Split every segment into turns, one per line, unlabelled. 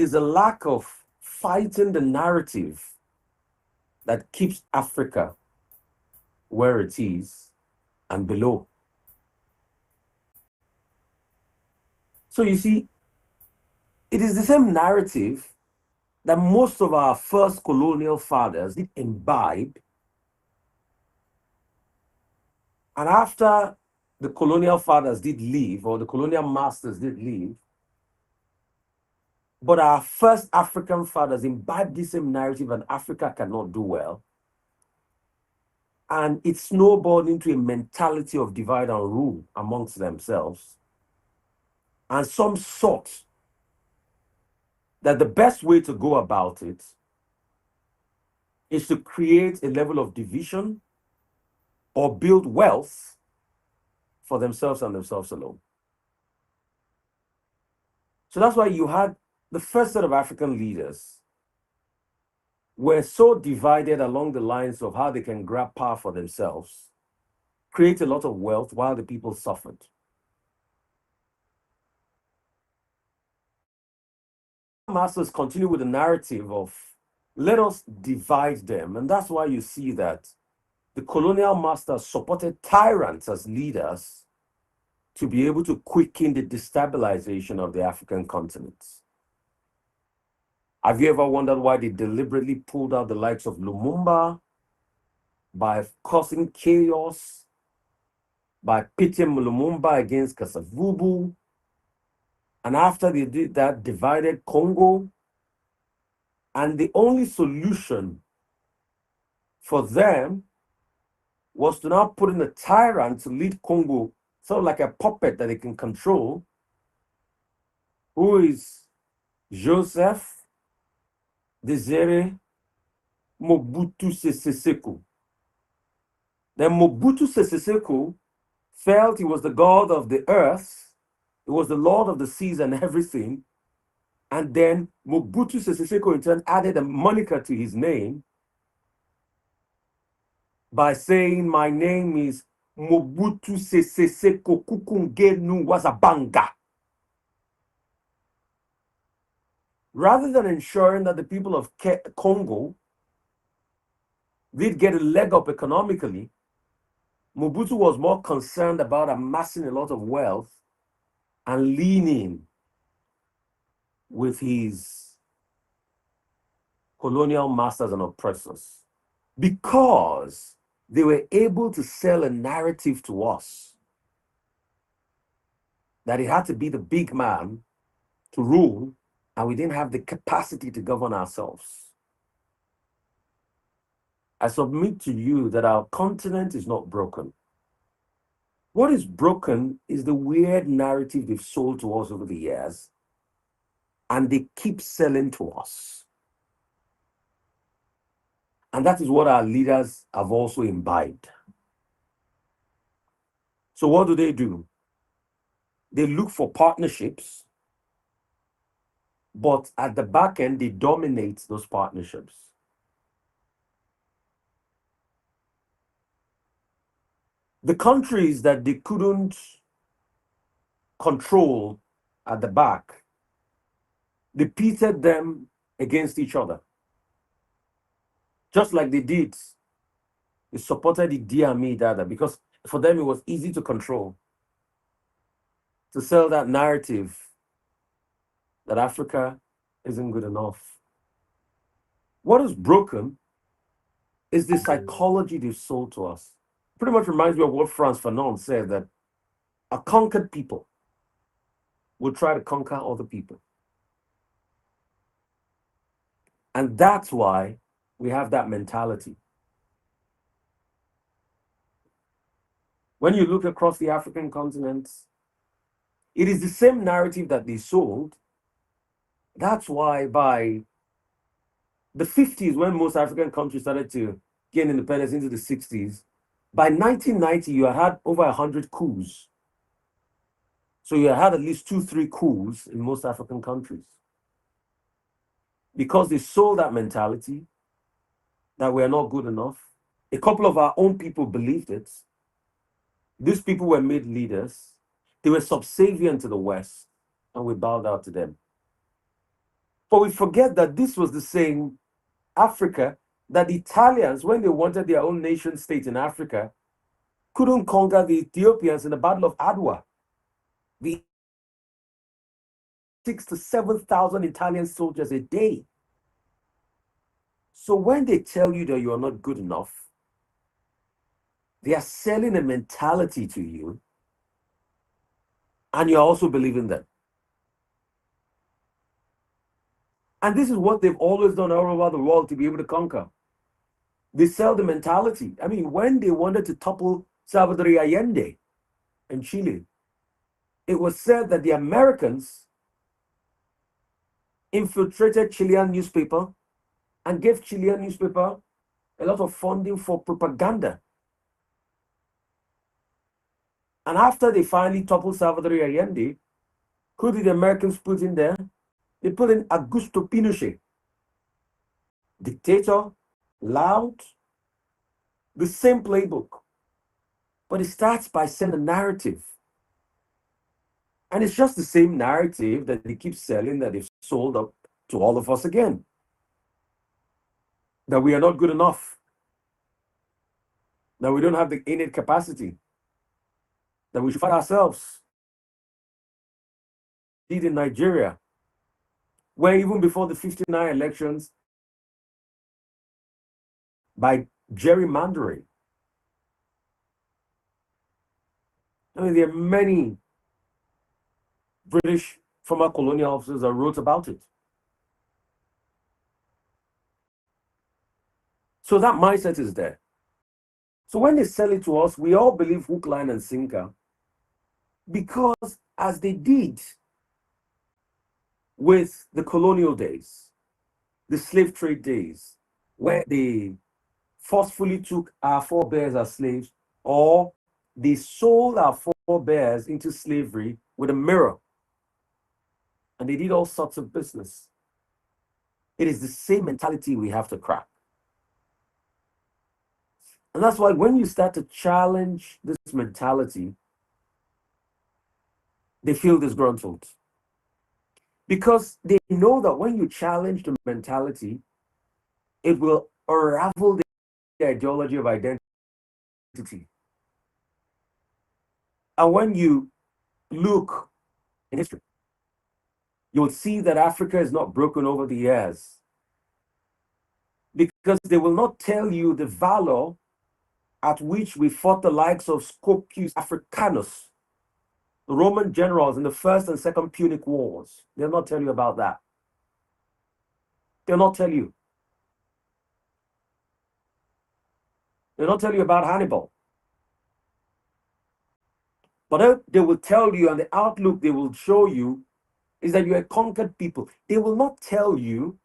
it is a lack of fighting the narrative that keeps Africa where it is and below. So you see, it is the same narrative that most of our first colonial fathers did imbibe. And after the colonial fathers did leave, or the colonial masters did leave, but our first African fathers imbibed the same narrative, and Africa cannot do well. And it snowballed into a mentality of divide and rule amongst themselves. And some sought that the best way to go about it is to create a level of division or build wealth for themselves and themselves alone. So that's why you had the first set of African leaders were so divided along the lines of how they can grab power for themselves, create a lot of wealth while the people suffered. Masters continue with the narrative of let us divide them. And that's why you see that the colonial masters supported tyrants as leaders to be able to quicken the destabilization of the African continent. Have you ever wondered why they deliberately pulled out the likes of Lumumba by causing chaos, by pitting Lumumba against Kasavubu? And after they did that, divided Congo. And the only solution for them was to now put in a tyrant to lead Congo, sort of like a puppet that they can control, who is Joseph Desire Mobutu Sese Seko. Then Mobutu Sese Seko felt he was the god of the earth, he was the lord of the seas and everything. And then Mobutu Sese Seko in turn added a moniker to his name by saying, my name is Mobutu Sese Seko Kukungenu Wazabanga. Rather than ensuring that the people of Congo did get a leg up economically, Mobutu was more concerned about amassing a lot of wealth and leaning with his colonial masters and oppressors, because they were able to sell a narrative to us that it had to be the big man to rule, and we didn't have the capacity to govern ourselves. I submit to you that our continent is not broken. What is broken is the weird narrative they've sold to us over the years, and they keep selling to us. And that is what our leaders have also imbibed. So what do? They look for partnerships, but at the back end, they dominate those partnerships. The countries that they couldn't control at the back, they pitted them against each other. Just like they did. They supported the DME data because for them it was easy to control, to sell that narrative that Africa isn't good enough. What is broken is the psychology they've sold to us. Pretty much reminds me of what Frantz Fanon said, that a conquered people will try to conquer other people. And that's why we have that mentality. When you look across the African continent, it is the same narrative that they sold. That's why by the 50s, when most African countries started to gain independence into the 60s, by 1990, you had over 100 coups. So you had at least 2-3 coups in most African countries. Because they sold that mentality that we're not good enough. A couple of our own people believed it. These people were made leaders. They were subservient to the West, and we bowed out to them. But we forget that this was the same Africa that the Italians, when they wanted their own nation state in Africa, couldn't conquer the Ethiopians in the Battle of Adwa. The 6,000 to 7,000 Italian soldiers a day. So when they tell you that you are not good enough, they are selling a mentality to you, and you're also believing them. And this is what they've always done all over the world to be able to conquer. They sell the mentality. I mean, when they wanted to topple Salvador Allende in Chile, it was said that the Americans infiltrated Chilean newspaper and gave Chilean newspaper a lot of funding for propaganda. And after they finally toppled Salvador Allende, who did the Americans put in there? They put in Augusto Pinochet. Dictator, loud, the same playbook. But it starts by selling a narrative. And it's just the same narrative that they keep selling that they've sold up to all of us again. That we are not good enough. That we don't have the innate capacity. That we should fight ourselves. Did in Nigeria, where even before the 59 elections, by gerrymandering, I mean, there are many British former colonial officers that wrote about it. So that mindset is there. So when they sell it to us, we all believe hook, line, and sinker, because as they did with the colonial days, the slave trade days, where they forcefully took our forebears as slaves, or they sold our forebears into slavery with a mirror, and they did all sorts of business. It is the same mentality we have to crack. And that's why when you start to challenge this mentality, they feel disgruntled. Because they know that when you challenge the mentality, it will unravel the ideology of identity. And when you look in history, you'll see that Africa is not broken over the years. Because they will not tell you the valor at which we fought the likes of Scopus Africanus, the Roman generals in the First and Second Punic Wars. They'll not tell you about that. They'll not tell you. They'll not tell you about Hannibal. But they will tell you, and the outlook they will show you is that you're a conquered people. They will not tell you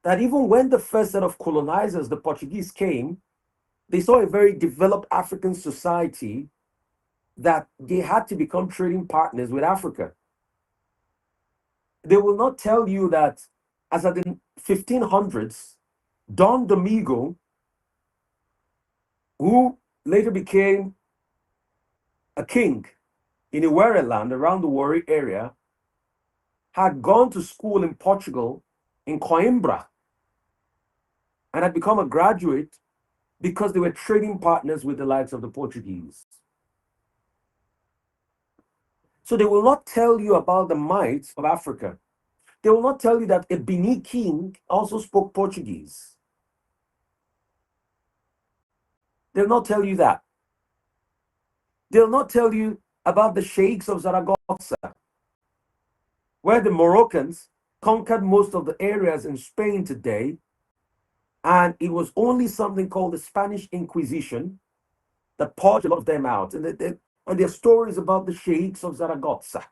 that even when the first set of colonizers, the Portuguese, came, they saw a very developed African society that they had to become trading partners with Africa. They will not tell you that as at the 1500s, Don Domingo, who later became a king in Iwere land around the Warri area, had gone to school in Portugal, in Coimbra, and had become a graduate because they were trading partners with the likes of the Portuguese. So they will not tell you about the might of Africa. They will not tell you that a Benin king also spoke Portuguese. They'll not tell you that. They'll not tell you about the sheikhs of Zaragoza, where the Moroccans conquered most of the areas in Spain today, and it was only something called the Spanish Inquisition that purged a lot of them out. And there are stories about the sheikhs of Zaragoza.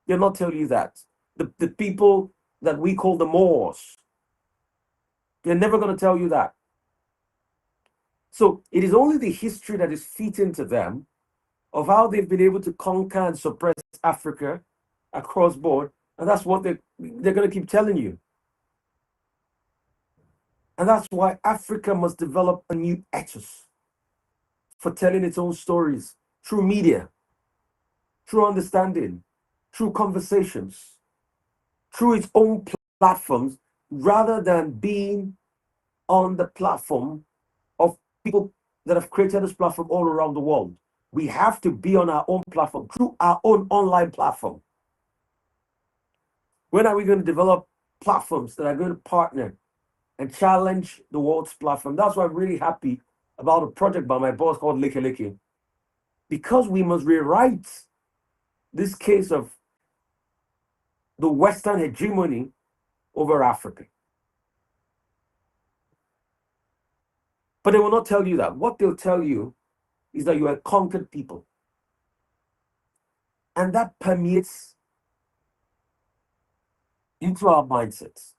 They'll not tell you that. The people that we call the Moors, they're never going to tell you that. So it is only the history that is fitting to them of how they've been able to conquer and suppress Africa across board. And that's what they're going to keep telling you. And that's why Africa must develop a new ethos for telling its own stories through media, through understanding, through conversations. through its own platforms rather than being on the platform of people that have created this platform all around the world. We have to be on our own platform, through our own online platform. When are we going to develop platforms that are going to partner and challenge the world's platform? That's why I'm really happy about a project by my boss called Leke Leke, because we must rewrite this case of the Western hegemony over Africa. But they will not tell you that. What they'll tell you is that you are a conquered people. And that permeates into our mindsets,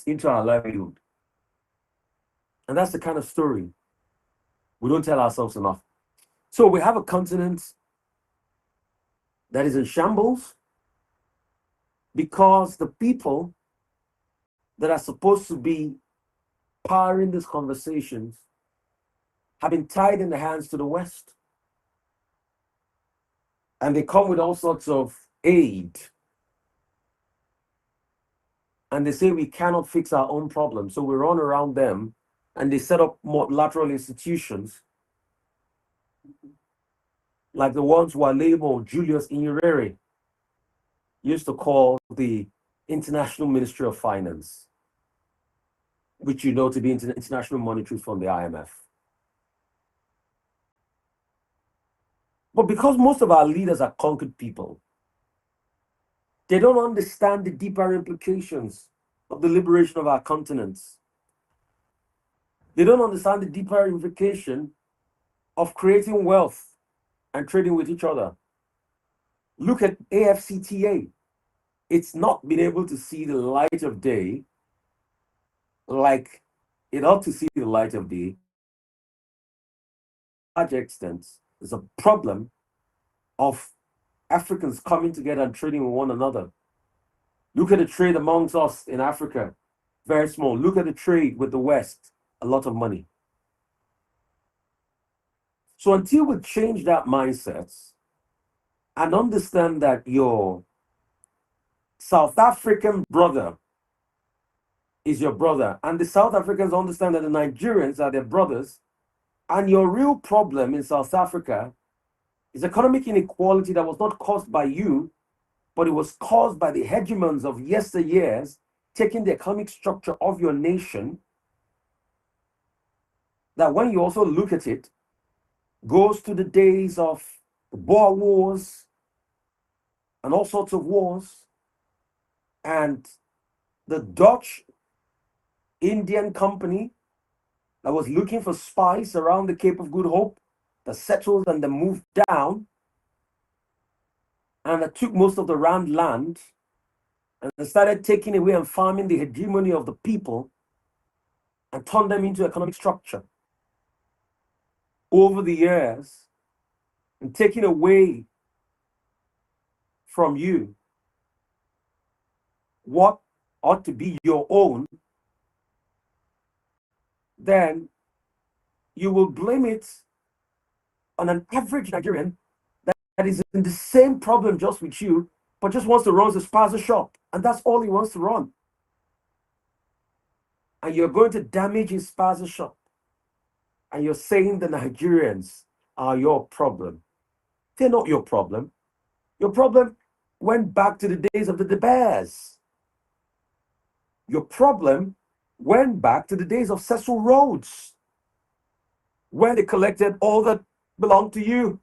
into our livelihood. And that's the kind of story we don't tell ourselves enough. So we have a continent that is in shambles because the people that are supposed to be powering these conversations have been tied in the hands to the West. And they come with all sorts of aid. And they say we cannot fix our own problems. So we run around them and they set up multilateral institutions like the ones Walemo Julius Nyerere used to call the International Ministry of Finance, which you know to be International Monetary Fund, the IMF. But because most of our leaders are conquered people, they don't understand the deeper implications of the liberation of our continents. They don't understand the deeper implication of creating wealth and trading with each other. Look at AFCTA. It's not been able to see the light of day like it ought to see the light of day. To a large extent, there's a problem of Africans coming together and trading with one another. Look at the trade amongst us in Africa, very small. Look at the trade with the West, a lot of money. So until we change that mindset and understand that your South African brother is your brother, and the South Africans understand that the Nigerians are their brothers, and your real problem in South Africa is economic inequality that was not caused by you, but it was caused by the hegemons of yesteryears taking the economic structure of your nation, that when you also look at it, goes to the days of the Boer Wars and all sorts of wars, and the Dutch Indian company that was looking for spice around the Cape of Good Hope, that settled and then moved down, and that took most of the Rand land, and they started taking away and farming the hegemony of the people and turned them into economic structure over the years, and taking away from you what ought to be your own, then you will blame it on an average Nigerian that is in the same problem just with you, but just wants to run the spaza shop, and that's all he wants to run. And you're going to damage his spaza shop, and you're saying the Nigerians are your problem. They're not your problem. Your problem went back to the days of the De Beers. Your problem went back to the days of Cecil Rhodes, where they collected all that belonged to you.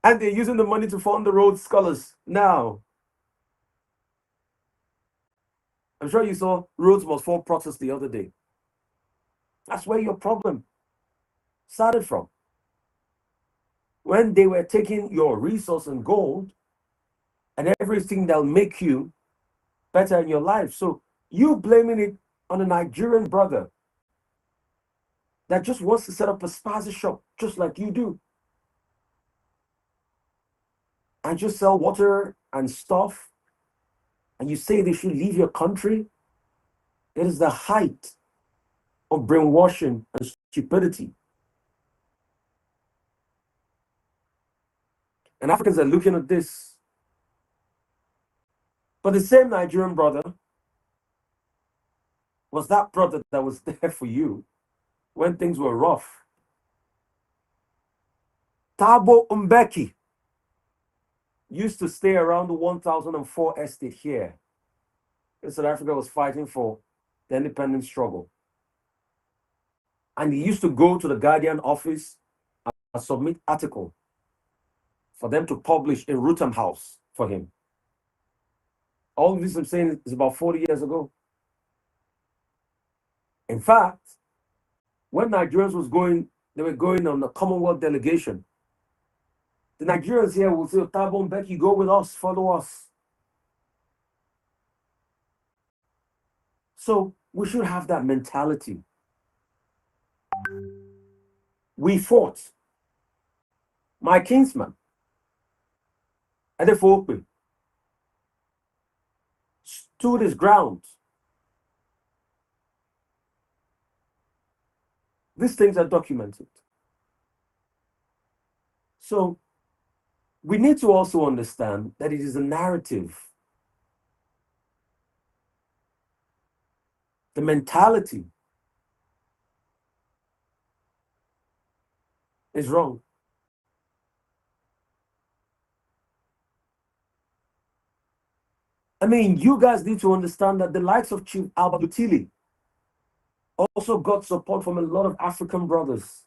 And they're using the money to fund the Rhodes Scholars now. I'm sure you saw Rhodes Must Fall protest the other day. That's where your problem started from. When they were taking your resource and gold and everything that'll make you better in your life. So you blaming it on a Nigerian brother that just wants to set up a spaza shop just like you do, and just sell water and stuff, and you say they should leave your country. It is the height of brainwashing and stupidity. And Africans are looking at this But the same Nigerian brother was that brother that was there for you when things were rough. Thabo Mbeki used to stay around the 1004 estate here in South Africa, was fighting for the independence struggle. And he used to go to the Guardian office and submit article for them to publish in Rutham House for him. All this I'm saying is about 40 years ago. In fact, when Nigerians they were going on the Commonwealth delegation. The Nigerians here will say, Thabo Mbeki, go with us, follow us. So we should have that mentality. We fought. My kinsman, Adefope, stood his ground. These things are documented. So we need to also understand that it is a narrative. The mentality is wrong. I mean, you guys need to understand that the likes of Chief Albert Lutili also got support from a lot of African brothers.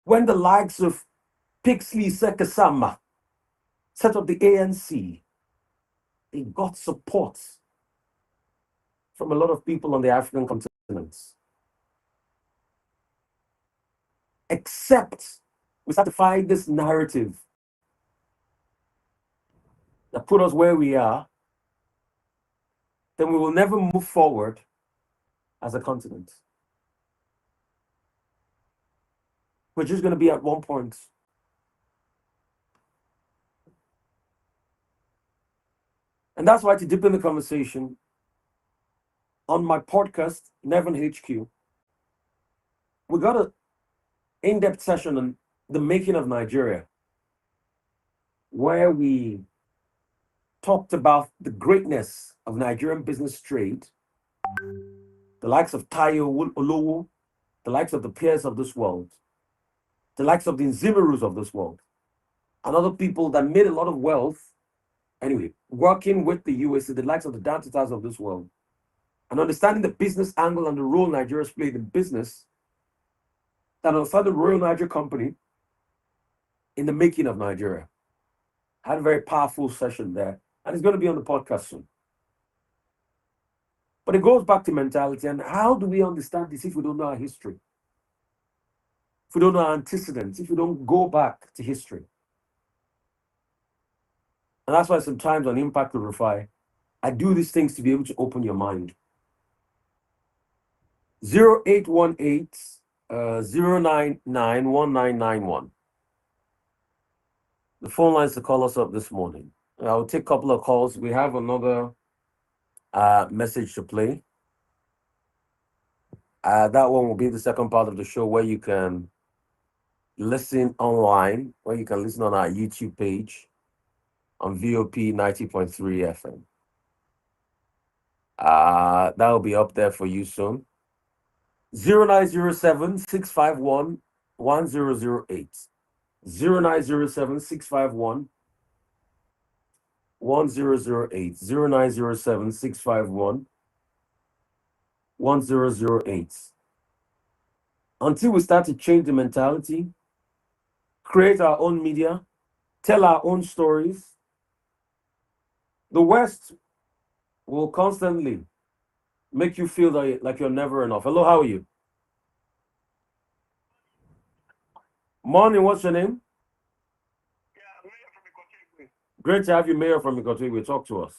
When the likes of Pixley Sekesama set up the ANC, they got support from a lot of people on the African continents. Except we start to find this narrative that put us where we are, then we will never move forward as a continent. We're just going to be at one point. And that's why, to deepen the conversation, on my podcast, Nevin HQ, we got an in-depth session on the making of Nigeria, where we talked about the greatness of Nigerian business trade, the likes of Tayo Olowo, the likes of the peers of this world, the likes of the Nzimerus of this world, and other people that made a lot of wealth, anyway, working with the USA, the likes of the Dantitas of this world, and understanding the business angle and the role Nigeria's played in business, that understand the Royal Niger Company in the making of Nigeria. I had a very powerful session there, and it's going to be on the podcast soon. But it goes back to mentality, and how do we understand this if we don't know our history? If we don't know our antecedents, if we don't go back to history? And that's why sometimes on Impact with Rufai, I do these things to be able to open your mind. 0818 099 1991. The phone lines to call us up this morning. I'll take a couple of calls. We have another message to play. That one will be the second part of the show, where you can listen online, where you can listen on our YouTube page on VOP 90.3 FM. That will be up there for you soon. 0907 651 1008. 0907 651 1008. 0907 651 1008. Until we start to change the mentality, create our own media, tell our own stories, the West will constantly make you feel like you're never enough. Hello, how are you? Morning, what's your name? Great to have you, Mayor from Ikotegwe. Talk to us.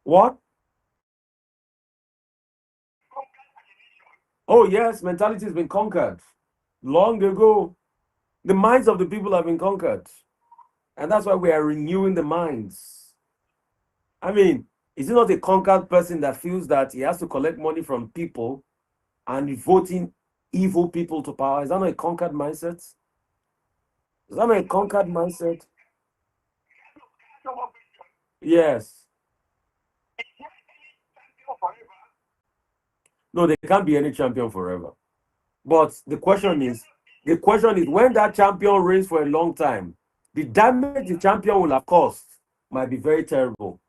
What? Oh, yes, mentality has been conquered. Long ago, the minds of the people have been conquered. And that's why we are renewing the minds. I mean, is it not a conquered person that feels that he has to collect money from people and voting evil people to power? Is that not a conquered mindset? Is that not a conquered mindset? Yes. No, there can't be any champion forever. But the question is, when that champion reigns for a long time, the damage the champion will have caused might be very terrible.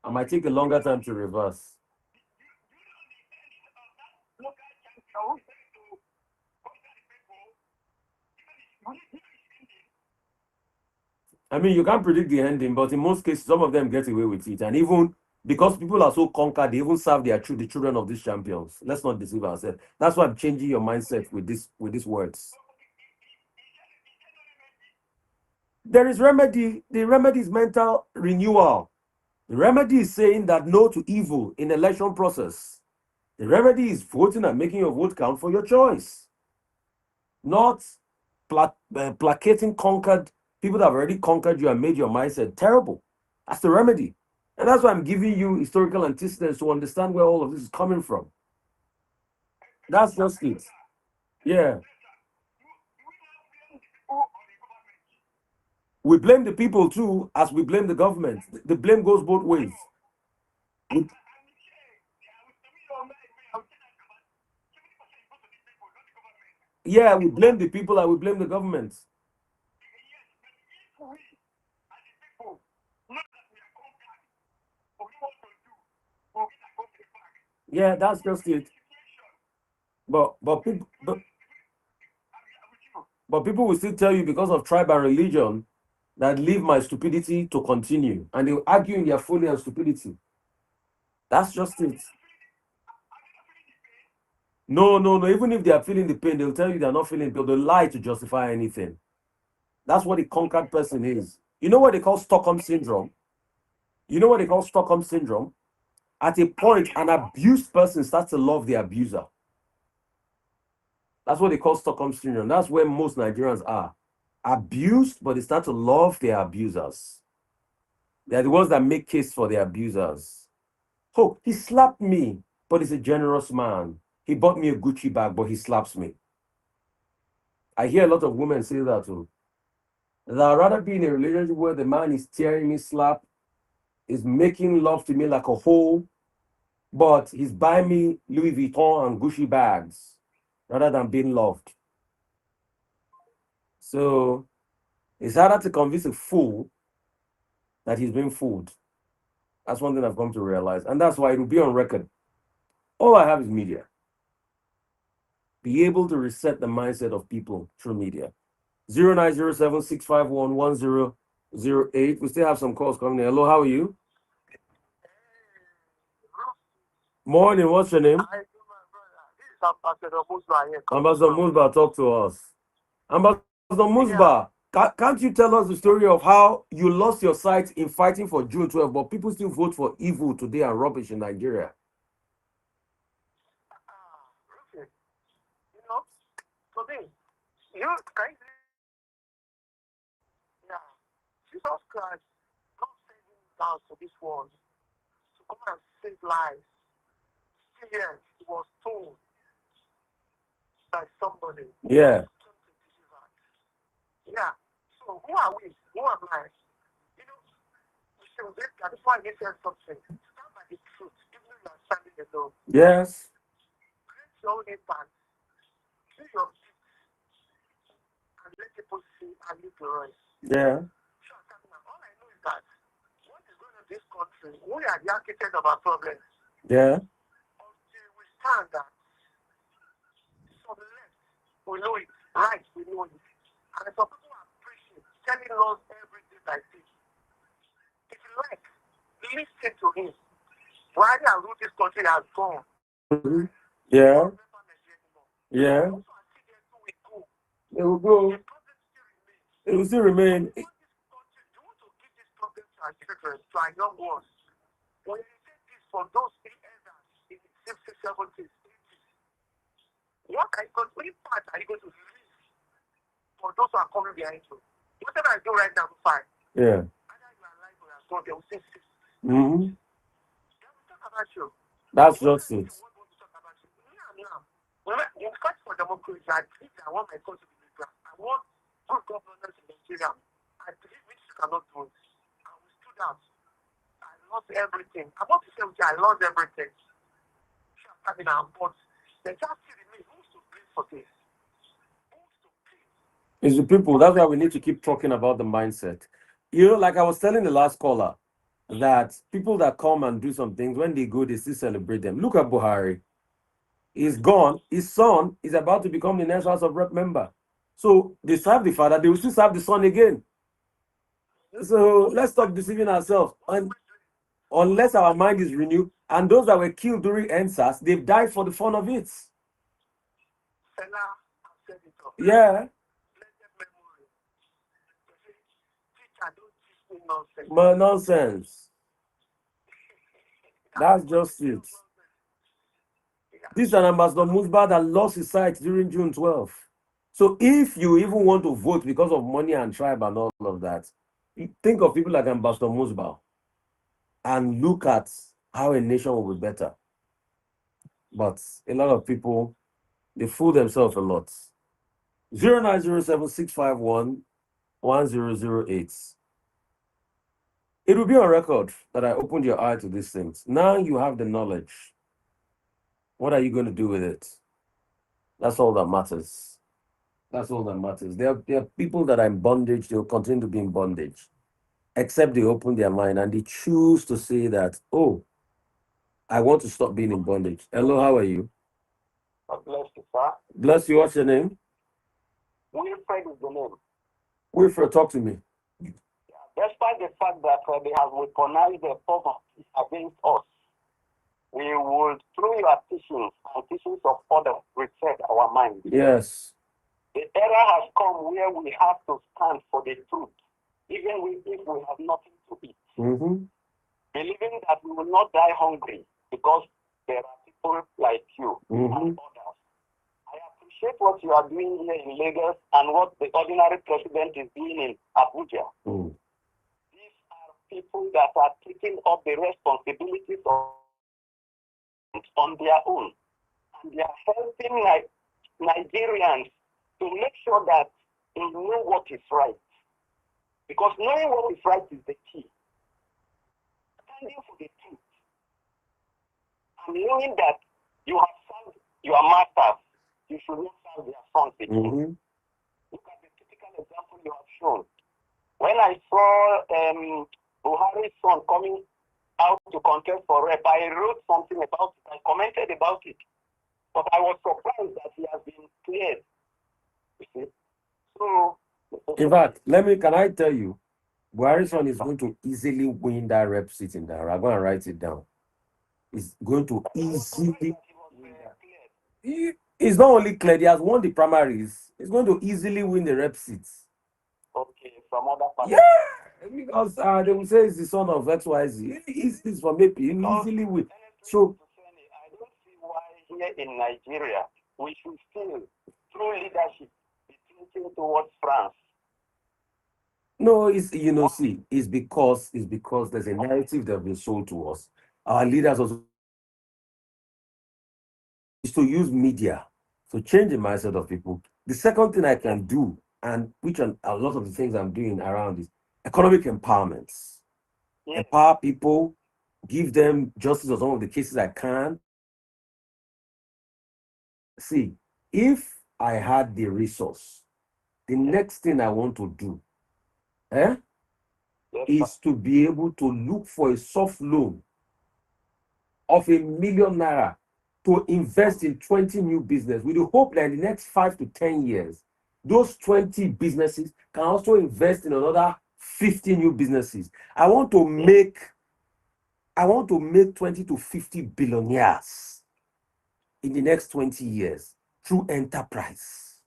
I might take a longer time to reverse. I mean, you can't predict the ending, but in most cases, some of them get away with it. And even because people are so conquered, they even serve the children of these champions. Let's not deceive ourselves. That's why I'm changing your mindset with these words. There is remedy. The remedy is mental renewal. The remedy is saying that no to evil in election process. The remedy is voting and making your vote count for your choice, not placating conquered people that have already conquered you and made your mindset terrible. That's the remedy. And that's why I'm giving you historical antecedents to understand where all of this is coming from. That's just it. Yeah. We blame the people too, as we blame the government. The blame goes both ways. We- yeah, we blame the people and we blame the government. Yeah, that's just it. But people will still tell you because of tribe and religion that leave my stupidity to continue. And they argue in their folly and stupidity. That's just it. No, no, no. Even if they are feeling the pain, they'll tell you they're not feeling pain. They'll lie to justify anything. That's what a conquered person is. You know what they call Stockholm syndrome? You know what they call Stockholm syndrome? At a point, an abused person starts to love the abuser. That's what they call Stockholm syndrome. That's where most Nigerians are. Abused, but they start to love their abusers. They're the ones that make case for the abusers. Oh, he slapped me, but he's a generous man. He bought me a Gucci bag, but he slaps me. I hear a lot of women say that too. That I'd rather be in a relationship where the man is tearing me slap, is making love to me like a hoe, but he's buying me Louis Vuitton and Gucci bags rather than being loved. So it's harder to convince a fool that he's being fooled. That's one thing I've come to realize. And that's why it will be on record. All I have is media. Be able to reset the mindset of people through media. 0907-651-1008. We still have some calls coming in. Hello, how are you? Morning, what's your name? Ambassador Musba, talk to us. Ambassador Musba, can't you tell us the story of how you lost your sight in fighting for June 12, but people still vote for evil today and rubbish in Nigeria? Yeah. Yes. Yeah. Yeah. Mhm. Yeah. Yeah. It will go. It will still remain. Yeah. Hmm. That's just it.
want my country to be black. I want good governance in Nigeria. I believe which cannot do it. I will stood out. I lost everything. I want to say I lost everything. But they just see me. Who's to blame for this? Who's to blame?
It's the people. That's why we need to keep talking about the mindset. You know, like I was telling the last caller, that people that come and do some things, when they go, they still celebrate them. Look at Buhari. He's gone. His son is about to become the next House of Rep member. So they serve the father, they will still serve the son again. So let's stop deceiving ourselves. And unless our mind is renewed, and those that were killed during NSAS, they've died for the fun of it. Yeah. But nonsense. That's just it. This is an Ambassador Musba that lost his sight during June 12th. So if you even want to vote because of money and tribe and all of that, think of people like Ambassador Musba and look at how a nation will be better. But a lot of people, they fool themselves a lot. 0907-651-1008. It will be on record that I opened your eye to these things. Now you have the knowledge. What are you going to do with it? That's all that matters. That's all that matters. There are people that are in bondage. They will continue to be in bondage, except they open their mind and they choose to say that, oh, I want to stop being in bondage. Hello, how are you?
God bless you, sir.
Bless you. What's your name?
Wilfred is the name.
Wilfred, talk to me.
Despite the fact that they have weaponized the poverty against us, we would, through your teachings and teachings of others, reset our minds.
Yes.
The era has come where we have to stand for the truth, even if we have nothing to eat. Believing that we will not die hungry because there are people like you and others. I appreciate what you are doing here in Lagos and what the ordinary president is doing in Abuja. These are people that are taking up the responsibilities on their own. And they are helping Nigerians to make sure that they know what is right. Because knowing what is right is the key. Standing for the truth. And knowing that you have served your masters, you should not serve their sons again. Look at the typical example you have shown. When I saw Buhari's son coming out to contest for rep, I wrote something about it. I commented about it. But I was surprised that he has been cleared. You see? So,
in fact, can I tell you, Buhari's son is going to easily win that rep seat in Dara. I'm going to write it down. He's going to easily win that. He's not only cleared, he has won the primaries. He's going to easily win the rep seats.
Okay, from other parties.
Yeah, because they will say it's the son of XYZ. He's from AP. He easily win. So,
I don't see why here in Nigeria we should still, through leadership, be thinking towards France.
No, it's because there's a narrative that has been sold to us. Our leaders also is to use media to change the mindset of people. The second thing I can do, and which a lot of the things I'm doing around is economic empowerment. Empower people, give them justice on some of the cases I can. See, if I had the resource, the next thing I want to do is to be able to look for a soft loan of ₦1 million to invest in 20 new business with the hope that in the next 5 to 10 years, those 20 businesses can also invest in another 50 new businesses. I want to make 20 to 50 billionaires in the next 20 years through enterprise,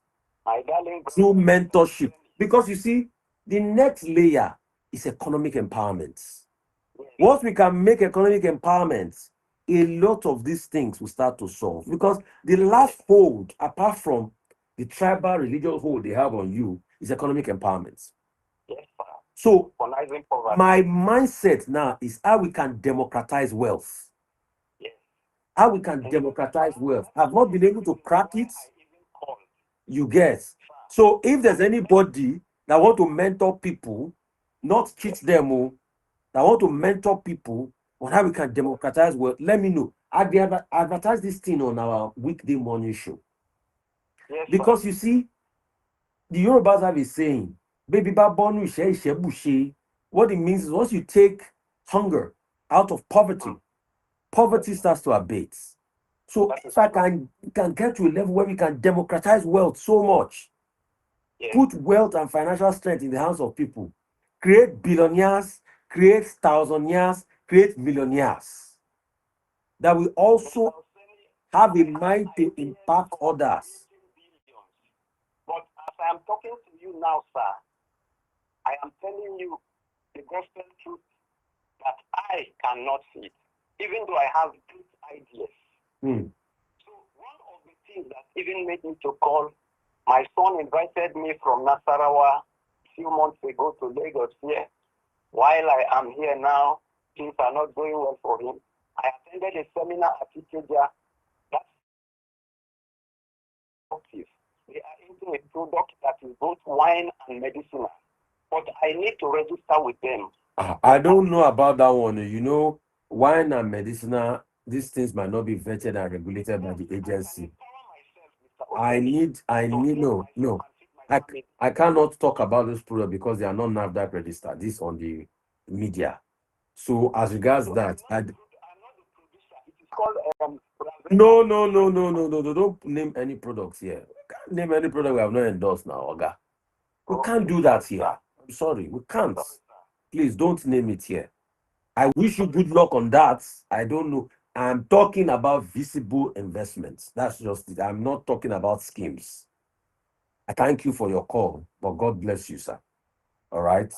through mentorship. Because you see, the next layer is economic empowerment. Once we can make economic empowerment, a lot of these things will start to solve. Because the last hold, apart from the tribal religious hold they have on you, is economic empowerment. So my mindset now is how we can democratize wealth. How we can democratize wealth. I've not been able to crack it. You get. So if there's anybody that want to mentor people, not teach them, that want to mentor people on how we can democratize wealth, let me know. I'll be advertise this thing on our weekday morning show.
Yes,
Because you see, the Yorubas have a saying, baby babonu ishe bushe. What it means is once you take hunger out of poverty, poverty starts to abate. So if I can get to a level where we can democratize wealth so much, put wealth and financial strength in the hands of people, create billionaires, create thousandaires, create millionaires, that we also have a mind to impact others.
But as I am talking to you now, sir, I am telling you the gospel truth that I cannot see it, even though I have good ideas. So one of the things that even made me to call, my son invited me from Nasarawa a few months ago to Lagos here. While I am here now, things are not going well for him. I attended a seminar at Ikeja. That's they are into a product that is both wine and medicinal. But I need to register with them.
I don't know about that one. You know, wine and medicinal, these things might not be vetted and regulated by the agency. I cannot talk about this product because they are not NAFDAC registered. This on the media. So as regards that,
I'm not the producer. It is called
no, don't name any products here. We can't name any product we have not endorsed now, Oga. We can't do that here. I'm sorry, we can't. Please don't name it here. I wish you good luck on that. I don't know. I'm talking about visible investments. That's just it. I'm not talking about schemes. I thank you for your call, but God bless you, sir. All right.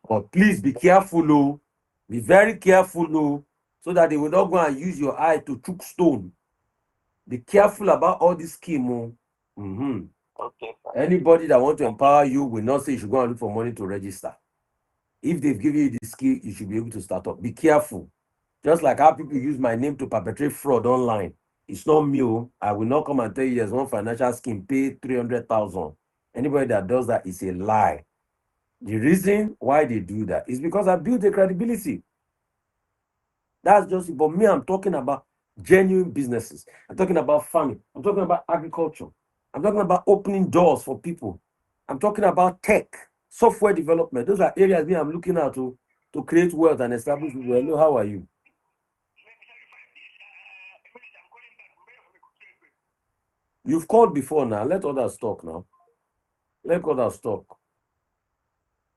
But please be careful, oh. Be very careful, oh, so that they will not go and use your eye to chook stone. Be careful about all this scheme, oh.
Okay.
Anybody that want to empower you will not say you should go and look for money to register. If they've given you the skill, you should be able to start up. Be careful. Just like how people use my name to perpetrate fraud online. It's not me. I will not come and tell you there's one financial scheme, pay 300,000. Anybody that does that is a lie. The reason why they do that is because I built a credibility. That's just it. But me, I'm talking about genuine businesses. I'm talking about farming. I'm talking about agriculture. I'm talking about opening doors for people. I'm talking about tech, software development. Those are areas me I'm looking at to create wealth and establish people. Hello, how are you? You've called before now. Let others talk now. Let others talk.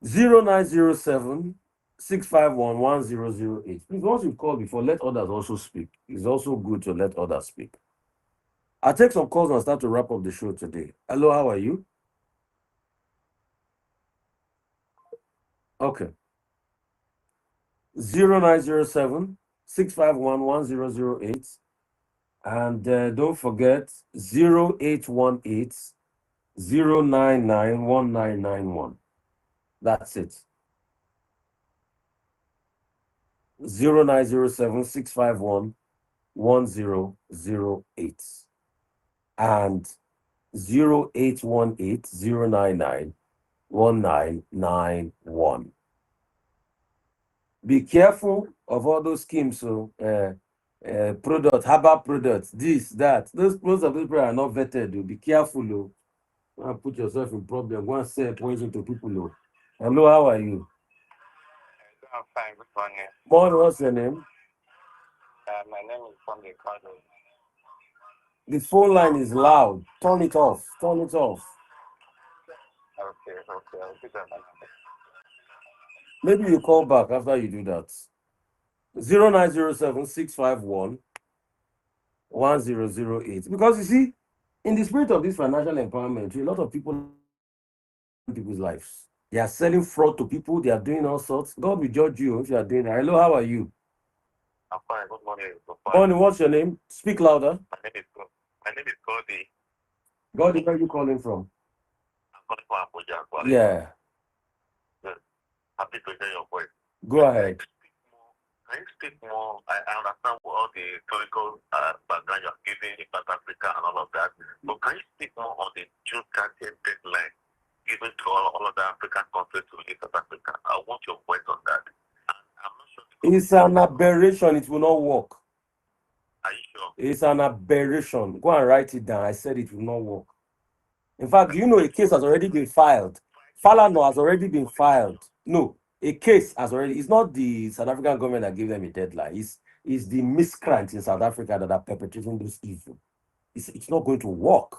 0907 651 1008. Please, once you've called before, let others also speak. It's also good to let others speak. I'll take some calls and start to wrap up the show today. Hello, how are you? Okay. 0907 651 1008. And don't forget 0818 099 1991. That's it. 0907 651 1008 and 0818 099 1991. Be careful of all those schemes. So, product, herbal products, this, that. Most of those people are not vetted. Be careful. Don't put yourself in problem. Go and sell poison to people. Hello, how are you?
I'm fine. Good morning.
Morning, what's your name?
My name is from the Kado.
The phone line is loud. Turn it off. Turn it off.
Okay. I'll do that.
Maybe you call back after you do that. 0907 651 1008. Because you see, in the spirit of this financial empowerment, a lot of people's lives. They are selling fraud to people. They are doing all sorts. God will judge you if you are doing that. Hello, how are you?
I'm fine. Good morning.
Morning, what's your name? Speak louder.
My name is Godi.
Godi, where are you calling from?
I'm calling from Abuja.
Yeah.
Happy to hear your voice.
Go ahead.
Can you speak more? I understand all the historical background you're giving in South Africa and all of that. But can you speak more on the June 30th deadline given to all of the African countries to leave South Africa? I want your voice on that. And I'm not sure.
It's an aberration. It will not work.
Are you sure?
It's an aberration. Go and write it down. I said it will not work. In fact, do you know a case has already been filed? Falano has already been filed. No, a case has already. It's not the South African government that gave them a deadline. It's the miscreants in South Africa that are perpetrating this evil. It's not going to work.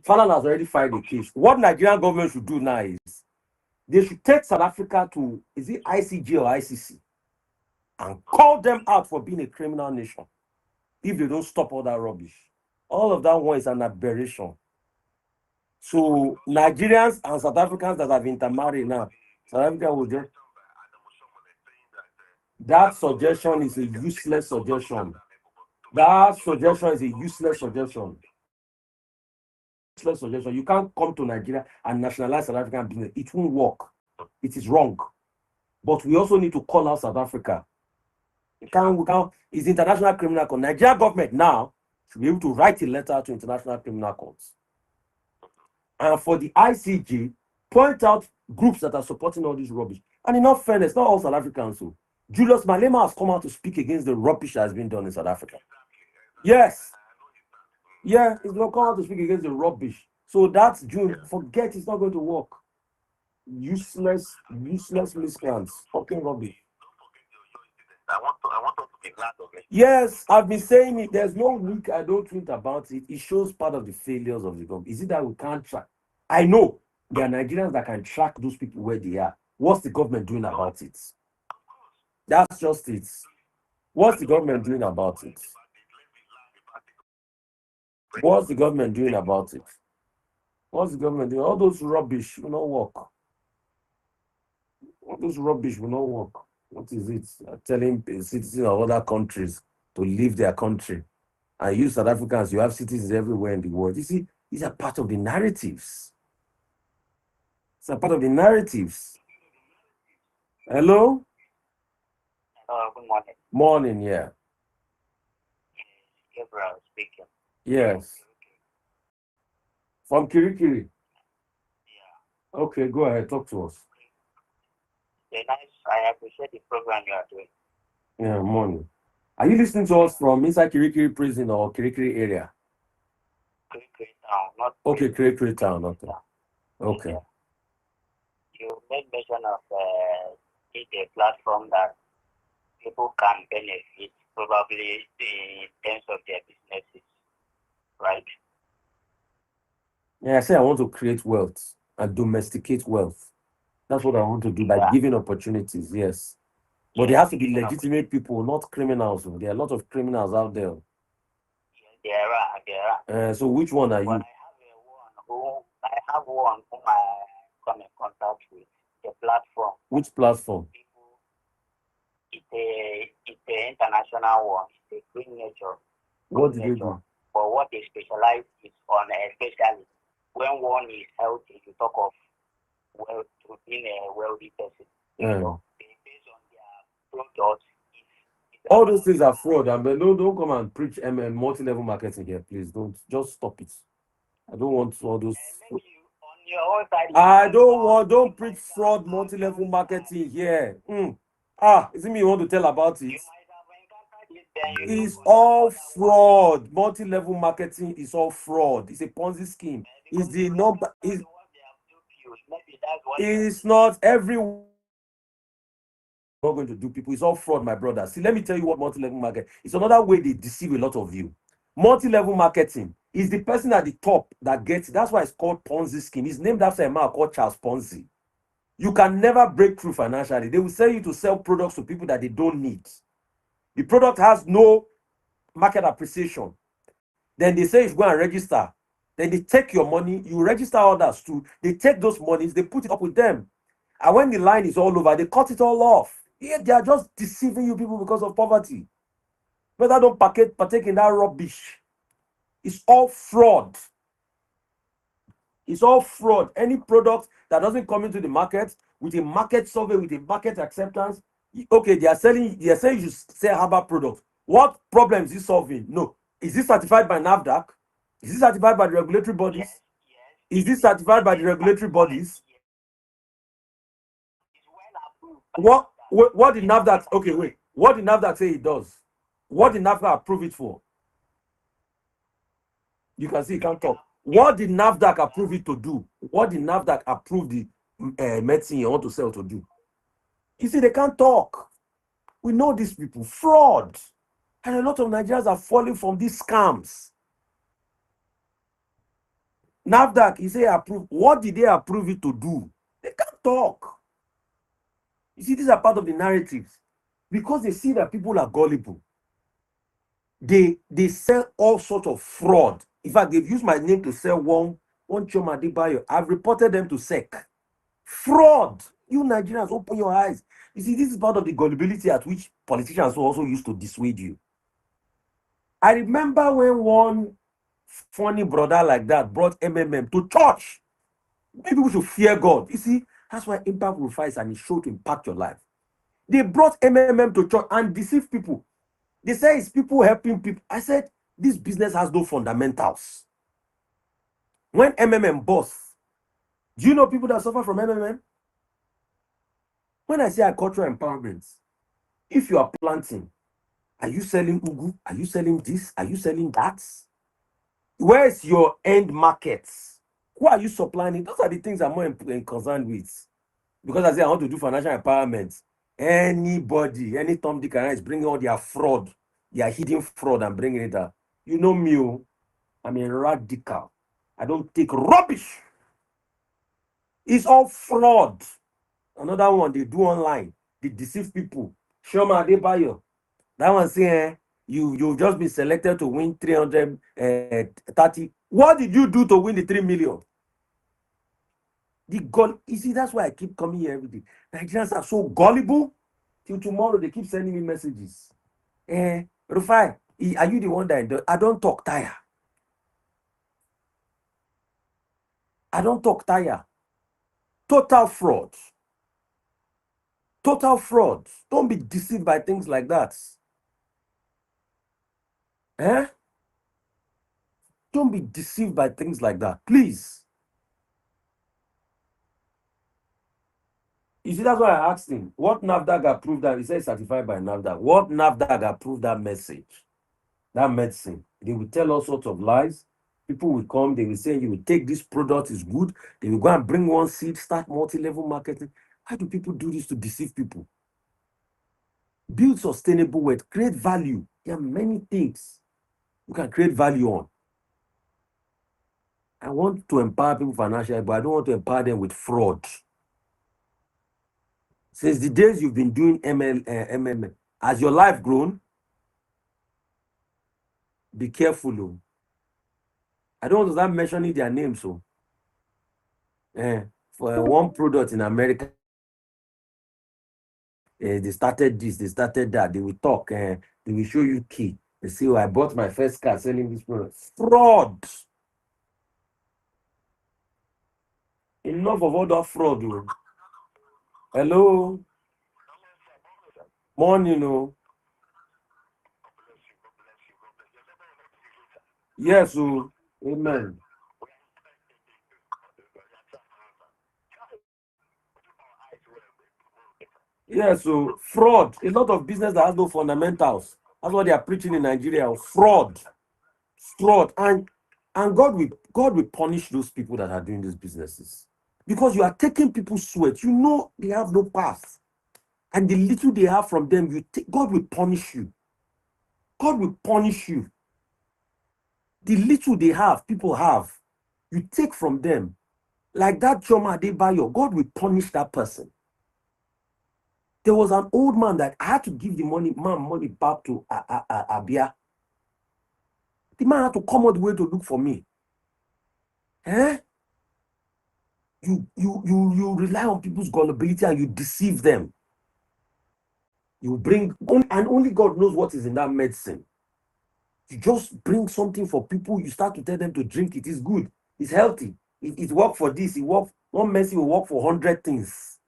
Falano has already filed a case. What Nigerian government should do now is they should take South Africa to, is it ICJ or ICC, and call them out for being a criminal nation if they don't stop all that rubbish. All of that one is an aberration. So Nigerians and South Africans that have intermarried now, South Africa will just. That suggestion is a useless suggestion. That suggestion is a useless suggestion. Useless suggestion. You can't come to Nigeria and nationalize South African business. It won't work. It is wrong. But we also need to call out South Africa. We can't. It's international criminal court. Nigeria government now should be able to write a letter to international criminal courts. And for the ICJ, point out groups that are supporting all this rubbish. And in all fairness, not all South Africans. So Julius Malema has come out to speak against the rubbish that has been done in South Africa. Yes. Yeah, he's going to come out to speak against the rubbish. So that's June. Forget, it's not going to work. Useless miscreants. Fucking rubbish.
I want us to be glad of it.
Yes, I've been saying it. There's no week I don't tweet about it. It shows part of the failures of the government. Is it that we can't track? I know there are Nigerians that can track those people where they are. What's the government doing about it? That's just it. What's the government doing about it? What's the government doing about it? What's the government doing? All those rubbish will not work. All those rubbish will not work. What is it? Telling citizens of other countries to leave their country. And you South Africans, you have citizens everywhere in the world. You see, these are part of the narratives. It's a part of the narratives. Hello?
Good morning.
Morning, yeah.
Gabriel speaking.
Yes. From Kirikiri?
Yeah.
Okay, go ahead. Talk to us.
I appreciate the program you are doing.
Yeah, morning. Are you listening to us from inside Kirikiri prison or Kirikiri area?
Kirikiri town, not.
Okay, Kirikiri town. Okay. Okay.
Yeah. You made mention of a platform that people can benefit probably in terms of their businesses, right?
Yeah, I say I want to create wealth and domesticate wealth. That's what I want to do by giving opportunities, yes. But they have to be legitimate people, not criminals. There are a lot of criminals out there.
There are.
So which one are you?
I have one whom I come in contact with, the platform.
Which platform?
It's an international one. It's a green nature.
What do they do?
But what they specialize is on, especially when one is healthy, to talk of to being a wealthy person.
Yeah.
So they based on their products.
All those things are fraud. I mean, don't come and preach multi-level marketing here, please. Don't just stop it. I don't want all those.
On your own side,
I don't preach fraud multi-level marketing here. Is it me you want to tell about it? It's all fraud. Multi-level marketing is all fraud. It's a Ponzi scheme. It's the number. It's not everyone not going to do people. It's all fraud, my brother. See, let me tell you what multi-level marketing. It's another way they deceive a lot of you. Multi-level marketing is the person at the top that gets it. That's why it's called Ponzi scheme. It's named after a man called Charles Ponzi. You can never break through financially. They will sell you to sell products to people that they don't need. The product has no market appreciation. Then they say you should go and register. Then they take your money, you register others too. They take those monies, they put it up with them. And when the line is all over, they cut it all off. Yeah, they are just deceiving you people because of poverty. Better don't partake in that rubbish. It's all fraud. It's all fraud. Any product that doesn't come into the market with a market survey, with a market acceptance, Okay, they are saying you should sell herbal products. What problem is it solving? No. Is it certified by NAFDAC? Is it certified by the regulatory bodies?
Yes,
Is it certified by the regulatory bodies?
it's well approved by
What did NAFDAC? Okay, wait. What did NAFDAC say it does? What did NAFDAC approve it for? You can see you can't talk. What did NAFDAC approve it to do? What did NAFDAC approve the medicine you want to sell to do? You see, they can't talk. We know these people. Fraud. And a lot of Nigerians are falling from these scams. NAFDAC, he say approve. What did they approve it to do? They can't talk. You see, these are part of the narratives. Because they see that people are gullible. They sell all sorts of fraud. In fact, they've used my name to sell one Choma Adebayo. I've reported them to SEC. Fraud. You Nigerians, open your eyes. You see, this is part of the gullibility at which politicians also used to dissuade you. I remember when one funny brother like that brought MMM to church. Maybe we should fear God. You see, that's why impact Rufai is and it show to impact your life. They brought MMM to church and deceive people. They say it's people helping people. I said, this business has no fundamentals. When MMM boss, do you know people that suffer from MMM? When I say agricultural empowerment, if you are planting, are you selling ugu? Are you selling this? Are you selling that? Where is your end markets? Who are you supplying? Those are the things I'm more concerned with. Because I say I want to do financial empowerment. Anybody, any Tom, Dick, and I is bringing all their fraud, their hidden fraud and bringing it up. You know me, I'm a radical. I don't take rubbish. It's all fraud. Another one they do online. They deceive people. Shoma Adebayo. That one saying you've just been selected to win 330. What did you do to win the 3 million? The goal, you see, that's why I keep coming here every day. Nigerians are so gullible. Till tomorrow, they keep sending me messages. Rufai, are you the one that I don't talk tire? I don't talk tire. Total fraud. Total fraud. Don't be deceived by things like that. Don't be deceived by things like that, please. You see, that's why I asked him, what NAFDAC approved that? He said certified by NAFDAC. What NAFDAC approved that message, that medicine? They will tell all sorts of lies. People will come, they will say, you will take this product, is good. They will go and bring one seed, start multi-level marketing. Why do people do this to deceive people? Build sustainable wealth, create value. There are many things you can create value on. I want to empower people financially, but I don't want to empower them with fraud. Since the days you've been doing MMM, has your life grown? Be careful. I don't want to start mentioning their names. So, for one product in America, they started this, they started that. They will talk, they will show you key. They say, oh, I bought my first car selling this product. Fraud. Enough of all that fraud. Hello. Morning. Yes, amen. Yeah, so fraud. A lot of business that has no fundamentals. That's what they are preaching in Nigeria. Fraud. Fraud. And God will punish those people that are doing these businesses. Because you are taking people's sweat. You know they have no path. And the little they have from them, God will punish you. God will punish you. The little they have, people have, you take from them. Like that Choma Adebayo, God will punish that person. There was an old man that I had to give the money back to Abia. The man had to come all the way to look for me. You rely on people's gullibility and you deceive them. You bring, and only God knows what is in that medicine. You just bring something for people, you start to tell them to drink it. It's good, it's healthy, it works for this, it works. One medicine will work for 100 things.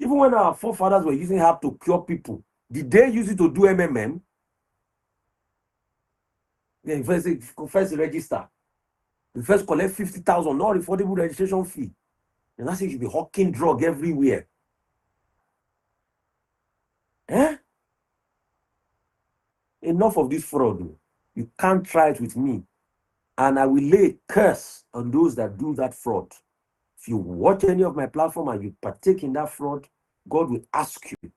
Even when our forefathers were using herb to cure people, did they use it to do MMM? Then first register. You first collect 50,000 non-refundable registration fee. And that's it, you should be hawking drug everywhere. Eh? Enough of this fraud. You can't try it with me. And I will lay a curse on those that do that fraud. If you watch any of my platform and you partake in that fraud, God will ask you. You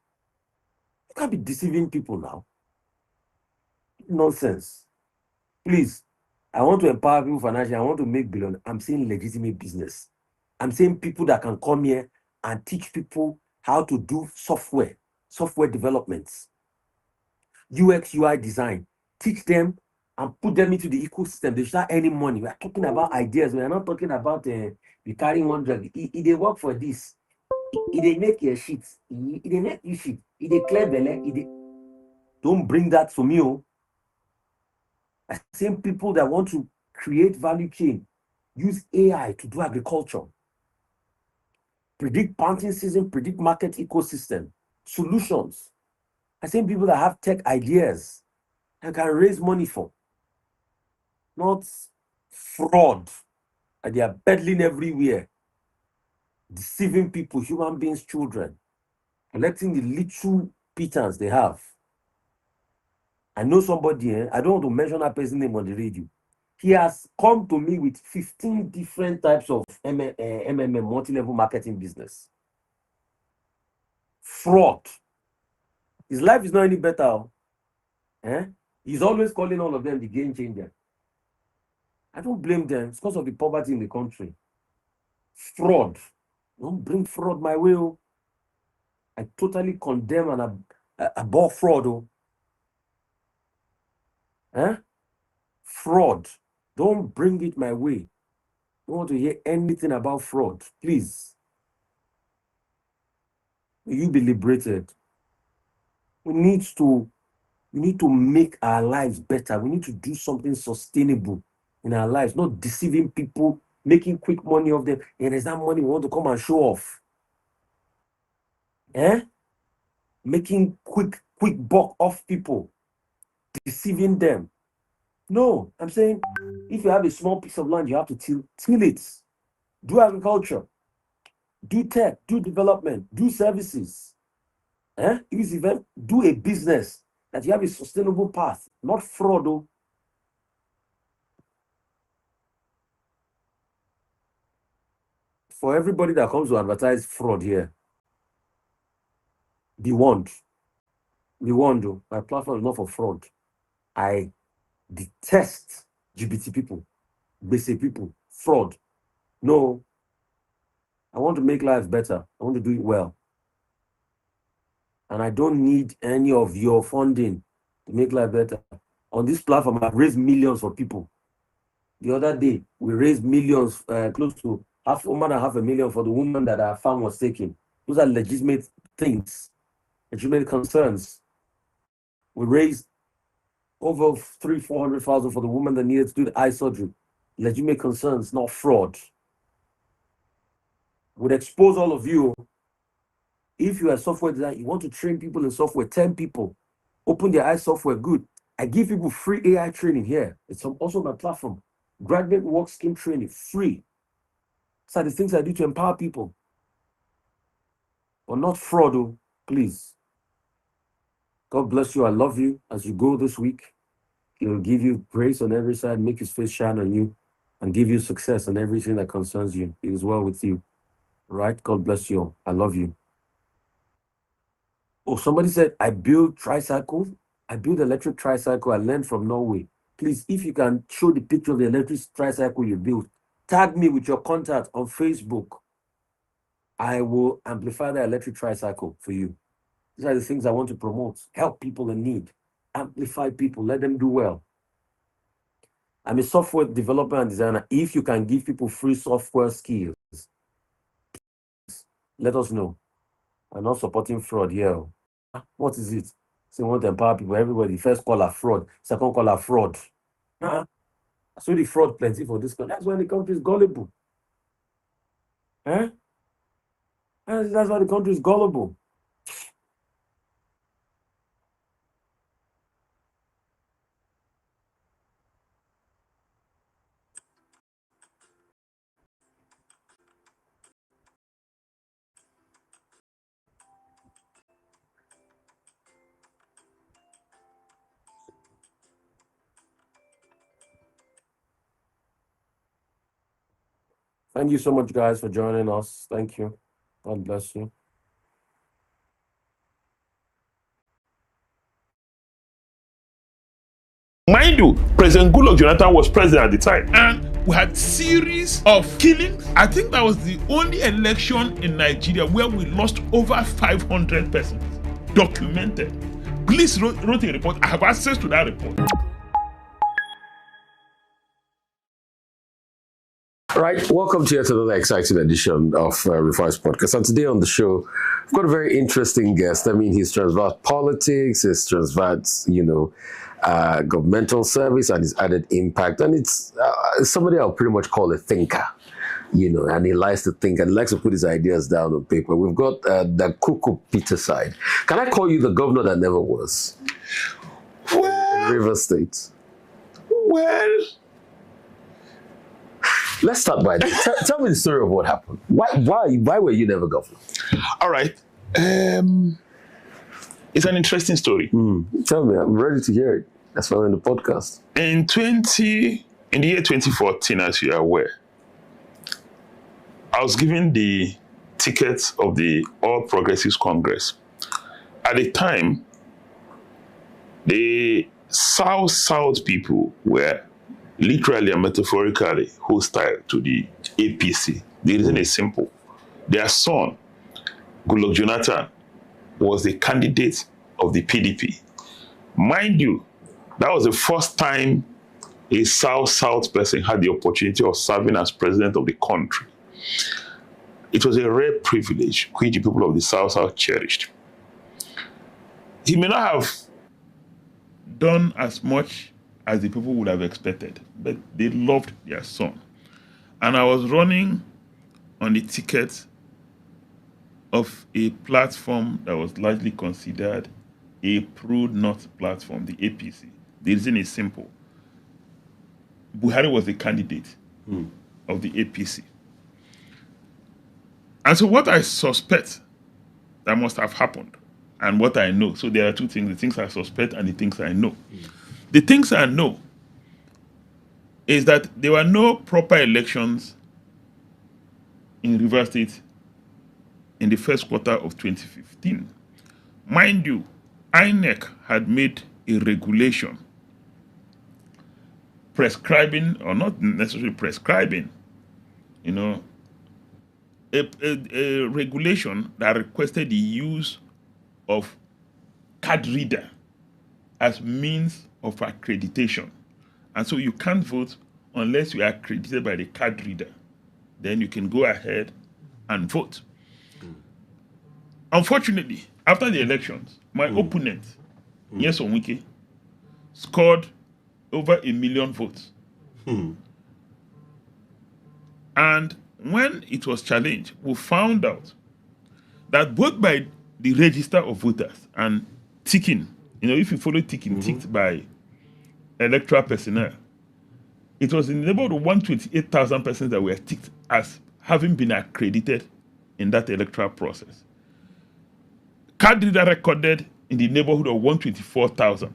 can't be deceiving people now. Nonsense. Please, I want to empower people financially. I want to make billion. I'm saying legitimate business. I'm saying people that can come here and teach people how to do software developments, UX, UI design. Teach them and put them into the ecosystem. They start earning money. We are talking about ideas. We are not talking about you carrying one drug. They work for this. They make your shit. They make you shit. They clear belly. Don't bring that to me. I same people that want to create value chain, use AI to do agriculture, predict planting season, predict market ecosystem, solutions. I same people that have tech ideas and can raise money for, not fraud. And they are peddling everywhere, deceiving people, human beings, children, collecting the little pittance they have. I know somebody, I don't want to mention that person's name on the radio. He has come to me with 15 different types of MMM, multi-level marketing business. Fraud. His life is not any better. He's always calling all of them the game changer. I don't blame them. It's because of the poverty in the country. Fraud. Don't bring fraud my way. I totally condemn and abhor fraud. Fraud. Don't bring it my way. Don't want to hear anything about fraud. Please. Will you be liberated? We need to make our lives better. We need to do something sustainable in our lives, not deceiving people, making quick money off them. And there's that money we want to come and show off. Making quick buck off people, deceiving them. No, I'm saying if you have a small piece of land, you have to till it. Do agriculture, do tech, do development, do services. Use event, do a business that you have a sustainable path, not fraud. For everybody that comes to advertise fraud here, be warned. Be warned. My platform is not for fraud. I detest GBT people, basic people, fraud. No. I want to make life better. I want to do it well. And I don't need any of your funding to make life better. On this platform, I've raised millions for people. The other day, we raised millions, close to more than $500,000 for the woman that our farm was taking. Those are legitimate things, legitimate concerns. We raised over $400,000 for the woman that needed to do the eye surgery. Legitimate concerns, not fraud. Would expose all of you. If you are a software designer, you want to train people in software, 10 people, open their eye software, good. I give people free AI training here. It's also on my platform. Graduate work scheme training, free. These are the things I do to empower people. But not fraud, please. God bless you. I love you. As you go this week, He will give you grace on every side, make His face shine on you, and give you success on everything that concerns you. It is well with you. Right? God bless you all. I love you. Oh, somebody said, I build tricycle. I build electric tricycle. I learned from Norway. Please, if you can show the picture of the electric tricycle you built, tag me with your contact on Facebook. I will amplify the electric tricycle for you. These are the things I want to promote. Help people in need. Amplify people. Let them do well. I'm a software developer and designer. If you can give people free software skills, let us know. I'm not supporting fraud here. What is it? So you want to empower people. Everybody, first caller fraud, second caller fraud. So the fraud plenty for this country. That's why the country is gullible. And that's why the country is gullible. Thank you so much, guys, for joining us. Thank you. God bless you.
Mind you, President Goodluck Jonathan was president at the time, and we had series of killings. I think that was the only election in Nigeria where we lost over 500 persons, documented. Police wrote a report. I have access to that report.
Right, welcome to yet another exciting edition of Rufai's podcast. And today on the show, we've got a very interesting guest. I mean, he's transversed politics, he's transversed, governmental service, and his added impact. And it's somebody I'll pretty much call a thinker, and he likes to think and likes to put his ideas down on paper. We've got the Kuku Peter side. Can I call you the governor that never was?
Well,
in River State.
Well,
let's start by this. Tell me the story of what happened. Why were you never governor?
All right. It's an interesting story.
Tell me, I'm ready to hear it. That's why we're in the podcast.
In the year 2014, as you are aware, I was given the ticket of the All Progressives Congress. At the time, the South people were literally and metaphorically hostile to the APC. The reason is simple. Their son, Goodluck Jonathan, was the candidate of the PDP. Mind you, that was the first time a South person had the opportunity of serving as president of the country. It was a rare privilege which the people of the South cherished. He may not have done as much as the people would have expected, but they loved their son. And I was running on the ticket of a platform that was largely considered a pro-North platform, the APC. The reason is simple. Buhari was the candidate of the APC. And so what I suspect that must have happened, and what I know, so there are two things, the things I suspect and the things I know. The things I know is that there were no proper elections in Rivers State in the first quarter of 2015. Mind you, INEC had made a regulation prescribing, or not necessarily prescribing, a regulation that requested the use of card reader as means of accreditation. And so you can't vote unless you are accredited by the card reader. Then you can go ahead and vote. Unfortunately, after the elections, my opponent, Nyesom Wike, scored over 1 million votes. And when it was challenged, we found out that both by the register of voters and ticking, if you follow ticking, ticked by electoral personnel, it was in the neighborhood of 128,000 persons that were ticked as having been accredited in that electoral process. Card reader recorded in the neighborhood of 124,000.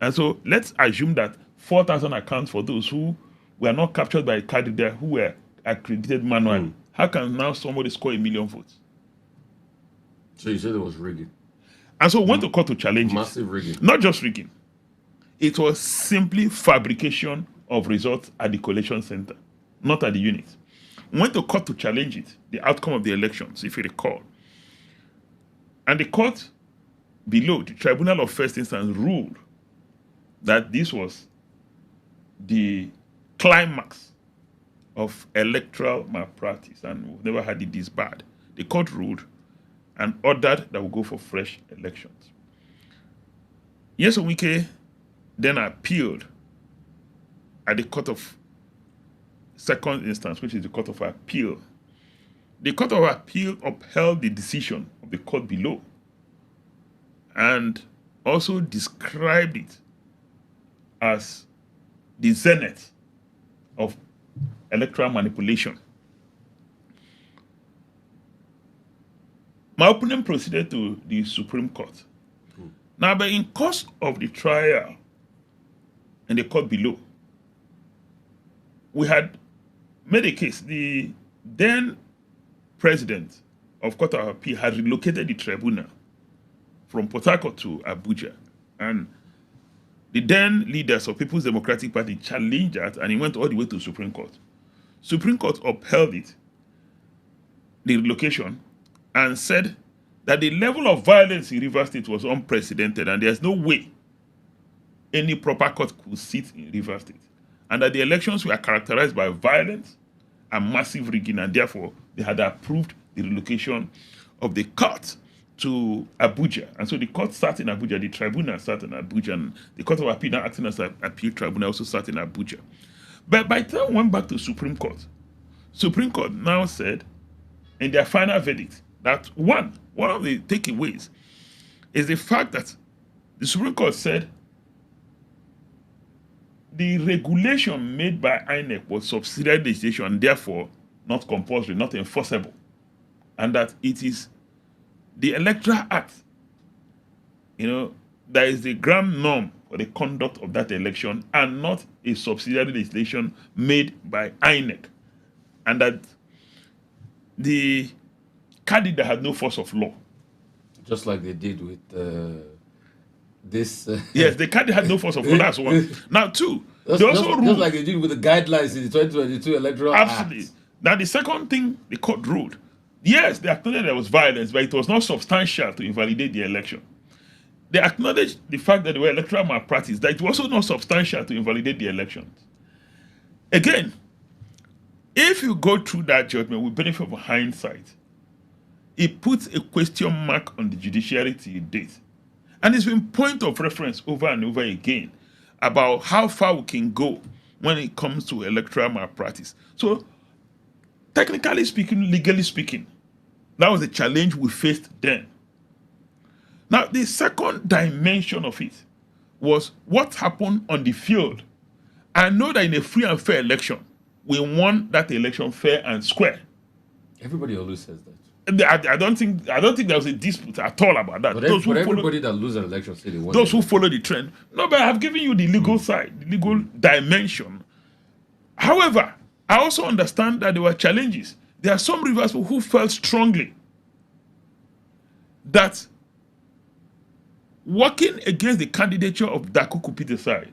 And so let's assume that 4,000 accounts for those who were not captured by a card reader who were accredited manually. How can now somebody score 1 million votes?
So you said it was rigging.
And so we went to court to challenge it.
Massive rigging.
Not just rigging. It was simply fabrication of results at the collation center, not at the unit. We went to court to challenge it, the outcome of the elections, if you recall. And the court below, the Tribunal of First Instance, ruled that this was the climax of electoral malpractice, and we've never had it this bad. The court ruled and ordered that we go for fresh elections. Nyesom Wike then appealed at the Court of Second Instance, which is the Court of Appeal. the Court of Appeal upheld the decision of the court below and also described it as the zenith of electoral manipulation. My opponent proceeded to the Supreme Court. Now, but in course of the trial in the court below, we had made a case. The then president of Court of Appeal had relocated the tribunal from Port Harcourt to Abuja. And the then leaders of People's Democratic Party challenged that, and it went all the way to Supreme Court. Supreme Court upheld it, the relocation, and said that the level of violence in Rivers State was unprecedented and there's no way any proper court could sit in Rivers State. And that the elections were characterized by violence and massive rigging, and therefore they had approved the relocation of the court to Abuja. And so the court sat in Abuja, the tribunal sat in Abuja, and the Court of Appeal, now acting as an appeal tribunal, also sat in Abuja. But by the time we went back to Supreme Court now said in their final verdict that one of the takeaways is the fact that the Supreme Court said the regulation made by INEC was subsidiary legislation and therefore not compulsory, not enforceable, and that it is the Electoral Act, that is the grand norm for the conduct of that election and not a subsidiary legislation made by INEC, and that the candidate had no force of law.
Just like they did with this.
Yes, the candidate had no force of law. That's one. Now, two, they also ruled,
just like they did with the guidelines in the 2022 Electoral
absolutely.
Act.
Now, the second thing the court ruled, yes, they acknowledged there was violence, but it was not substantial to invalidate the election. They acknowledged the fact that there were electoral malpractice, that it was also not substantial to invalidate the elections. Again, if you go through that judgment with benefit of hindsight, it puts a question mark on the judiciary till date. And it's been point of reference over and over again about how far we can go when it comes to electoral malpractice. So, technically speaking, legally speaking, that was a challenge we faced then. Now, the second dimension of it was what happened on the field. I know that in a free and fair election, we won that election fair and square.
Everybody always says that.
I don't think there was a dispute at all about that.
But everybody that loses an election say they won.
Those who follow the trend. No, but I've given you the legal side, the legal dimension. However, I also understand that there were challenges. There are some Rivers people who felt strongly that working against the candidature of Dakuku Petersai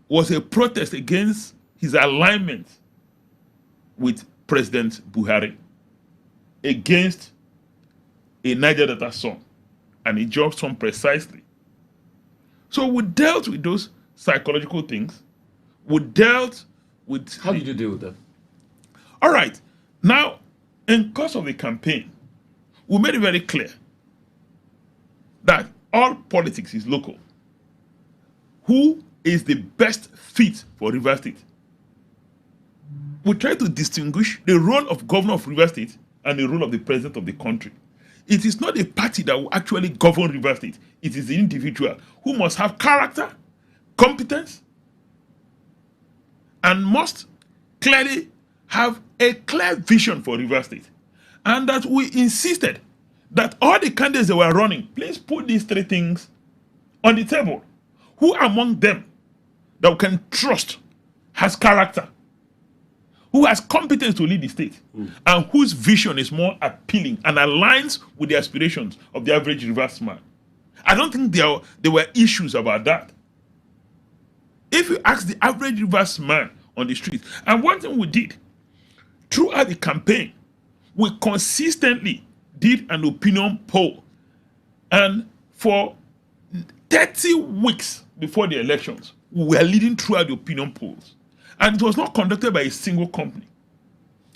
was a protest against his alignment with President Buhari, against a Niger Delta song, and a job song precisely. So we dealt with those psychological things. We dealt with...
How did you deal with that?
All right. Now, in course of the campaign, we made it very clear that all politics is local. Who is the best fit for Rivers State? We try to distinguish the role of governor of Rivers State and the role of the president of the country. It is not a party that will actually govern Rivers State. It is the individual who must have character, competence, and must clearly have a clear vision for Rivers State. And that we insisted that all the candidates that were running, please put these three things on the table. Who among them that we can trust has character, who has competence to lead the state, and whose vision is more appealing and aligns with the aspirations of the average Rivers man? I don't think there were issues about that. If you ask the average Rivers man on the street, and one thing we did throughout the campaign, we consistently did an opinion poll, and for 30 weeks before the elections, we were leading throughout the opinion polls. And it was not conducted by a single company.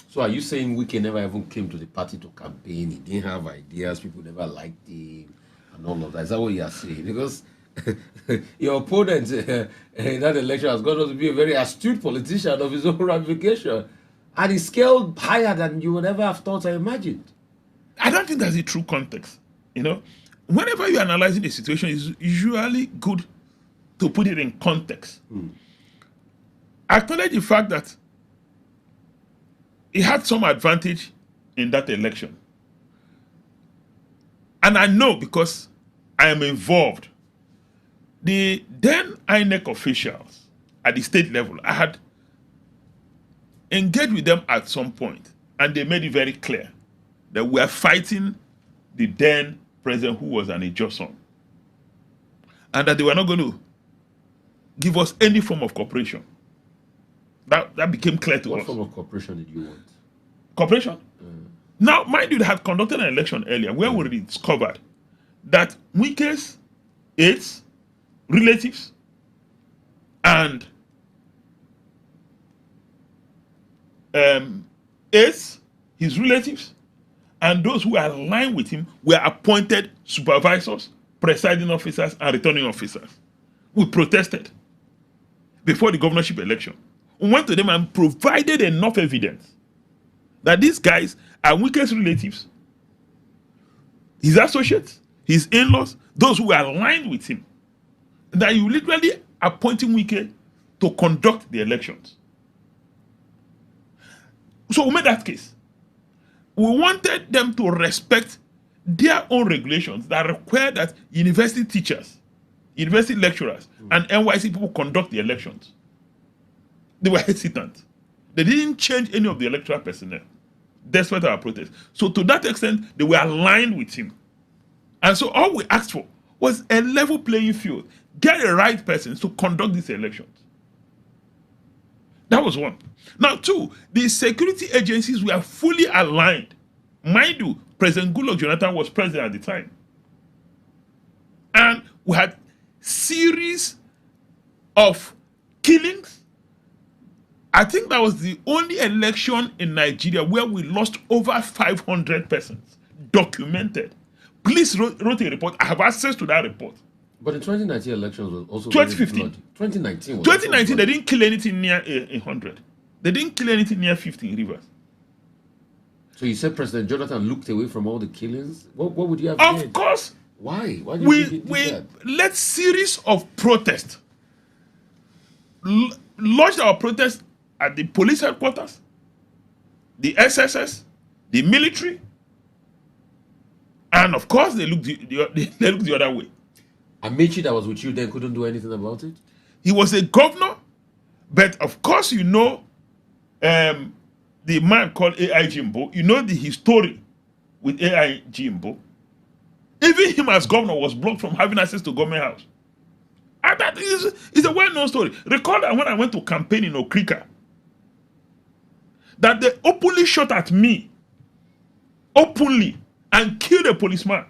So are you saying Wike never even came to the party to campaign? He didn't have ideas, people never liked him, and all of that? Is that what you are saying? Because your opponent in that election has gone on to be a very astute politician of his own ramification. And it's scaled higher than you would ever have thought or imagined.
I don't think that's the true context. You know, whenever you're analyzing a situation, it's usually good to put it in context. Acknowledge the fact that he had some advantage in that election. And I know because I am involved. The then INEC officials at the state level, I had engaged with them at some point, and they made it very clear that we are fighting the then president who was an Ijoson, and that they were not going to give us any form of cooperation. That became clear to us.
What form of cooperation did you want?
Cooperation? Now, mind you, they had conducted an election earlier where we discovered that Wike's aides, relatives, and aides, his relatives, and those who were aligned with him were appointed supervisors, presiding officers, and returning officers. We protested before the governorship election. We went to them and provided enough evidence that these guys are Wike's relatives, his associates, his in-laws, those who were aligned with him. That you literally appointing Wike to conduct the elections. So we made that case. We wanted them to respect their own regulations that require that university teachers, university lecturers, and NYC people conduct the elections. They were hesitant. They didn't change any of the electoral personnel, despite our protest. So to that extent, they were aligned with him. And so all we asked for was a level playing field. Get the right persons to conduct these elections. That was one. Now, two, the security agencies were fully aligned. Mind you, President Goodluck Jonathan was president at the time. And we had series of killings. I think that was the only election in Nigeria where we lost over 500 persons, documented. Police wrote a report. I have access to that report.
But the 2019 elections was also
2015.
2019 was
2019, they didn't kill anything near 100. They didn't kill anything near 50 in Rivers.
So you said President Jonathan looked away from all the killings? What would you have
Of
did?
course.
Why? Why did you do
We
that?
led series of protests. Launched our protests at the police headquarters, the SSS, the military, and of course they looked the other way.
Amici that was with you then couldn't do anything about it?
He was a governor, but of course you know the man called A.I. Jimbo. You know the history with A.I. Jimbo. Even him as governor was blocked from having access to government house. And that is a well-known story. Recall that when I went to campaign in Okrika, that they openly shot at me, openly, and killed a policeman.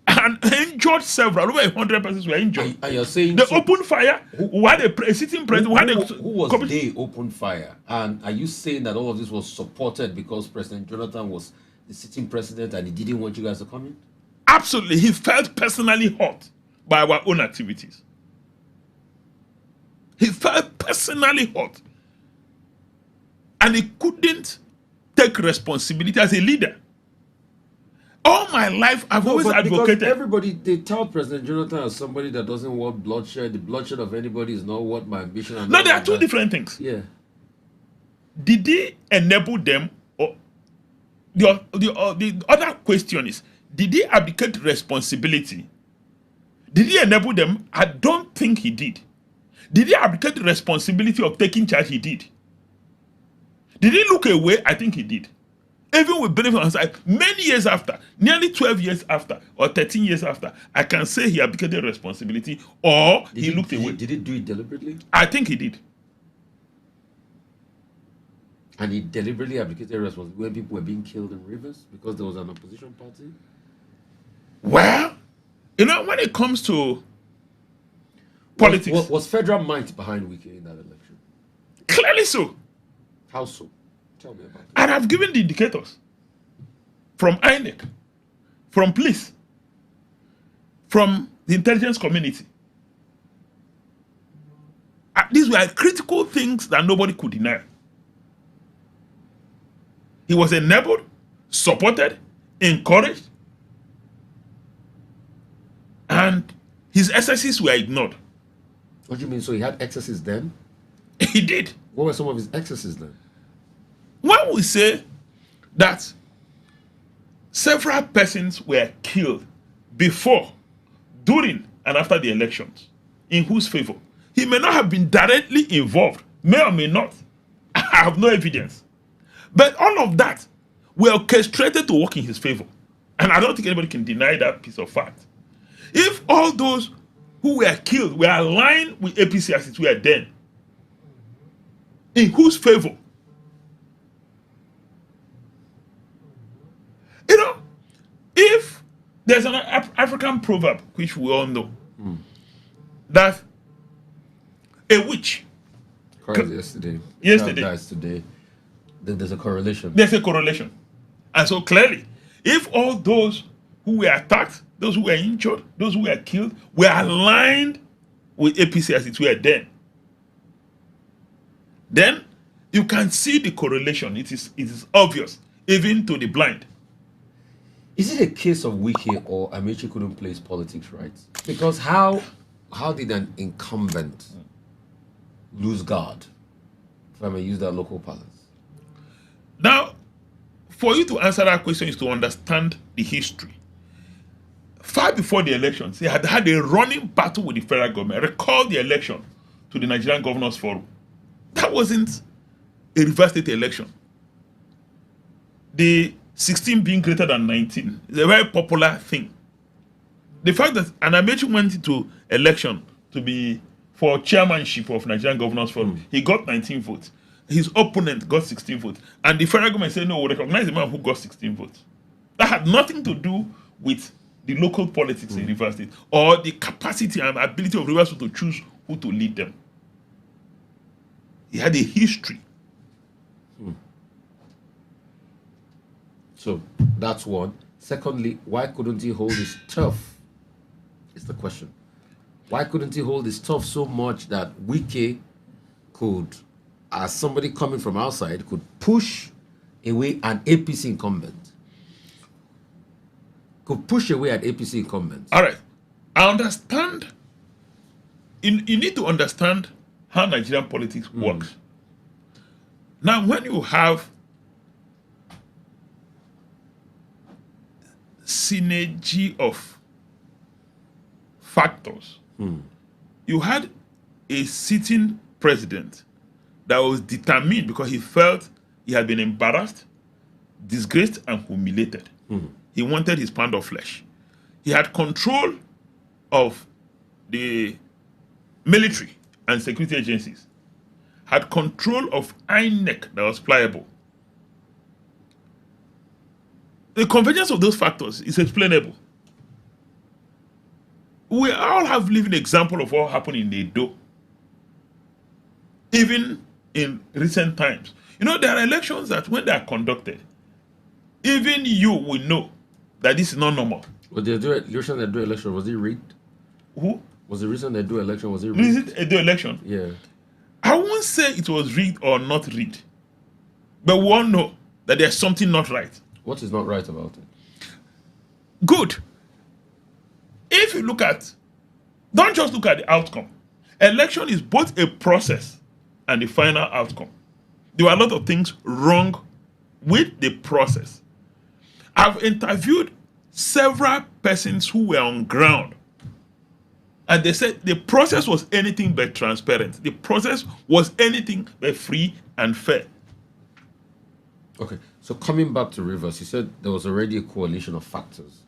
And injured several, over 100 persons were injured.
And you're saying
they opened fire. We had a sitting president.
Who was they opened fire? And are you saying that all of this was supported because President Jonathan was the sitting president and he didn't want you guys to come in?
Absolutely. He felt personally hurt by our own activities. He felt personally hurt. And he couldn't take responsibility as a leader. All my life, I've always advocated.
Everybody, they tout President Jonathan as somebody that doesn't want bloodshed. The bloodshed of anybody is not what my ambition.
No, there are two different things.
Yeah.
Did he enable them? Or the other question is, did he abdicate responsibility? Did he enable them? I don't think he did. Did he abdicate the responsibility of taking charge? He did. Did he look away? I think he did. Even with benefit on side, many years after, nearly 12 years after, or 13 years after, I can say he abdicated responsibility or he looked away.
Did he do it deliberately?
I think he did.
And he deliberately abdicated responsibility when people were being killed in Rivers because there was an opposition party?
Well, you know, when it comes to politics.
Was federal might behind Wike in that election?
Clearly so.
How so? Tell me about it.
And I've given the indicators from INEC, from police, from the intelligence community. These were critical things that nobody could deny. He was enabled, supported, encouraged, and his excesses were ignored.
What do you mean? So he had excesses then?
He did.
What were some of his excesses then?
When we say that several persons were killed before, during, and after the elections, in whose favor? He may not have been directly involved, may or may not. I have no evidence. But all of that were orchestrated to work in his favor. And I don't think anybody can deny that piece of fact. If all those who were killed were aligned with APC as it were then, in whose favor? You know, if there's an African proverb, which we all know, that a witch
Cried yesterday.
Yesterday.
Child dies today. Then there's a correlation.
there's a correlation. And so clearly, if all those who were attacked, those who were injured, those who were killed, were aligned with APC as it were then you can see the correlation. It is obvious, even to the blind.
Is it a case of Wiki or Amechi couldn't play his politics right? Because how did an incumbent lose guard? If I may use that local parlance.
Now, for you to answer that question is to understand the history. Far before the elections, he had had a running battle with the federal government. Recall the election to the Nigerian Governors Forum. That wasn't a Rivers State election. The 16 being greater than 19 is a very popular thing. The fact that Anamechi went into election to be for chairmanship of Nigerian Governors Forum, he got 19 votes. His opponent got 16 votes. And the federal government said, no, we'll recognize the man who got 16 votes. That had nothing to do with the local politics in Rivers State or the capacity and ability of Rivers State to choose who to lead them. He had a history.
So that's one. Secondly, why couldn't he hold his turf? Is the question. Why couldn't he hold his turf so much that Wike could, as somebody coming from outside, could push away an APC incumbent? Could push away an APC incumbent.
All right. I understand. You need to understand how Nigerian politics works. Now, when you have synergy of factors, you had a sitting president that was determined because he felt he had been embarrassed, disgraced, and humiliated. He wanted his pound of flesh. He had control of the military and security agencies, had control of INEC that was pliable. The convergence of those factors is explainable. We all have living example of what happened in Edo, even in recent times. You know, there are elections that when they are conducted, even you will know that this is not normal.
Well, the reason they do election, was it rigged?
Who?
Was the reason they do election, was it rigged?
Is it Edo election?
Yeah.
I won't say it was rigged or not rigged, but we all know that there's something not right.
What is not right about it?
Good. If you look at, don't just look at the outcome. Election is both a process and the final outcome. There were a lot of things wrong with the process. I've interviewed several persons who were on ground, and they said the process was anything but transparent. The process was anything but free and fair.
Okay, so coming back to Rivers, you said there was already a coalition of factors,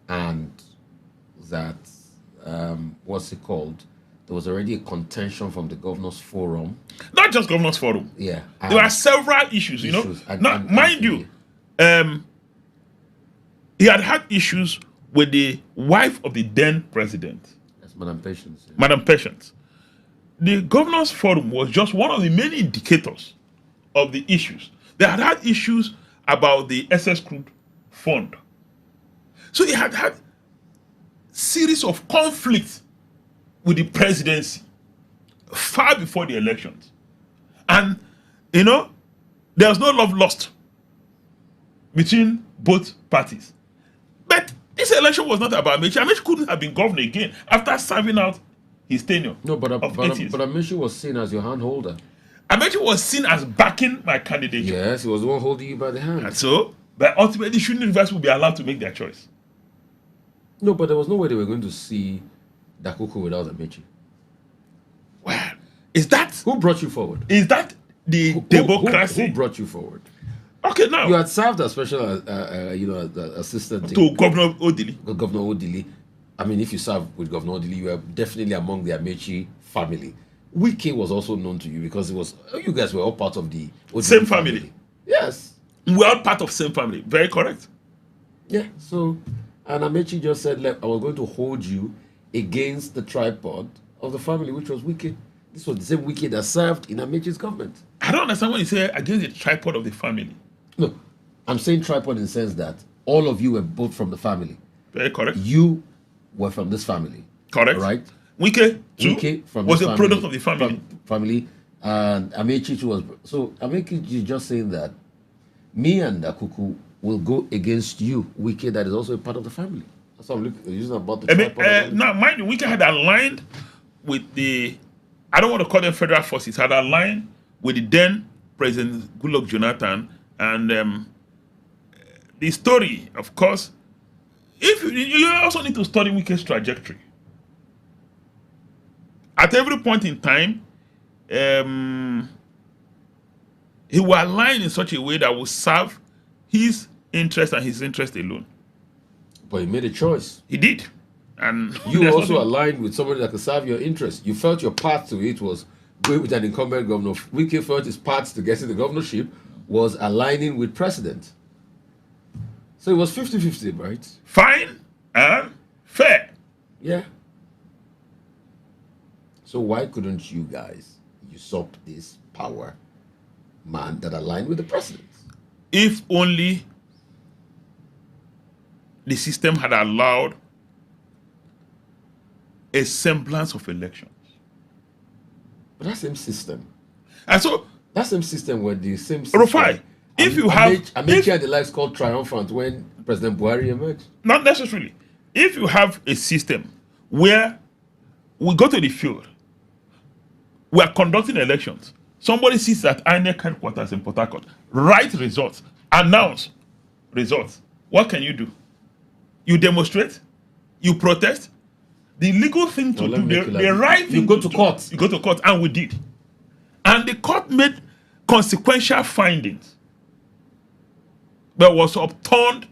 and that, what's it called? There was already a contention from the Governors Forum.
Not just Governors Forum.
Yeah.
There were several issues, you know. Now, mind you, he had issues with the wife of the then president.
That's Madam Patience. Yeah.
Madam Patience. The Governors Forum was just one of the many indicators of the issues. They had issues about the SS Crude Fund. So he had series of conflicts with the presidency far before the elections. And, you know, There was no love lost between both parties. But this election was not about Amechi. Amechi couldn't have been governor again after serving out his tenure.
No, but
of 8 years.
Amechi was seen as your hand holder.
Amechi was seen as backing my candidature.
Yes, he was the one holding you by the hand.
And so, but ultimately, shouldn't Rivers will be allowed to make their choice?
No, but there was no way they were going to see Dakuku without Amechi.
Well, is that
Who brought you forward?
is that the democracy?
Who brought you forward?
Okay, now
You had served as special, assistant
to Governor Odili.
Governor Odili. I mean, if you serve with Governor Odili, you are definitely among the Amechi family. Wike was also known to you because you guys were all part of the Odili
Same family.
Yes.
We're all part of same family. Very correct.
Yeah. So, and Amechi just said, "Look, I was going to hold you against the tripod of the family, which was Wike." This was the same Wike that served in Amechi's government.
I don't understand when you say against the tripod of the family.
No, I'm saying tripod in the sense that all of you were both from the family.
Very correct.
You were from this family.
Correct.
Right?
Wike too
Wike from
was
this
a product of the family.
Family. And Amechi too was. So Amechi is just saying that me and Dakuku will go against you, Wike, that is also a part of the family. That's what I'm using about the tripod.
Now, mind you, Wike had aligned with the, I don't want to call them federal forces, had aligned with the then President Goodluck Jonathan. And the story, of course, if you also need to study Wike's trajectory. At every point in time, he will align in such a way that will serve his interest and his interest alone.
But he made a choice.
He did. And
you also aligned with somebody that could serve your interest. You felt your path to it was going with an incumbent governor. Wike felt his path to getting the governorship was aligning with president. So it was 50-50, right?
Fine and fair.
Yeah. So why couldn't you guys usurp this power man that aligned with the president?
If only the system had allowed a semblance of elections.
But that same system.
And so
that same system were the same system.
Rufai, if you have
Amechi and the likes called triumphant when President Buhari emerged.
Not necessarily. If you have a system where we go to the field, we are conducting elections, somebody sits at INEC headquarters in Port Harcourt, write results, announce results, what can you do? You demonstrate, you protest. The legal thing to do, the right thing
you go to court.
You go to court, and we did. And the court made consequential findings, but was upturned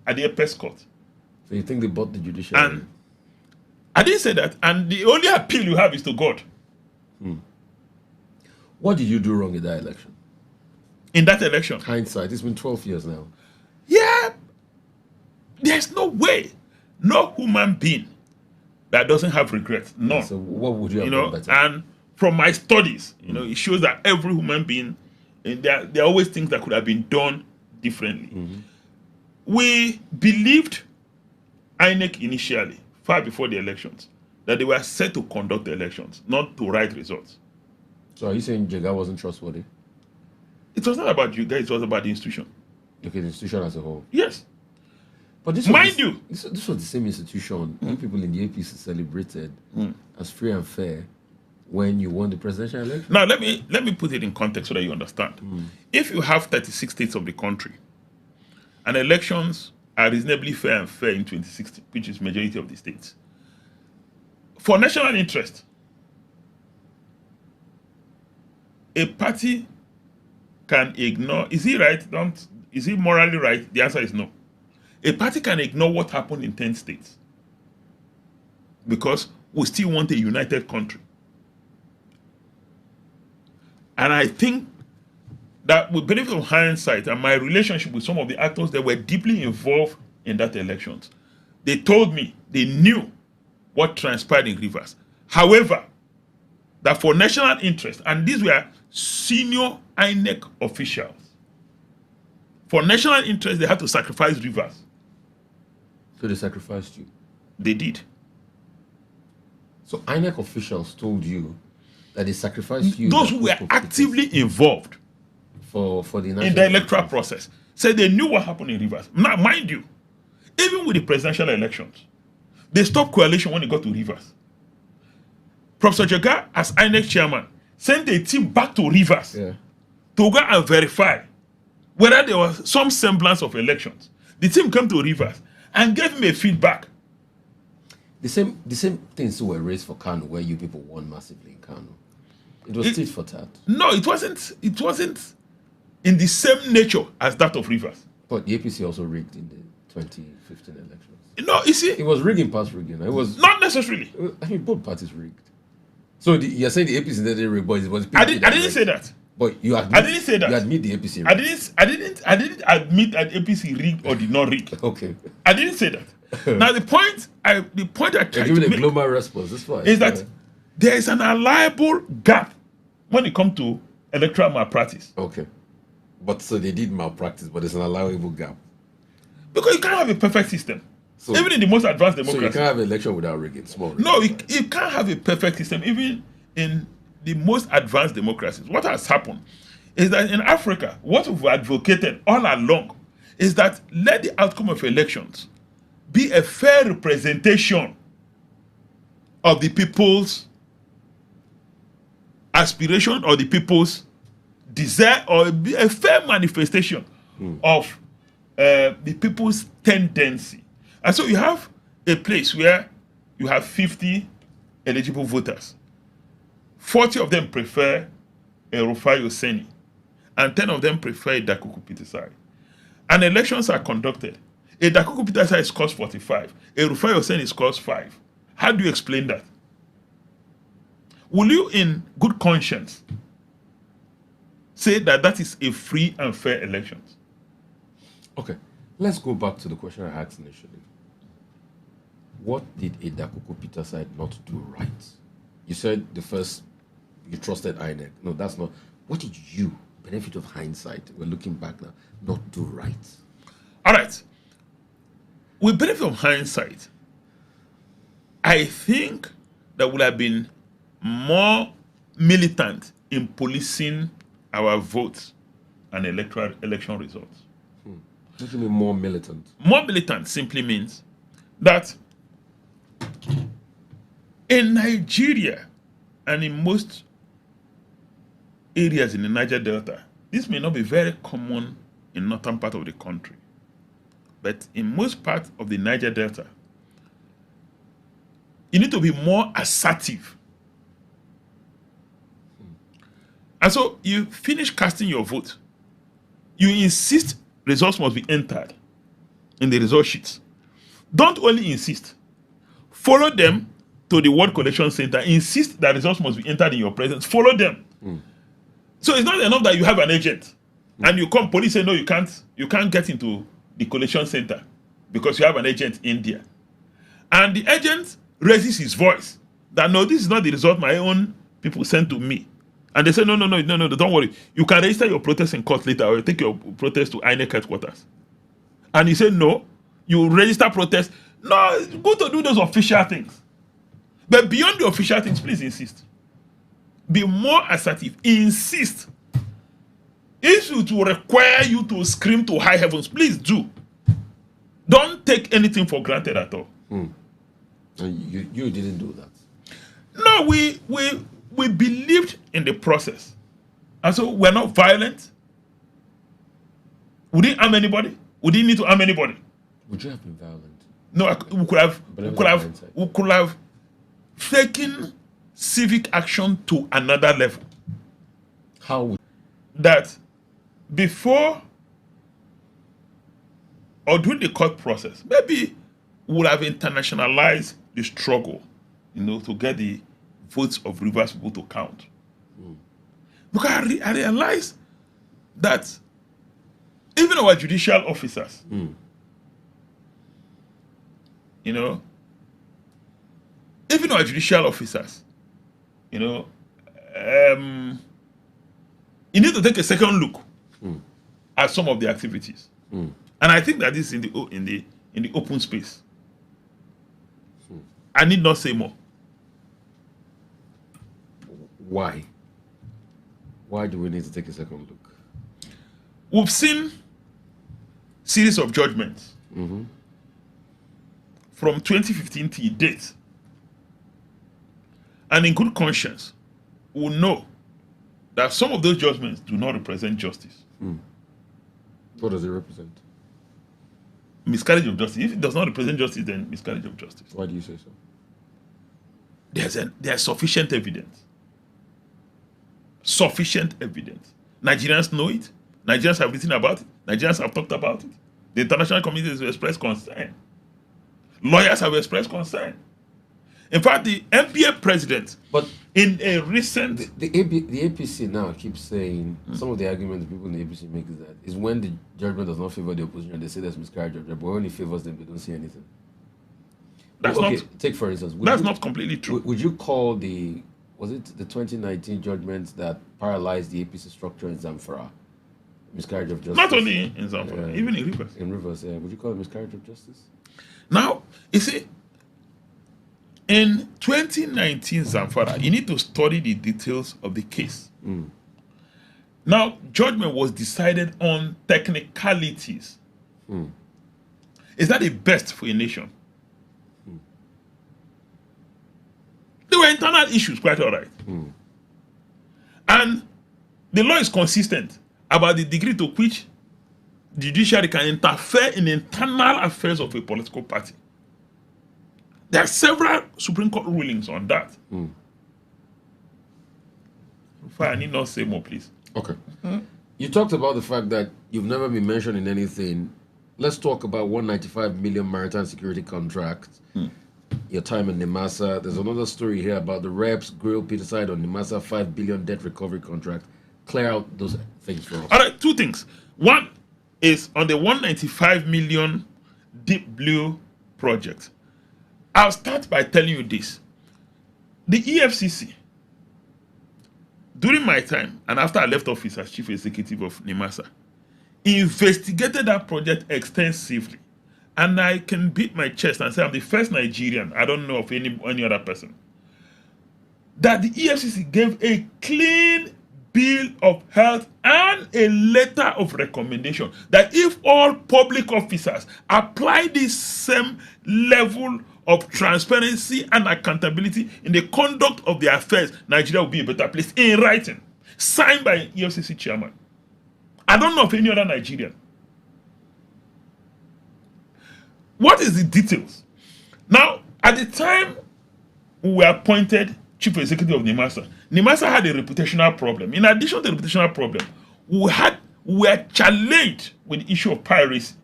at the apex court.
So you think they bought the judiciary?
And I didn't say that. And the only appeal you have is to God.
What did you do wrong in that election?
In that election?
Hindsight, it's been 12 years now.
Yeah. There's no way, no human being that doesn't have regrets. None.
So what would you have done better?
And from my studies, it shows that every human being, there are always things that could have been done differently. We believed INEC initially, far before the elections, that they were set to conduct the elections, not to write results.
So are you saying Jega wasn't trustworthy?
It was not about you guys, it was about the institution.
Okay, the institution as a whole.
Yes.
But this was the same institution people in the APC celebrated as free and fair when you won the presidential election.
Now, let me put it in context so that you understand. If you have 36 states of the country, and elections are reasonably fair and fair in 2060, which is majority of the states, for national interest, a party can ignore. Is he right? Is he morally right? The answer is no. A party can ignore what happened in 10 states because we still want a united country. And I think that with benefit of hindsight and my relationship with some of the actors that were deeply involved in that elections, they told me they knew what transpired in Rivers. However, that for national interest, and these were senior INEC officials, for national interest, they had to sacrifice Rivers.
So they sacrificed you?
They did.
So INEC officials told you that they sacrificed you.
Those who were actively involved
for the
in
national
the electoral process. So they knew what happened in Rivers. Now, mind you, even with the presidential elections, they stopped coalition when it got to Rivers. Professor Jaga, as INEC chairman, sent a team back to Rivers
Yeah.
to go and verify whether there was some semblance of elections. The team came to Rivers and gave me a feedback.
The same things were raised for Kano, where you people won massively in Kano. It was tit for tat.
No, it wasn't. It wasn't in the same nature as that of Rivers.
But the APC also rigged in the 2015 elections.
No, you see,
It was rigging past rigging. It was.
not necessarily.
I mean, both parties rigged. So you're saying the APC didn't rig, but it was.
I didn't say that.
But you admit.
I didn't say that.
You admit the APC rigged.
I didn't admit that APC rigged or did not rig.
Okay.
I didn't say that. Now the point I tried
You're
to
giving a
make
global response. That's fine.
is that there is an reliable gap when it comes to electoral malpractice.
Okay. But so they did malpractice, but it's an allowable gap.
Because you can't have a perfect system.
So,
Even in the most advanced
so
democracy.
you can't have an election without rigging. Small rigging.
No, you can't have a perfect system. Even in the most advanced democracies. What has happened is that in Africa, what we've advocated all along is that let the outcome of elections be a fair representation of the people's aspiration or the people's desire, or be a fair manifestation of the people's tendency. And so you have a place where you have 50 eligible voters. 40 of them prefer a Rufai Oseni, and 10 of them prefer a Dakuku Pitisai. And elections are conducted. A Dakuku Pitisai scores 45. A Rufai Oseni scores 5. How do you explain that? Will you, in good conscience, say that that is a free and fair election?
Okay. Let's go back to the question I asked initially. What did a Dakuku Peter side not do right? You said the first, you trusted INEC. No, that's not. What did you, benefit of hindsight, we're looking back now, not do right?
All right. With benefit of hindsight, I think that would have been more militant in policing our votes and election results.
What do you mean more militant?
More militant simply means that in Nigeria and in most areas in the Niger Delta, this may not be very common in northern part of the country, but in most parts of the Niger Delta, you need to be more assertive. And so you finish casting your vote, you insist results must be entered in the result sheets. Don't only insist, follow them to the ward collection center, insist that results must be entered in your presence, follow them. So it's not enough that you have an agent and you come, police say no, you can't get into the collection center because you have an agent in there. And the agent raises his voice that no, this is not the result my own people sent to me. And they say, no, don't worry. You can register your protest in court later, or you take your protest to INEC headquarters. And you say, no, you register protest. No, it's good to do those official things. But beyond the official things, please insist. Be more assertive. Insist. If it will require you to scream to high heavens, please do. Don't take anything for granted at all.
And you didn't do that.
No, we believed in the process. And so we're not violent. We didn't harm anybody. We didn't need to harm anybody.
Would you have been violent?
No, we could have taken civic action to another level.
How would
That before or during the court process, maybe we would have internationalized the struggle, to get the votes of Rivers people to count. Because I realized that even our judicial officers, even our judicial officers, you need to take a second look at some of the activities. And I think that this is in the open space. I need not say more.
Why? Why do we need to take a second look?
we've seen series of judgments from 2015 to date, and in good conscience, we will know that some of those judgments do not represent justice.
What does it represent?
Miscarriage of justice. If it does not represent justice, then miscarriage of justice.
Why do you say so?
There's sufficient evidence. Sufficient evidence. Nigerians know it. Nigerians have written about it. Nigerians have talked about it. The international community has expressed concern. Lawyers have expressed concern. In fact, the NBA president,
But
in a recent...
the APC now keeps saying, some of the arguments people in the APC make is when the judgment does not favor the opposition, they say there's miscarriage of justice, but when it favors them, they don't see anything.
That's
Okay,
not...
take for instance.
That's not completely true.
Would you call was it the 2019 judgment that paralyzed the APC structure in Zamfara miscarriage of justice?
Not only in Zamfara, even in Rivers.
In Rivers, yeah. Would you call it miscarriage of justice?
Now, you see, in 2019 Zamfara, you need to study the details of the case. Now, judgment was decided on technicalities. Is that the best for a nation? There were internal issues, quite all right. And the law is consistent about the degree to which the judiciary can interfere in the internal affairs of a political party. There are several Supreme Court rulings on that. I need not say more, please.
Okay. You talked about the fact that you've never been mentioned in anything. Let's talk about 195 million maritime security contract. Your time in Nimasa. There's another story here about the reps grill Peterside on Nimasa 5 billion debt recovery contract. Clear out those things for us.
All right, two things. One is on the 195 million Deep Blue project. I'll start by telling you this. The EFCC, during my time and after I left office as chief executive of Nimasa, investigated that project extensively. And I can beat my chest and say I'm the first Nigerian, I don't know of any other person, that the EFCC gave a clean bill of health and a letter of recommendation that if all public officers apply this same level of transparency and accountability in the conduct of their affairs, Nigeria will be a better place, in writing, signed by EFCC chairman. I don't know of any other Nigerian. What is the details? Now, at the time we were appointed chief executive of Nimasa, Nimasa had a reputational problem. In addition to the reputational problem, we were challenged with the issue of piracy.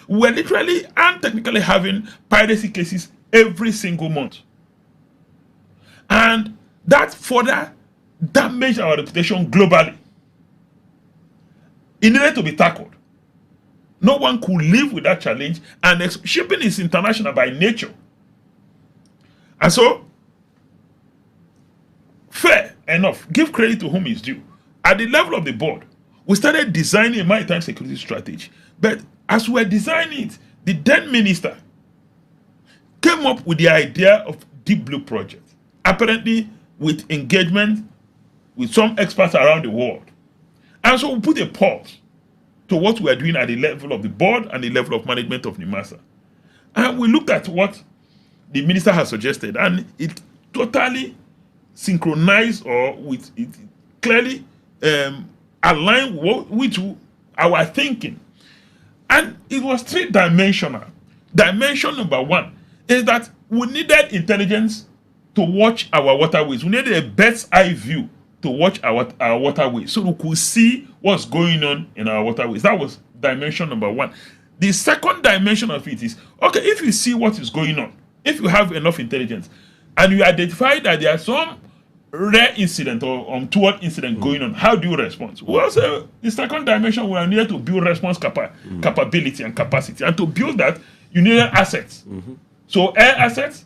We were literally and technically having piracy cases every single month. And that further damaged our reputation globally. It needed to be tackled. No one could live with that challenge, and shipping is international by nature. And so, fair enough, give credit to whom is due. At the level of the board, we started designing a maritime security strategy. But as we were designing it, the then minister came up with the idea of Deep Blue project, apparently with engagement with some experts around the world. And so we put a pause to what we are doing at the level of the board and the level of management of Nimasa. And we looked at what the minister has suggested, and it totally synchronized or with it clearly aligned with our thinking. And it was three-dimensional. Dimension number one is that we needed intelligence to watch our waterways. We needed a bird's eye view to watch our waterways so we could see what's going on in our waterways. That was dimension number one. The second dimension of it is, okay, if you see what is going on, if you have enough intelligence, and you identify that there are some rare incident or untoward incident going on, how do you respond? Well, so the second dimension, we are needed to build response capability and capacity. And to build that, you needed assets. So air assets,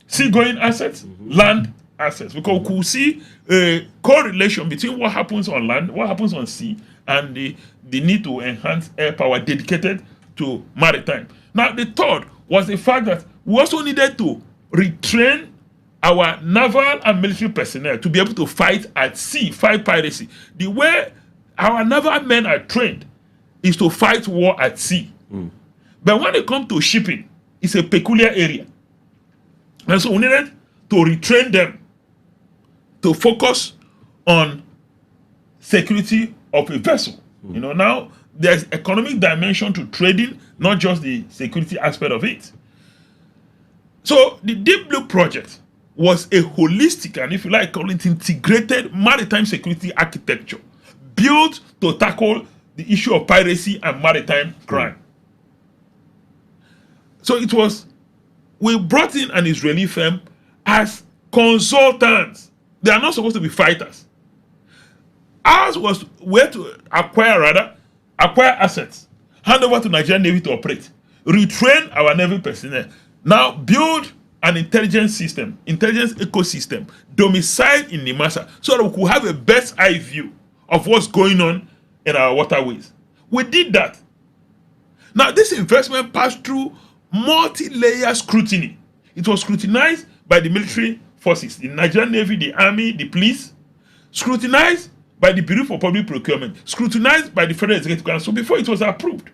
sea-going assets, land assets. Because we could see a correlation between what happens on land, what happens on sea, and the need to enhance air power dedicated to maritime. Now, the third was the fact that we also needed to retrain our naval and military personnel to be able to fight at sea, fight piracy. The way
our naval men are trained is to fight war at sea. But when it comes to shipping, it's a peculiar area. And so we needed to retrain them to focus on security of a vessel. You know, now there's economic dimension to trading, not just the security aspect of it. So the Deep Blue project was a holistic, and if you like, call it integrated maritime security architecture built to tackle the issue of piracy and maritime crime. So it was, we brought in an Israeli firm as consultants. They are not supposed to be fighters. Ours was where to acquire assets, hand over to Nigerian Navy to operate, retrain our Navy personnel, now build an intelligence system, intelligence ecosystem, domiciled in Nimasa, so that we could have a bird's eye view of what's going on in our waterways. We did that. Now, this investment passed through multi-layer scrutiny. It was scrutinized by the military forces, the Nigerian Navy, the Army, the police, scrutinized by the Bureau for Public Procurement, scrutinized by the Federal Executive Council before it was approved.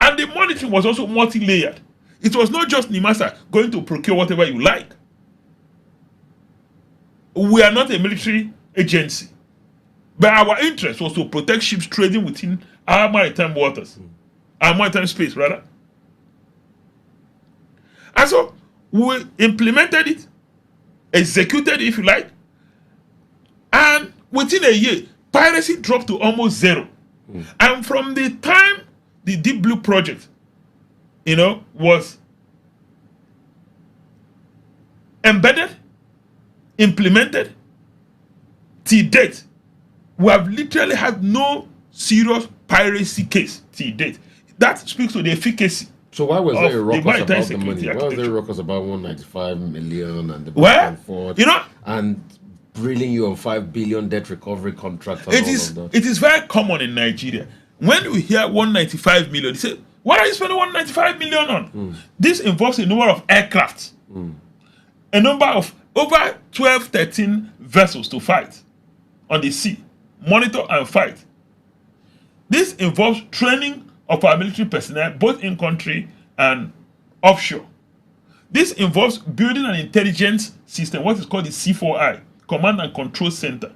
And the monitoring was also multi-layered. It was not just Nimasa going to procure whatever you like. We are not a military agency. But our interest was to protect ships trading within our maritime waters, our maritime space, rather. And so we implemented it, executed it, if you like, and within a year, piracy dropped to almost zero. And from the time the Deep Blue project, was embedded, implemented, till date, we have literally had no serious piracy case till date. That speaks to the efficacy.
So why was there a ruckus about the money? Why was there a
architecture.
ruckus about 195 million and the back
Well,
and forth,
you know,
and drilling you on 5 billion debt recovery contracts and
it
all
is
of that?
it is very common in Nigeria. When we hear 195 million, they say, what are you spending 195 million on? This involves a number of aircraft, a number of over 12, 13 vessels to fight on the sea, monitor and fight. This involves training of our military personnel, both in country and offshore. This involves building an intelligence system, what is called the C4I, Command and Control Center,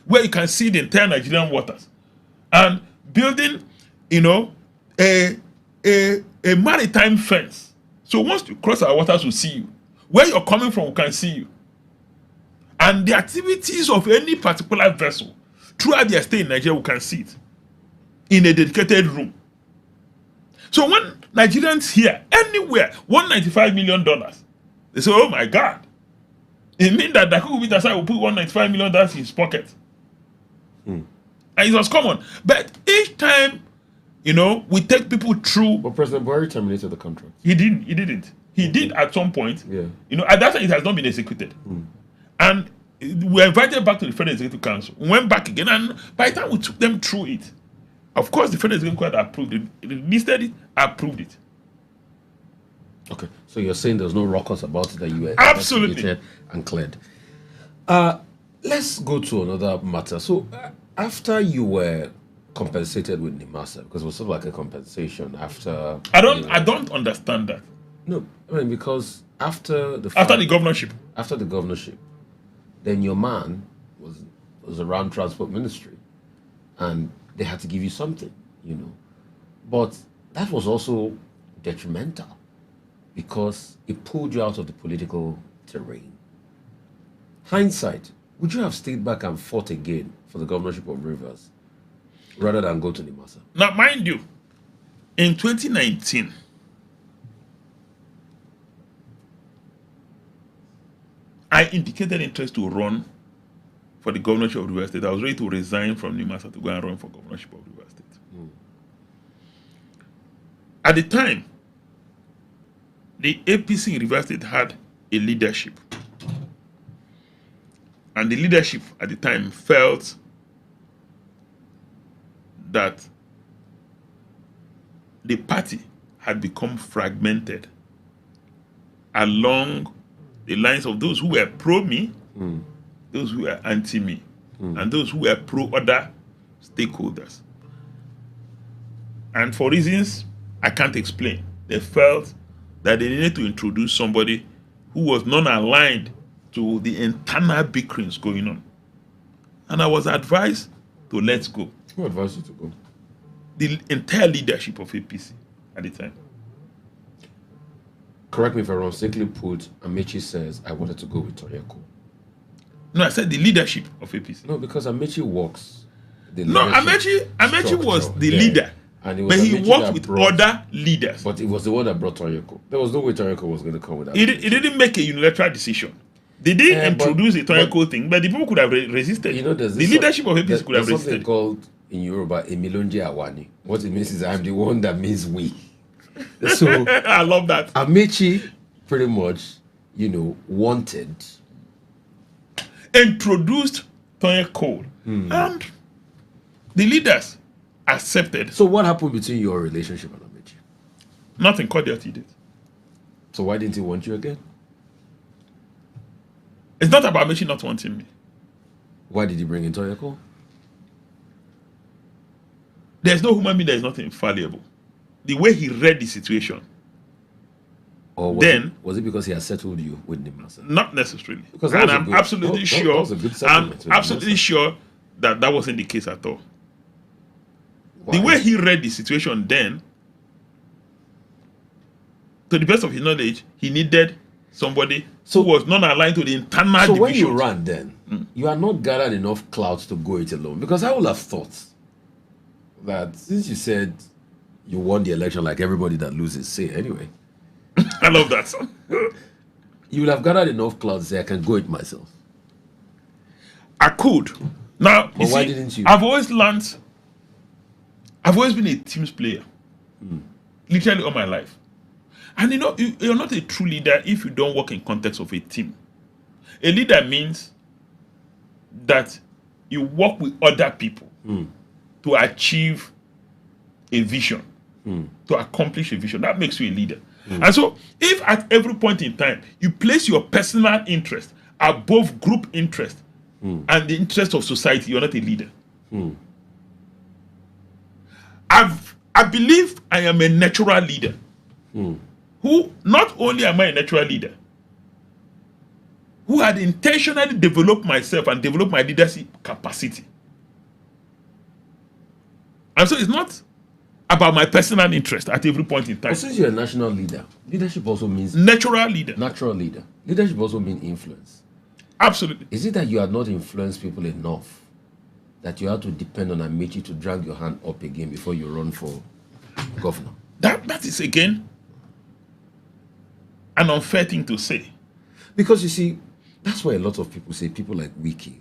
where you can see the entire Nigerian waters, and building, a maritime fence. So once you cross our waters, we'll see you. Where you're coming from, we can see you. And the activities of any particular vessel throughout their stay in Nigeria, we can see it in a dedicated room. So when Nigerians hear anywhere $195 million, they say, oh my God. It means that Dakubu Bitasai will put $195 million in his pocket. And it was common. But each time, we take people through.
But President Buhari terminated the contract.
He didn't. He did at some point.
Yeah.
At that time, it has not been executed. And we were invited back to the Federal Executive Council. We went back again, and by the time we took them through it, of course, the Federal Executive Council approved it. It listed it, approved it.
Okay, so you're saying there's no ruckus about it that you were
Absolutely
investigated and cleared. Let's go to another matter. So after you were compensated with Nimasa, because it was sort of like a compensation after.
I don't understand that.
No, I mean because after the
governorship.
After the governorship, then your man was around transport ministry, and they had to give you something, But that was also detrimental because it pulled you out of the political terrain. Hindsight, would you have stayed back and fought again for the governorship of Rivers rather than go to Nimasa?
Now, mind you, in 2019, I indicated interest to run for the governorship of Rivers State. I was ready to resign from Nimasa to go and run for governorship of Rivers State. At the time, the APC in Rivers State had a leadership. And the leadership at the time felt that the party had become fragmented along the lines of those who were pro-me, those who were anti-me, and those who were pro-other stakeholders. And for reasons I can't explain, they felt that they needed to introduce somebody who was non-aligned to the internal bickerings going on. And I was advised to let go.
Who advised you to go?
The entire leadership of APC at the time.
Correct me if I'm wrong. Simply put, Amechi says, I wanted to go with Torieko.
No, I said the leadership of APC.
No, because Amechi works.
No, Amechi was the leader.
And
but he worked with other leaders.
But it was the one that brought Torieko. There was no way Torieko was going to come with that.
He didn't make a unilateral decision. They did introduce the Torieko thing, but the people could have resisted.
You know,
the leadership of APC could have resisted.
There's something called in Yoruba, Emilonje Awani. What it means is I'm the one that means we. So
I love that.
Amechi pretty much, wanted.
Introduced Torieko. And the leaders accepted.
So what happened between your relationship and Amechi?
Nothing cordial he did.
So why didn't he want you again?
It's not about Amechi not wanting me.
Why did he bring in Torieko?
There's no human being that is not infallible. The way he read the situation.
Or was it because he had settled you with Nimasa?
Not necessarily.
Because
I'm absolutely sure. I'm absolutely sure that wasn't the case at all. Why? The way he read the situation then, to the best of his knowledge, he needed somebody who was not aligned to the internal division.
So when you ran then, you are not gathered enough clout to go it alone. Because I would have thought that since you said you won the election like everybody that loses say anyway.
I love that.
You would have gathered enough clout to say I can go it myself.
I could. Now,
but why didn't you?
I've always been a teams player. Literally all my life. And you're not a true leader if you don't work in context of a team. A leader means that you work with other people to achieve a vision, to accomplish a vision. That makes you a leader. And so, if at every point in time you place your personal interest above group interest and the interest of society, you're not a leader. I believe I am a natural leader. Who not only am I a natural leader, who had intentionally developed myself and developed my leadership capacity. And so it's not about my personal interest at every point in time.
But since you're a national leader, leadership also means
natural leader.
Natural leader. Leadership also means influence.
Absolutely.
Is it that you have not influenced people enough that you have to depend on Amechi to drag your hand up again before you run for governor?
That is again an unfair thing to say.
Because you see, that's why a lot of people say people like Wiki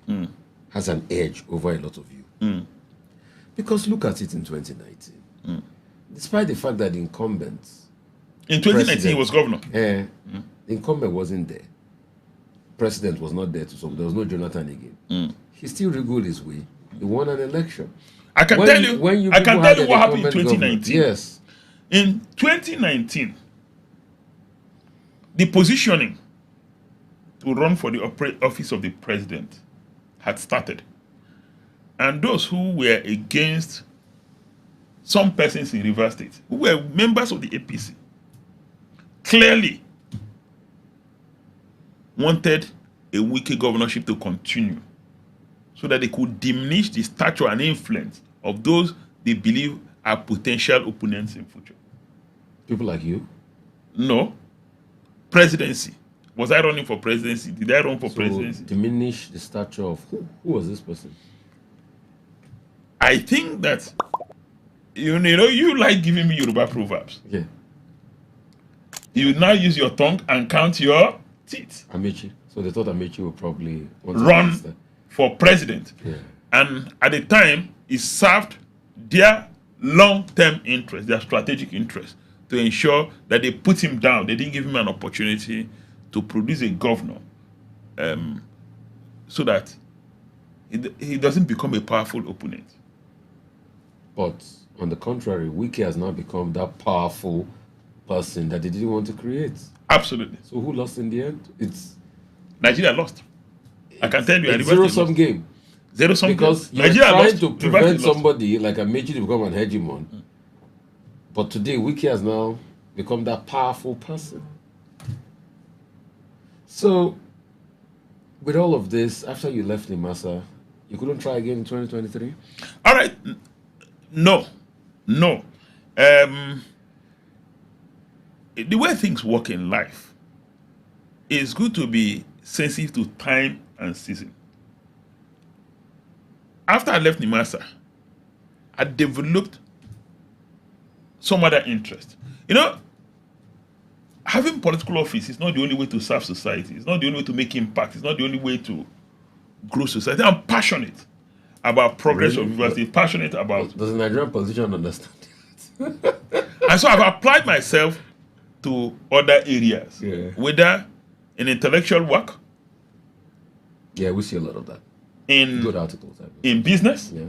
has an edge over a lot of you. Because look at it in 2019. Despite the fact that the incumbent
in 2019 he was governor.
The incumbent wasn't there. President was not there to solve. There was no Jonathan again. He still wriggled his way. He won an election.
I can tell you what happened in 2019.
Yes.
In 2019, the positioning to run for the office of the president had started. And those who were against some persons in Rivers State, who were members of the APC, clearly wanted a Wike governorship to continue so that they could diminish the stature and influence of those they believe are potential opponents in future.
People like you?
No. Presidency. Was I running for presidency? Did I run for presidency?
Diminish the stature of who was this person?
I think that you like giving me Yoruba proverbs.
Yeah.
You now use your tongue and count your teeth.
Amechi. So they thought Amechi would probably
run for president.
Yeah.
And at the time, it served their long-term interest, their strategic interest, to ensure that they put him down. They didn't give him an opportunity to produce a governor so that he doesn't become a powerful opponent.
But on the contrary, Wike has now become that powerful person that they didn't want to create.
Absolutely.
So who lost in the end? It's
Nigeria lost. I can tell you.
It's zero-sum game.
Zero something.
Because you're
Nigeria
trying
lost.
to
University
prevent
lost.
somebody like Amechi to become an hegemon. But today, Wiki has now become that powerful person. So, with all of this, after you left Nimasa, you couldn't try again in 2023?
All right. No. The way things work in life, it's good to be sensitive to time and season. After I left Nimasa, I developed some other interest. You know, having political office is not the only way to serve society. It's not the only way to make impact. It's not the only way to grow society. I'm passionate about progress of university, passionate about...
Does the Nigerian politician understand
And so I've applied myself to other areas, whether in intellectual work,
Yeah, we see a lot of that.
in
Good articles. I mean.
in business,
Yeah.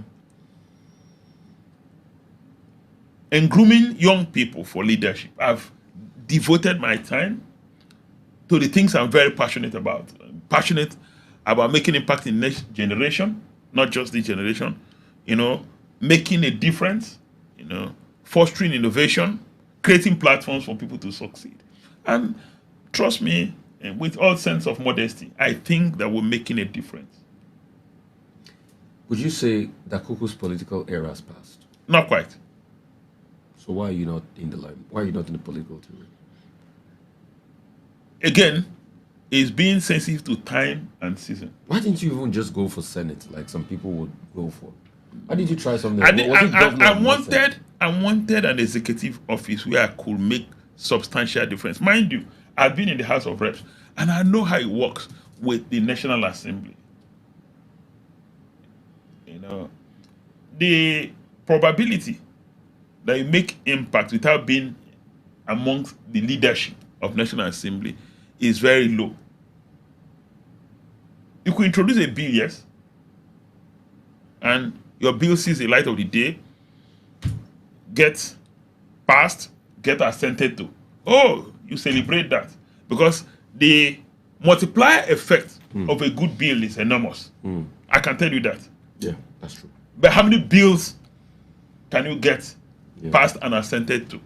and grooming young people for leadership. I've devoted my time to the things I'm very passionate about. I'm passionate about making impact in next generation, not just this generation, you know, making a difference, you know, fostering innovation, creating platforms for people to succeed. And trust me, with all sense of modesty, I think that we're making a difference.
Would you say that Kuku's political era has passed?
Not quite.
So why are you not in the line? Why are you not in the political terrain?
Again, is being sensitive to time and season.
Why didn't you even just go for Senate like some people would go for? Why did you try something?
I, did-
Was it governor
I
or not Senate?
wanted an executive office where I could make substantial difference. Mind you, I've been in the House of Reps and I know how it works with the National Assembly. You know, the probability that you make impact without being amongst the leadership of National Assembly is very low. You could introduce a bill, yes, and your bill sees the light of the day, get passed, get assented to. Oh, you celebrate that because the multiplier effect of a good bill is enormous. I can tell you that.
Yeah, that's true.
But how many bills can you get
Yeah.
passed and assented to?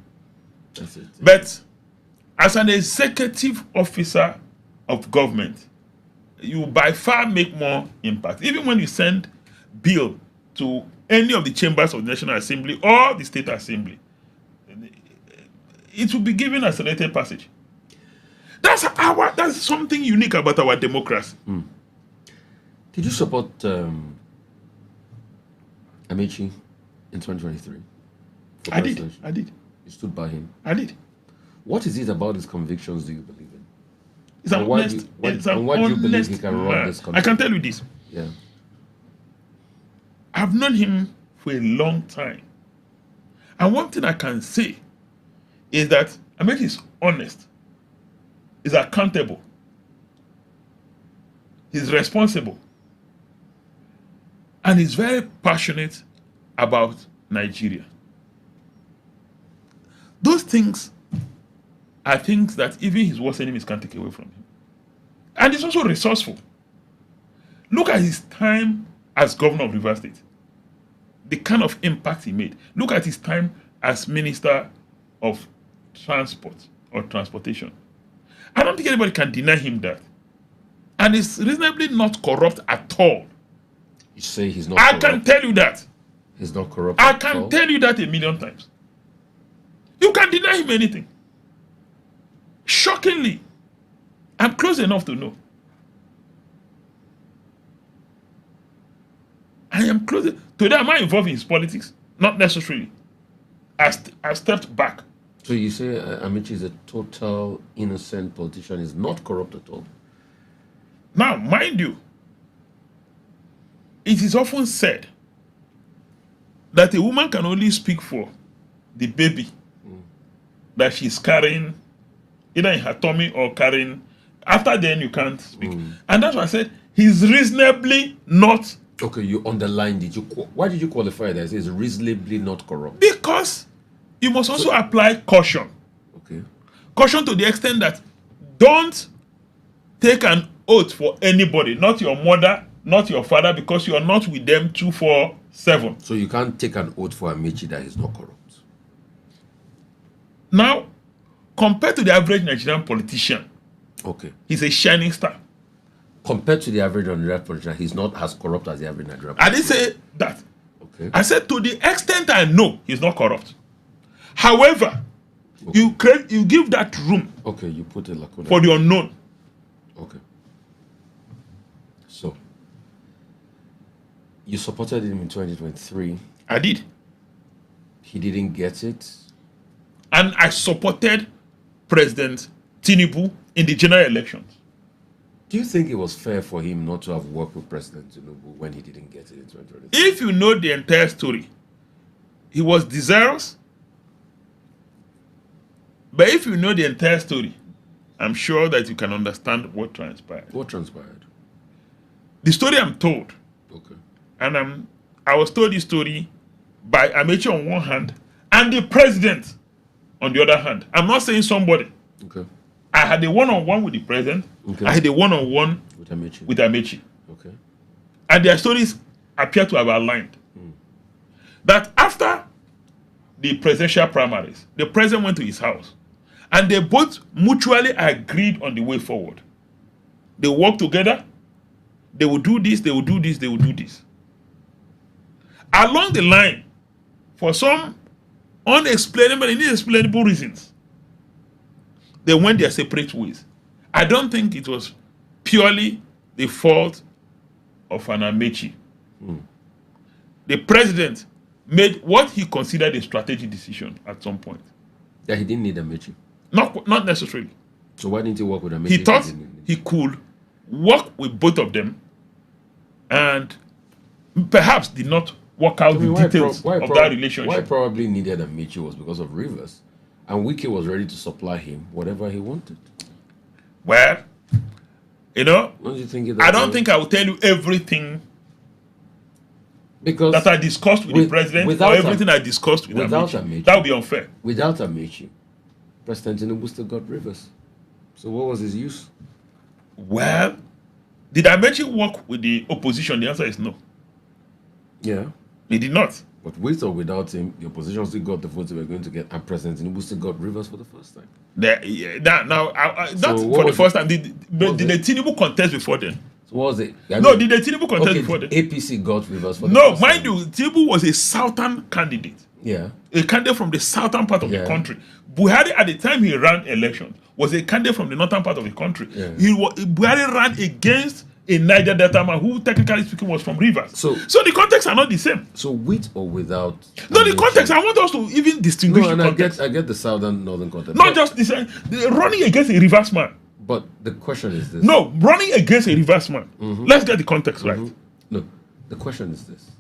That's it.
But as an executive officer of government, you by far make more impact. Even when you send bill to any of the chambers of the National Assembly or the State Assembly, it will be given accelerated passage. That's something unique about our democracy.
Did you support Amechi in 2023? for
I did.
presidency?
I did.
You stood by him.
I did.
What is it about his convictions do you believe in?
It's an
And why
honest.
do you- why-
It's an
and why do you believe
honest
he can run
man.
this
I
country?
can tell you this.
Yeah.
I've known him for a long time. And one thing I can say is that Ahmed is honest, is accountable, he's responsible, and he's very passionate about Nigeria. Those things are things that even his worst enemies can't take away from him. And he's also resourceful. Look at his time as governor of Rivers State. The kind of impact he made. Look at his time as Minister of Transport or Transportation. I don't think anybody can deny him that. And he's reasonably not corrupt at all.
You say he's not
I
corrupt.
can tell you that.
He's not corrupt.
I
at
can
all.
tell you that a million times. You can deny him anything. Shockingly, I'm close enough to know. I am close. Today, am I involved in his politics? Not necessarily. I stepped back.
So you say Amici is a total innocent politician. He's not corrupt at all.
Now, mind you, it is often said that a woman can only speak for the baby that she's carrying, either in her tummy or carrying. After then, you can't speak. And that's why I said he's reasonably not.
Okay, you underlined it. Why did you qualify that? It says reasonably not corrupt.
Because you must also apply caution.
Okay.
Caution to the extent that don't take an oath for anybody, not your mother, not your father, because you are not with them 247.
So you can't take an oath for Amechi that he's not corrupt.
Now, compared to the average Nigerian politician,
Okay.
he's a shining star.
Compared to the average Nigerian politician, he's not as corrupt as the average Nigerian
I
politician.
didn't say that.
Okay.
I said to the extent I know, he's not corrupt. However, you give that room
Okay, you put a lacuna.
for the unknown.
Okay. So, you supported him in 2023.
I did.
He didn't get it.
And I supported President Tinubu in the general elections.
Do you think it was fair for him not to have worked with President Tinubu when he didn't get it in 2023?
If you know the entire story, he was desirous. But if you know the entire story, I'm sure that you can understand what transpired.
What transpired?
The story I'm told,
Okay.
and I was told this story by Amechi on one hand and the president on the other hand. I'm not saying somebody.
Okay.
I had a one-on-one with the president.
Okay.
I had a one-on-one
With Amechi.
with Amechi.
Okay.
And their stories appear to have aligned. That after the presidential primaries, the president went to his house and they both mutually agreed on the way forward. They worked together. They will do this, they will do this, they will do this. Along the line, for some unexplainable and inexplainable reasons, they went their separate ways. I don't think it was purely the fault of an Amechi. The president made what he considered a strategic decision at some point.
Yeah, he didn't need Amechi.
Not necessarily.
So why didn't he work with Amechi?
He
if
thought
didn't need him?
he could work with both of them and perhaps did not work out the details of that relationship.
Why probably needed Amechi was because of Rivers. And Wike was ready to supply him whatever he wanted.
Well,
Don't you think
I don't think I will tell you everything
because
that I discussed with the president or everything I discussed with Amechi. That would be unfair.
Without Amechi, President Tinubu still got Rivers. So what was his use?
Well, did Amechi work with the opposition? The answer is no.
Yeah.
He did not.
But with or without him, the opposition still got the votes they were going to get, and President Tinubu still got Rivers for the first time.
Not for the first time. Did the Tinubu contest before then?
So what was it?
Did the Tinubu contest before then?
APC got Rivers for the
No,
first
mind
time.
you, Tinubu was a southern candidate.
Yeah.
A candidate from the southern part of the
Yeah.
country. Buhari, at the time he ran elections, was a candidate from the northern part of the country.
Yeah.
Buhari ran against a Niger Delta man who, technically speaking, was from Rivers.
So
the contexts are not the same.
So with or without?
No, the
Amechi-
context, I want us to even distinguish
No, and
the
I
context.
get the southern northern context.
Not just this, running against a reverse man.
But the question is this.
No, running against a reverse man. Let's get the context right.
No, the question is this: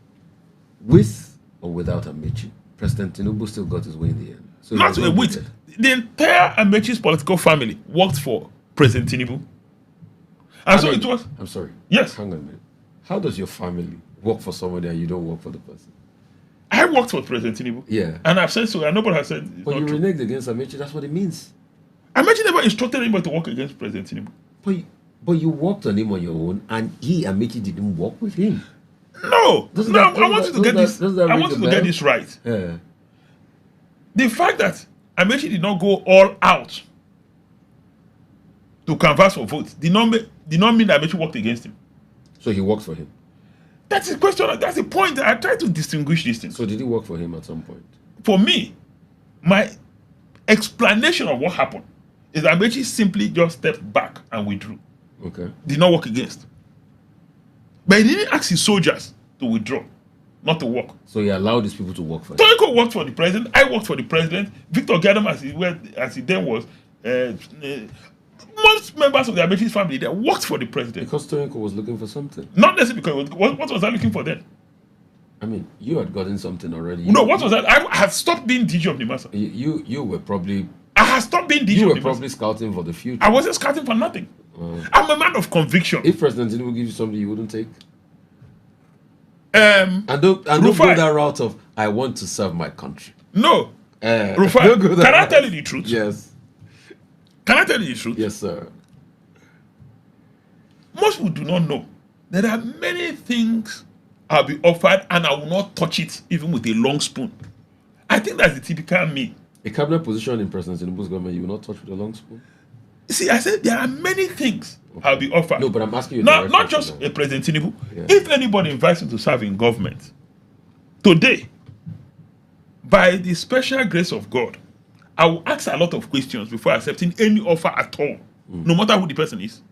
with or without Amechi, President Tinubu still got his way in the end. So he
Not
was
a wit.
voted.
The entire Amechi's political family worked for President Tinubu. And so it was.
I'm sorry.
Yes.
Hang on a minute. How does your family work for somebody and you don't work for the person?
I worked for President Tinubu.
Yeah.
And I've said so, and nobody has said it's
But
not
you
true.
reneged against Amechi. That's what it means.
Amechi never instructed anybody to work against President Tinubu.
But you worked on him on your own, and Amechi didn't work with him.
No,
Doesn't
no,
that-
I want you to get this.
doesn't that
I
ring
want
a
you to get
bell?
this right.
Yeah.
The fact that Amechi did not go all out to canvass for votes did not mean that Amechi worked against him.
So he worked for him.
That's the question. That's the point. I try to distinguish these things.
So did he work for him at some point?
For me, my explanation of what happened is that Amechi simply just stepped back and withdrew.
Okay.
Did not work against. But he didn't ask his soldiers to withdraw, not to work.
So he allowed these people to work for him.
Toyko worked for the president. I worked for the president. Victor Gadam, as he then was, most members of the Amechi's family that worked for the president.
Because Toyinko was looking for something.
Not necessarily because what was I looking for then?
I mean, you had gotten something already.
No, what was that? I had stopped being DG of the Massa.
You were probably
I had stopped being DG
you
of
were
the
probably
Massa.
scouting for the future.
I wasn't scouting for nothing. I'm a man of conviction.
If President Tinubu gives you something you wouldn't take,
Um,
and don't go
Rufai.
that route of I want to serve my country.
no, Rufai,
don't go that
can I
route.
tell you the truth?
Yes,
Can I tell you the truth?
yes, sir.
Most people do not know There are many things I'll be offered and I will not touch it even with a long spoon. I think that's the typical me.
A cabinet position in President Tinubu's government, you will not touch with a long spoon?
See, I said there are many things I'll be offered.
No, but I'm asking you.
Not just a President Tinubu.
Yeah.
If anybody invites me to serve in government, today, by the special grace of God, I will ask a lot of questions before accepting any offer at all, no matter who the person is.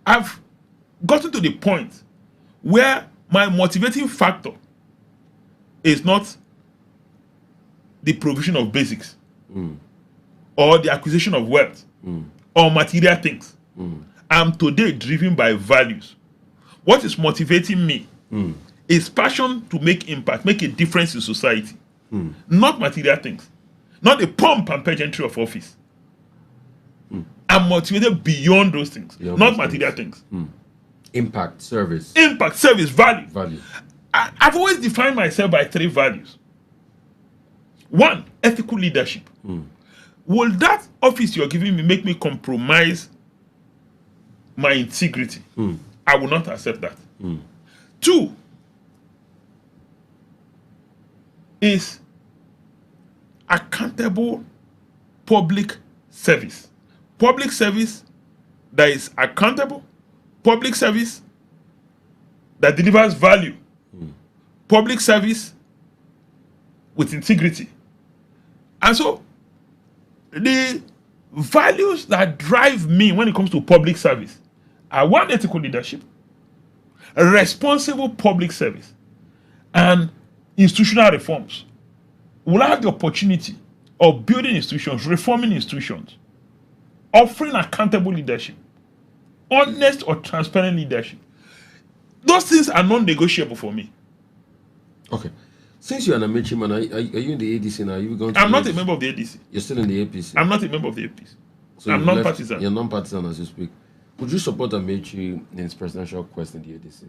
I've gotten to the point where my motivating factor is not the provision of basics or the acquisition of wealth or material things. I'm today driven by values. What is motivating me is passion to make impact, make a difference in society, not material things, not the pomp and pageantry of office. I'm motivated beyond those things, not material things.
Impact, service.
Impact, service, value.
Value.
I've always defined myself by 3 values. 1, ethical leadership. Will that office you're giving me make me compromise my integrity? I will not accept that. 2 is accountable public service. Public service that is accountable, public service that delivers value, public service with integrity. And so the values that drive me when it comes to public service are 1, ethical leadership, responsible public service, and institutional reforms. Will I have the opportunity of building institutions, reforming institutions, offering accountable leadership, honest or transparent leadership? Those things are non-negotiable for me.
Okay. Since you're an Amechi man, are you in the ADC now? Are you going to
I'm not a member of the ADC.
You're still in the APC?
I'm not a member of the APC.
So
I'm
you've left-
non-partisan.
You're non-partisan as you speak. Would you support Amechi in his presidential quest in the ADC?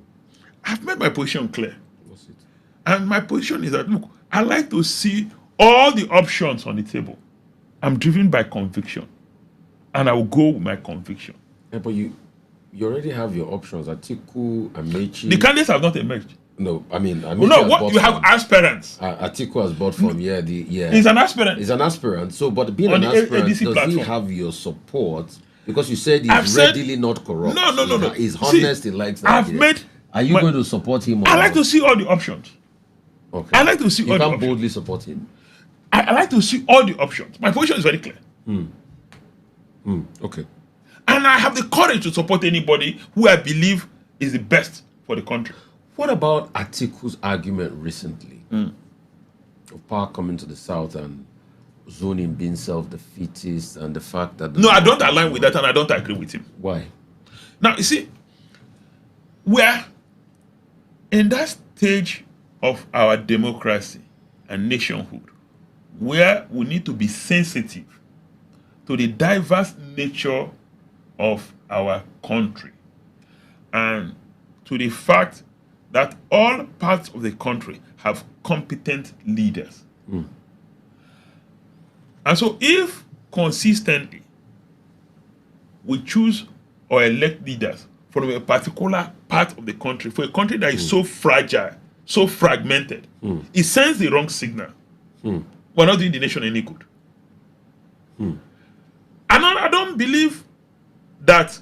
I've made my position clear.
What's it?
And my position is that, look, I like to see all the options on the table. I'm driven by conviction. And I will go with my conviction.
Yeah, but you already have your options. Atiku, Amechi.
The candidates have not emerged.
No, I mean, Amechi
No,
has
what
bought
you have
from-
aspirants.
Atiku has bought from
He's an aspirant.
He's an aspirant. So, but being
On
an
the
aspirant,
ADC
does
platform.
he have your support? Because you said
I've
he's
said-
readily not corrupt.
No.
He's
See,
honest. He likes that.
I've
idea.
made.
Are you going to support him? Or
I like
not?
to see all the options.
Okay.
I like to see
You
all the
can
options.
boldly support him.
I like to see all the options. My position is very clear.
Okay.
And I have the courage to support anybody who I believe is the best for the country.
What about Atiku's argument recently of power coming to the south and zoning being self-defeatist and the fact that...
No, I don't align with that and I don't agree with him.
Why?
Now, you see, we're in that stage of our democracy and nationhood where we need to be sensitive to the diverse nature of our country and to the fact that all parts of the country have competent leaders. And so if consistently we choose or elect leaders from a particular part of the country, for a country that is so fragile, so fragmented, it sends the wrong signal. We're not doing the nation any good. And I don't believe that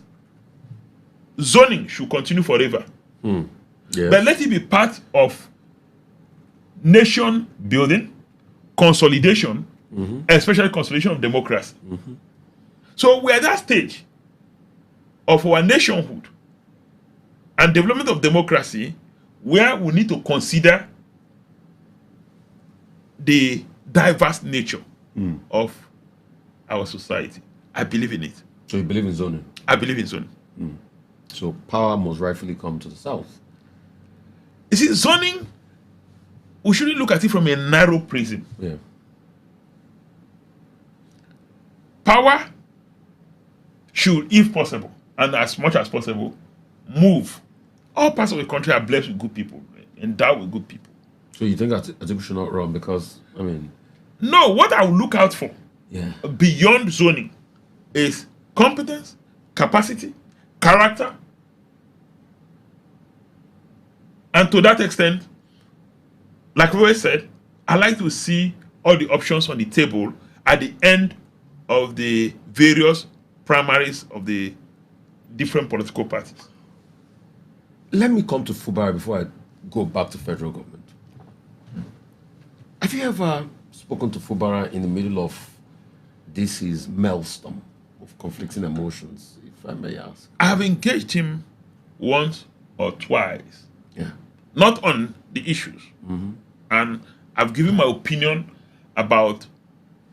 zoning should continue forever.
Yes.
But let it be part of nation building, consolidation, especially consolidation of democracy. So we're at that stage of our nationhood and development of democracy where we need to consider the diverse nature of our society. I believe in it.
So you believe in zoning?
I believe in zoning.
So power must rightfully come to the south.
You see, zoning, we shouldn't look at it from a narrow prism.
Yeah.
Power should, if possible, and as much as possible, move. All parts of the country are blessed with good people, endowed with good people.
So you think Atiku should not run because, I mean...
No, what I will look out for
Yeah.
beyond zoning is competence, capacity, character. And to that extent, like we always said, I like to see all the options on the table at the end of the various primaries of the different political parties.
Let me come to Fubara before I go back to federal government. Have you ever spoken to Fubara in the middle of this is maelstrom of conflicting emotions, if I may ask?
I have engaged him once or twice,
Yeah.
not on the issues. And I've given my opinion about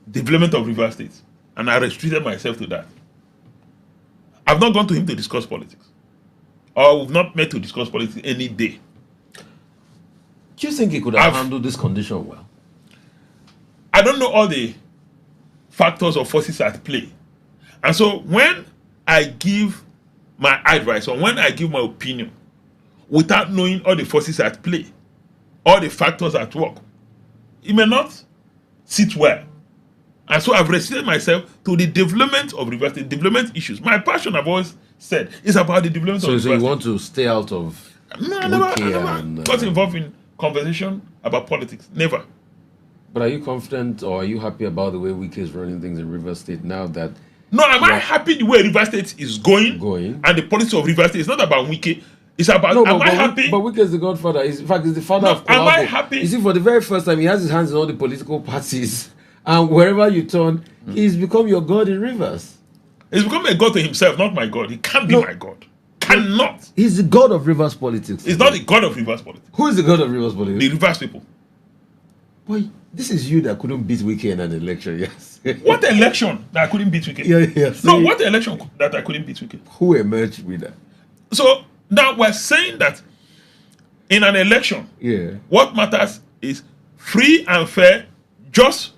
development of River State, and I restricted myself to that. I've not gone to him to discuss politics, or we've not met to discuss politics any day.
Do you think he could have handled this condition well?
I don't know all the factors or forces at play. And so when I give my advice or when I give my opinion without knowing all the forces at play, all the factors at work, it may not sit well. And so I've restricted myself to the development of River State, development issues. My passion, I've always said, is about the development of River State.
So you want to stay out of...
No, I never got involved in conversation about politics. Never.
But are you confident or are you happy about the way Wike is running things in River State now that...
No, am I happy the way River State is going? And the policy of River State is not about Wike. It's about, am I happy?
But Wike is the godfather. In fact, he's the father of collabo.
Am I happy?
You see, for the very first time, he has his hands in all the political parties. And wherever you turn, he's become your god in Rivers.
He's become a god to himself, not my god. He can't be my god. Cannot.
He's the god of Rivers politics.
He's not the god of Rivers politics.
Who is the god of Rivers politics?
The Rivers people.
Boy, this is you that couldn't beat Wike in an election, yes.
What election that I couldn't beat Wike?
Yeah.
No, what election that I couldn't beat Wike?
Who emerged with that?
So now we're saying that in an election, what matters is free and fair, just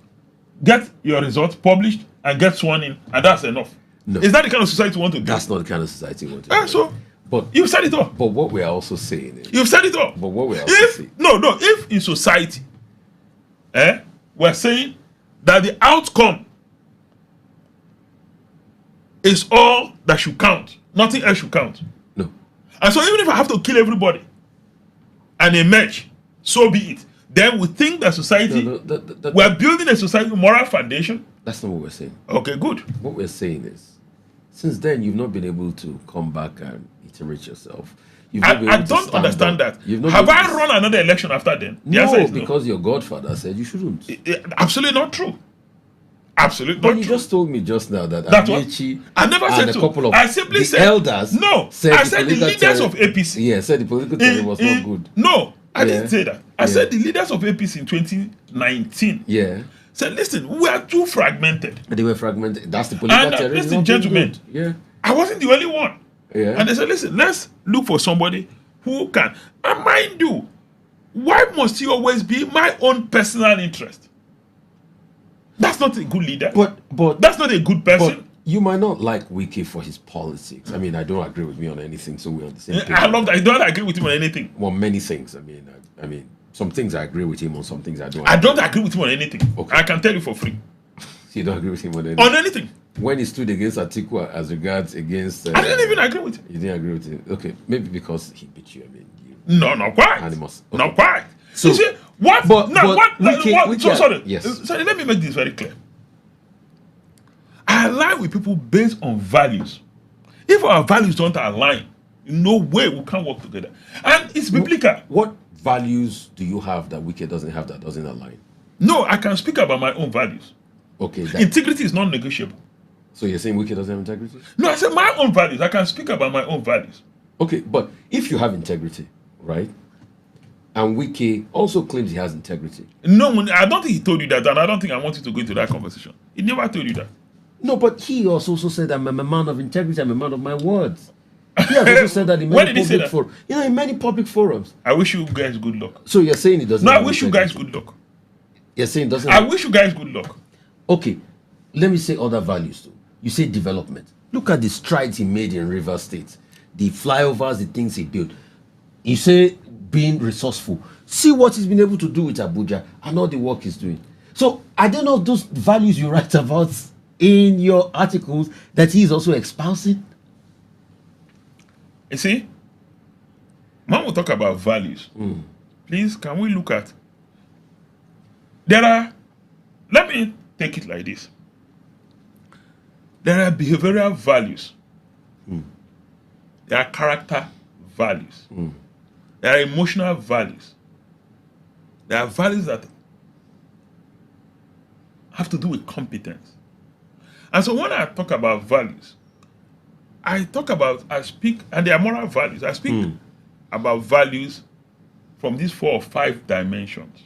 get your results published and get sworn in, and that's enough.
No.
Is that the kind of society you want to be?
That's not the kind of society you want to be.
So,
but
you've said it all.
But what we're also saying is...
You've said it all.
But what we're also saying...
No, if in society, we're saying that the outcome is all that should count. Nothing else should count.
No.
And so even if I have to kill everybody and emerge, so be it. Then we think that society, we're building a society with moral foundation.
That's not what we're saying.
Okay, good.
What we're saying is, since then, you've not been able to come back and iterate yourself.
I don't understand that. Have I run another election after then? The answer is no.
Because your godfather said you shouldn't.
Absolutely not true. Absolutely not
true.
But
you just told me just now that
Amechi I never said
a couple of
I simply said
elders.
No, I said the leaders of APC.
Yeah, said the political terrain was not good.
No, I didn't say that. I said the leaders of APC in 2019.
Yeah.
Said, listen, we are too fragmented.
They were fragmented. That's the political terrain.
Listen, gentlemen.
Yeah.
I wasn't the only one.
Yeah.
And they said, listen, let's look for somebody who can. And mind you, why must he always be my own personal interest? That's not a good leader.
But
that's not a good person.
But you might not like Wike for his politics. I mean, I don't agree with me on anything, so we're on the same page.
I love that. I don't agree with him on anything.
Well, many things. I mean, some things I agree with him on, some things I don't.
I don't agree with him on anything. Okay. I can tell you for free.
You don't agree with him on anything?
On anything.
When he stood against Atiku as regards against...
I didn't even agree with him.
You didn't agree with him? Okay, maybe because he beat you. I mean,
no, not quite.
Animals. Okay.
Not quite.
So,
you see, what? Sorry,
sorry,
let me make this very clear. I align with people based on values. If our values don't align, in no way we can work together. And it's biblical.
What values do you have that Wike doesn't have that doesn't align?
No, I can speak about my own values.
Okay.
Integrity is non-negotiable.
So you're saying Wike doesn't have integrity?
No, I said my own values. I can speak about my own values.
Okay, but if you have integrity, right? And Wike also claims he has integrity.
No, I don't think he told you that, and I don't think I want you to go into that conversation. He never told you that.
No, but he also said I'm a man of integrity, I'm a man of my words. He has also said that in many public forums. You know, in many public forums.
I wish you guys good luck.
So you're saying he doesn't
No, I wish you guys good luck.
You're saying doesn't
I wish you guys good luck.
Okay, let me say other values too. You say development. Look at the strides he made in River State. The flyovers, the things he built. You say being resourceful. See what he's been able to do with Abuja and all the work he's doing. So I don't know those values you write about in your articles that he is also espousing.
You see, when we talk about values, please, can we look at, let me take it like this. There are behavioral values. There are character values. There are emotional values. There are values that have to do with competence. And so when I talk about values, I speak, and they are moral values. I speak about values from these 4 or 5 dimensions.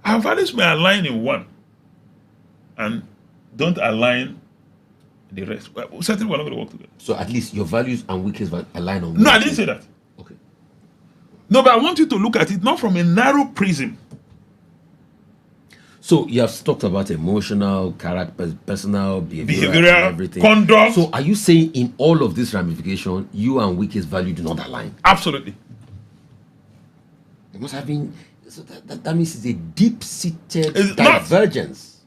Our values may align in one and don't align the rest. Well, certainly we're not going to work together.
So at least your values and Wike's align on.
No, I didn't say that.
Okay.
No, but I want you to look at it not from a narrow prism.
So you have talked about emotional, character, personal, behavioral, and everything.
Conduct.
So are you saying in all of this ramification, you and Wike's value do not align?
Absolutely.
There must have been. So that means it's a deep-seated divergence.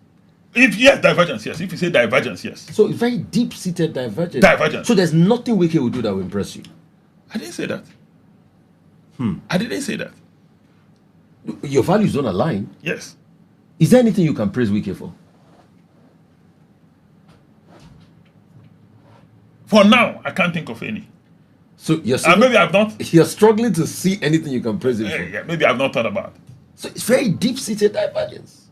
Divergence, yes. If you say divergence, yes.
So it's very deep-seated divergence.
Divergence.
So there's nothing Wike will do that will impress you.
I didn't say that. I didn't say that.
Your values don't align.
Yes.
Is there anything you can praise Wike for?
For now, I can't think of any.
So you're
maybe I've not.
You're struggling to see anything you can praise him for.
Yeah, maybe I've not thought about it.
So it's very deep-seated divergence.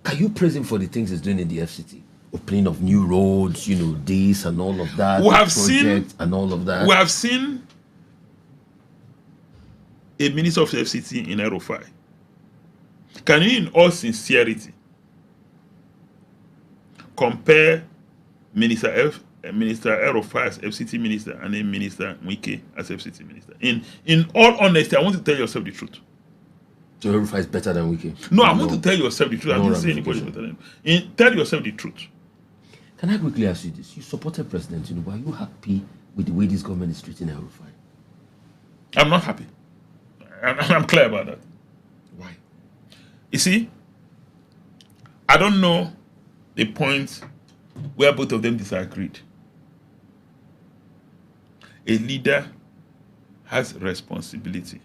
Can you praise him for the things he's doing in the FCT? Opening of new roads, this and all of that.
We have seen
and all of that.
We have seen a minister of the FCT in Rufai. Can you, in all sincerity, compare Minister Rufai as FCT minister and then Minister Wike as FCT minister? In all honesty, I want to tell yourself the truth.
So Rufai is better than Wike?
No, I want to tell yourself the truth. I didn't say anybody better than him. Tell yourself the truth.
Can I quickly ask you this? You supported President Tinubu. Are you happy with the way this government is treating Rufai?
I'm not happy. I'm clear about that.
Why?
You see, I don't know the point where both of them disagreed. A leader has responsibility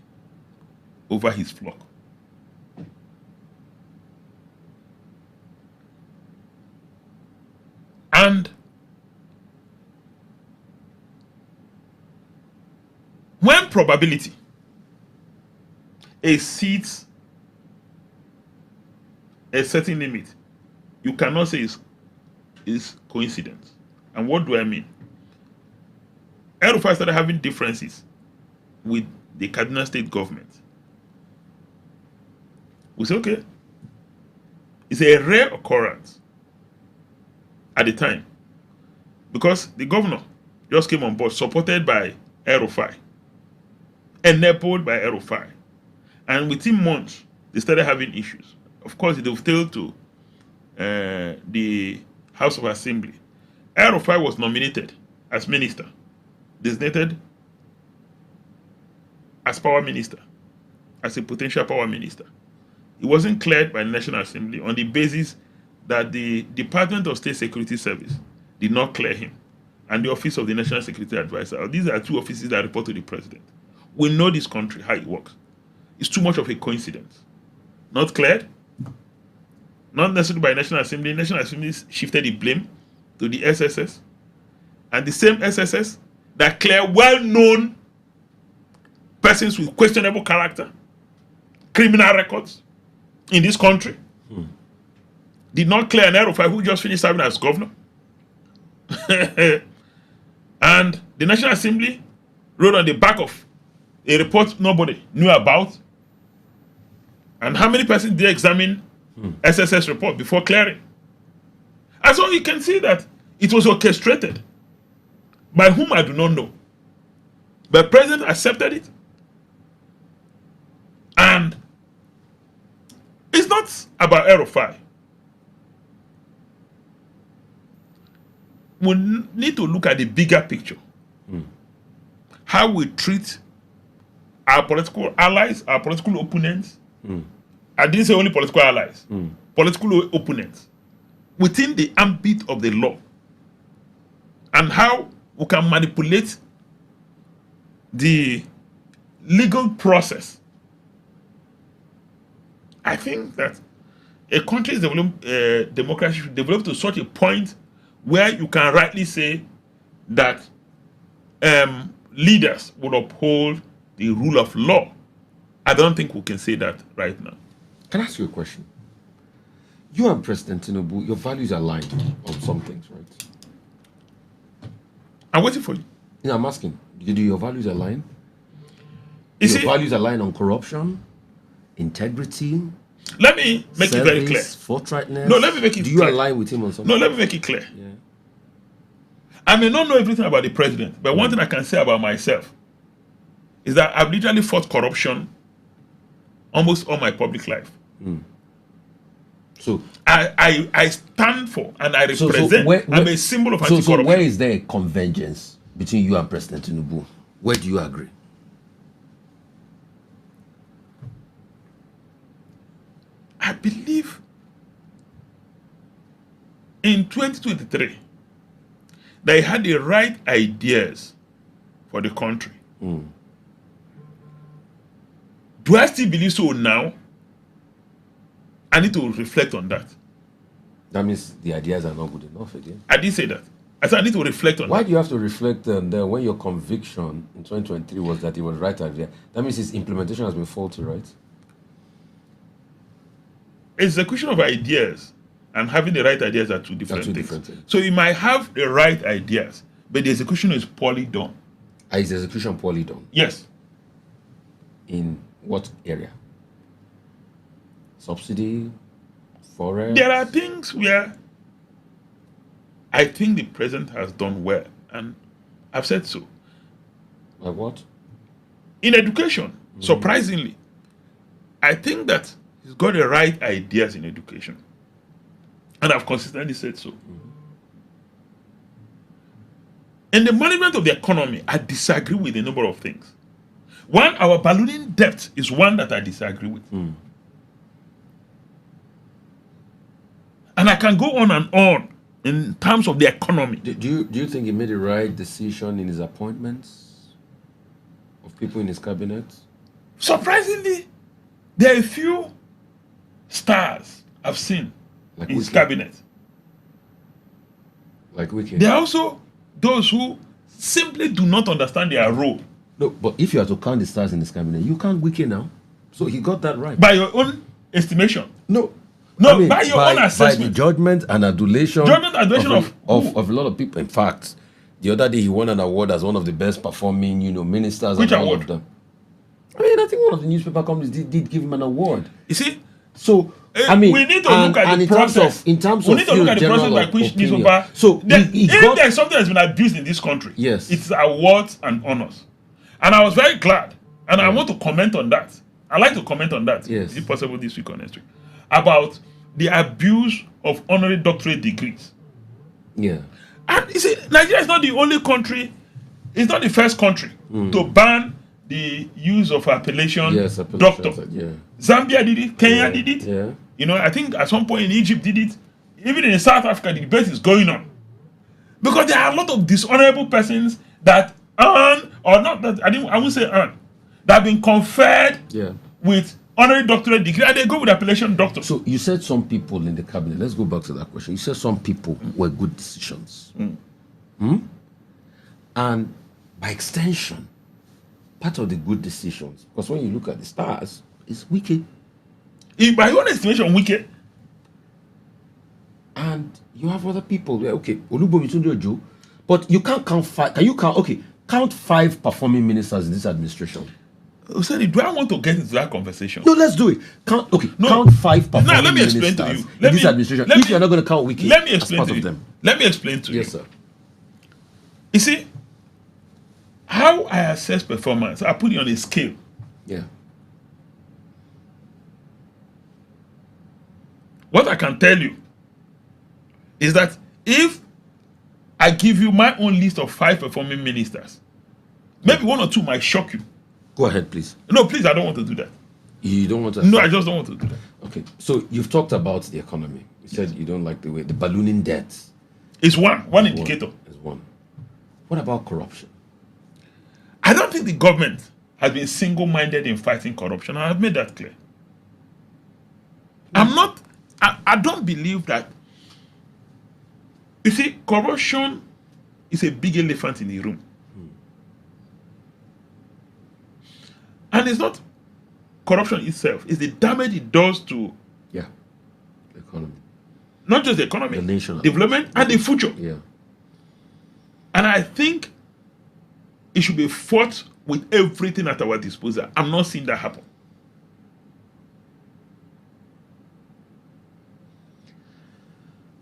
over his flock. And when probability exceeds a certain limit, you cannot say it's coincidence. And what do I mean? Rufai started having differences with the Kaduna state government. We say, okay, it's a rare occurrence at the time because the governor just came on board, supported by Rufai, enabled by Rufai. And within months, they started having issues. Of course, it dovetailed to the House of Assembly. Rufai was nominated as minister, designated as power minister, as a potential power minister. He wasn't cleared by the National Assembly on the basis that the Department of State Security Service did not clear him, and the Office of the National Security Advisor. These are 2 offices that report to the president. We know this country, how it works. It's too much of a coincidence. Not cleared, not necessarily by National Assembly. National Assembly shifted the blame to the SSS, and the same SSS that clear well-known persons with questionable character, criminal records in this country, did not clear an Rufai who just finished serving as governor. And the National Assembly wrote on the back of a report nobody knew about. And how many persons did they examine SSS report before clearing? And so you can see that it was orchestrated by whom I do not know. But the president accepted it. And it's not about Rufai. We need to look at the bigger picture. How we treat our political allies, our political opponents. I didn't say only political allies. Political opponents. within the ambit of the law, and how we can manipulate the legal process. I think that a country's democracy should develop to such a point where you can rightly say that leaders would uphold the rule of law. I don't think we can say that right now.
Can I ask you a question? You and President Tinubu, your values are aligned on some things, right?
I'm waiting for you.
Yeah, I'm asking. Do your values align?
You
Your
see,
values align on corruption, integrity,
let me make it very clear.
forthrightness.
No, let me make it
Do you
clear.
align with him on something?
No, let me make it clear.
Yeah.
I may not know everything about the president, but one thing I can say about myself is that I've literally fought corruption almost all my public life.
So,
I stand for and I represent. I'm a symbol of anti-corruption.
So where is there a convergence between you and President Tinubu? Where do you agree?
I believe in 2023 they had the right ideas for the country. Do I still believe so now? I need to reflect on that.
That means the ideas are not good enough again.
I did say that. I said I need to reflect on
Why
that.
do you have to reflect on that when your conviction in 2023 was that it was right idea? That means its implementation has been faulty, right?
Execution of ideas and having the right ideas are two different things. So you might have the right ideas, but the execution is poorly done.
Is execution poorly done?
Yes.
In what area? Subsidy? Forest?
There are things where I think the president has done well, and I've said so.
Like what?
In education, surprisingly, I think that he's got the right ideas in education. And I've consistently said so. In the management of the economy, I disagree with a number of things. One, our ballooning debt is one that I disagree with. And I can go on and on in terms of the economy.
Do you think he made the right decision in his appointments of people in his cabinet?
Surprisingly, there are a few stars I've seen
Like
in his
Wike?
cabinet.
Like Wike?
There are also those who simply do not understand their role.
No, but if you are to count the stars in his cabinet, you can't Wike now. So he got that right.
By your own estimation.
No.
No,
I mean,
by your own
By the
assessment.
judgment and adulation,
of
a lot of people. In fact, the other day he won an award as one of the best performing, ministers.
Which
and all
award?
of them. I mean, I think one of the newspaper companies did give him an award.
You see?
So I mean,
we need to look at the process.
In terms
we
of
need to look at the process by which newspaper.
So
if there's something that's been abused in this country,
yes,
it's awards and honors. And I was very glad, and I want to comment on that. I like to comment on that,
yes,
if possible, this week or next week, about the abuse of honorary doctorate degrees.
Yeah.
And you see, Nigeria is not the only country, it's not the first country to ban the use of appellation doctor.
Yeah.
Zambia did it, Kenya did it.
Yeah.
I think at some point in Egypt did it. Even in South Africa, the debate is going on. Because there are a lot of dishonorable persons that earn, or not that, I won't say earn, that have been conferred with honorary doctorate degree, and they go with appellation doctor.
So you said some people in the cabinet, let's go back to that question. You said some people were good decisions. And by extension, part of the good decisions, because when you look at the stars, it's Wike.
By your own estimation, Wike.
And you have other people. Okay, Olubomitunde, but you can't count five. Can you count? Okay, count 5 performing ministers in this administration.
Oseni, do I want to get into that conversation?
No, let's do it. Count 5 performing
now, let me
ministers
explain to you.
in this administration. If you're not going to count Wike,
let me explain
as part
to
of
you.
them.
Let me explain to you.
Yes, sir.
You see, how I assess performance, I put it on a scale.
Yeah.
What I can tell you is that if I give you my own list of 5 performing ministers, maybe 1 or 2 might shock you.
Go ahead, please.
No, please, I don't want to do that.
You don't want to?
No, I just don't want to do that.
Okay, so you've talked about the economy. You said you don't like the way the ballooning debt
It's one indicator.
is one. What about corruption?
I don't think the government has been single-minded in fighting corruption. I have made that clear. I don't believe that. You see, corruption is a big elephant in the room. And it's not corruption itself, it's the damage it does to
Yeah, the economy,
not just the economy,
the nation,
development, and the future.
Yeah,
And I think it should be fought with everything at our disposal. I'm not seeing that happen.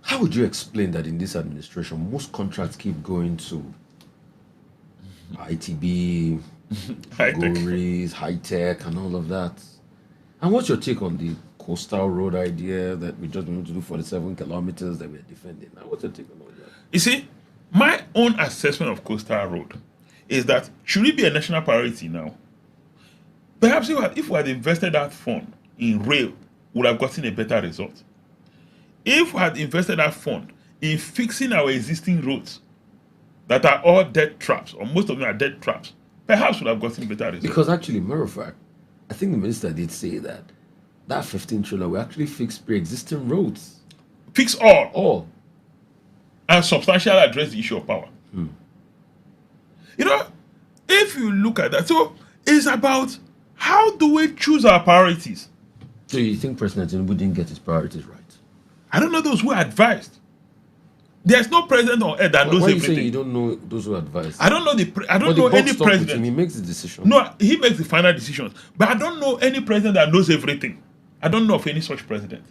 how would you explain that in this administration most contracts keep going to ITB,
High-tech.
Gories, high tech, and all of that? And what's your take on the coastal road idea that we just want to do 47 kilometers that we're defending? Now, what's your take on all that?
You see, my own assessment of coastal road is that should it be a national priority now? Perhaps if we had invested that fund in rail, we would have gotten a better result. If we had invested that fund in fixing our existing roads that are all dead traps, or most of them are dead traps, perhaps we would have gotten better results.
Because actually, matter of fact, I think the minister did say that 15 trillion will actually fix pre-existing roads.
Fix all
All.
and substantially address the issue of power. You know, if you look at that, so it's about how do we choose our priorities?
So you think President Tinubu didn't get his priorities right?
I don't know those who are advised. There's no president on earth that knows
Why are you saying
everything.
you don't know those who advise?
I don't know I don't
But
know
the buck
any
stops with him.
president.
He makes the decision.
No, he makes the final decisions. But I don't know any president that knows everything. I don't know of any such president.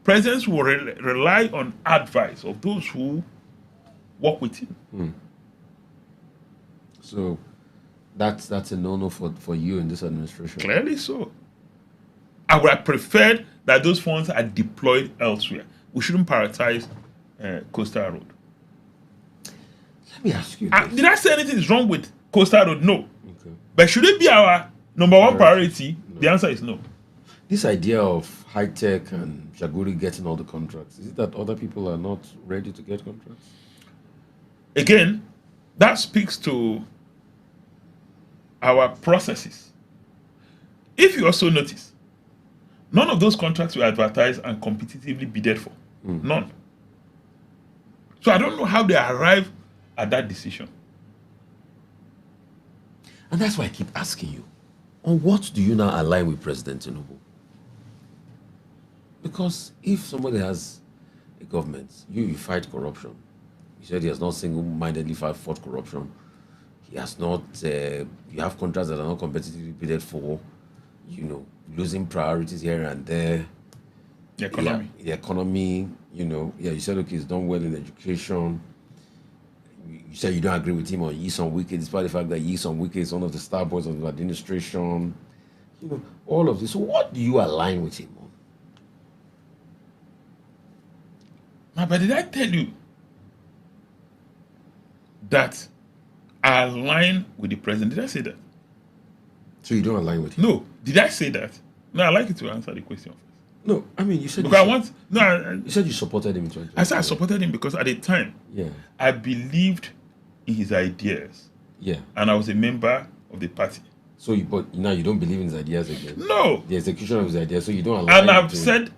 Presidents will rely on advice of those who work with him.
So that's a no-no for you in this administration.
Clearly so. I would have preferred that those funds are deployed elsewhere. We shouldn't prioritize Coastal Road.
Let me ask you this.
Did I say anything is wrong with Coastal Road? No.
Okay.
But should it be our number one priority?
No.
The answer is no.
This idea of high tech and Shaguri getting all the contracts, is it that other people are not ready to get contracts?
Again, that speaks to our processes. If you also notice, none of those contracts were advertised and competitively bidded for. None. So I don't know how they arrived at that decision.
And that's why I keep asking you, on what do you now align with President Tinubu? Because if somebody has a government, you fight corruption. You said he has not single-mindedly fought corruption. He has not, you have contracts that are not competitively bidded for, losing priorities here and there.
The economy.
Yeah, the economy, you said, okay, he's done well in education. You said you don't agree with him on Yisom Wike, despite the fact that Yisom Wike is one of the star boys of the administration. All of this. So what do you align with him on?
Now, but did I tell you that I align with the president? Did I say that?
So you don't align with him?
No. Did I say that? No, I'd like you to answer the question first.
No, I mean, you said
Because
you said you supported him in 2020.
I said I supported him because at the time,
Yeah.
I believed in his ideas.
Yeah.
And I was a member of the party.
So, but now you don't believe in his ideas again?
No.
The execution of his ideas, so you don't align
And I've
with him
said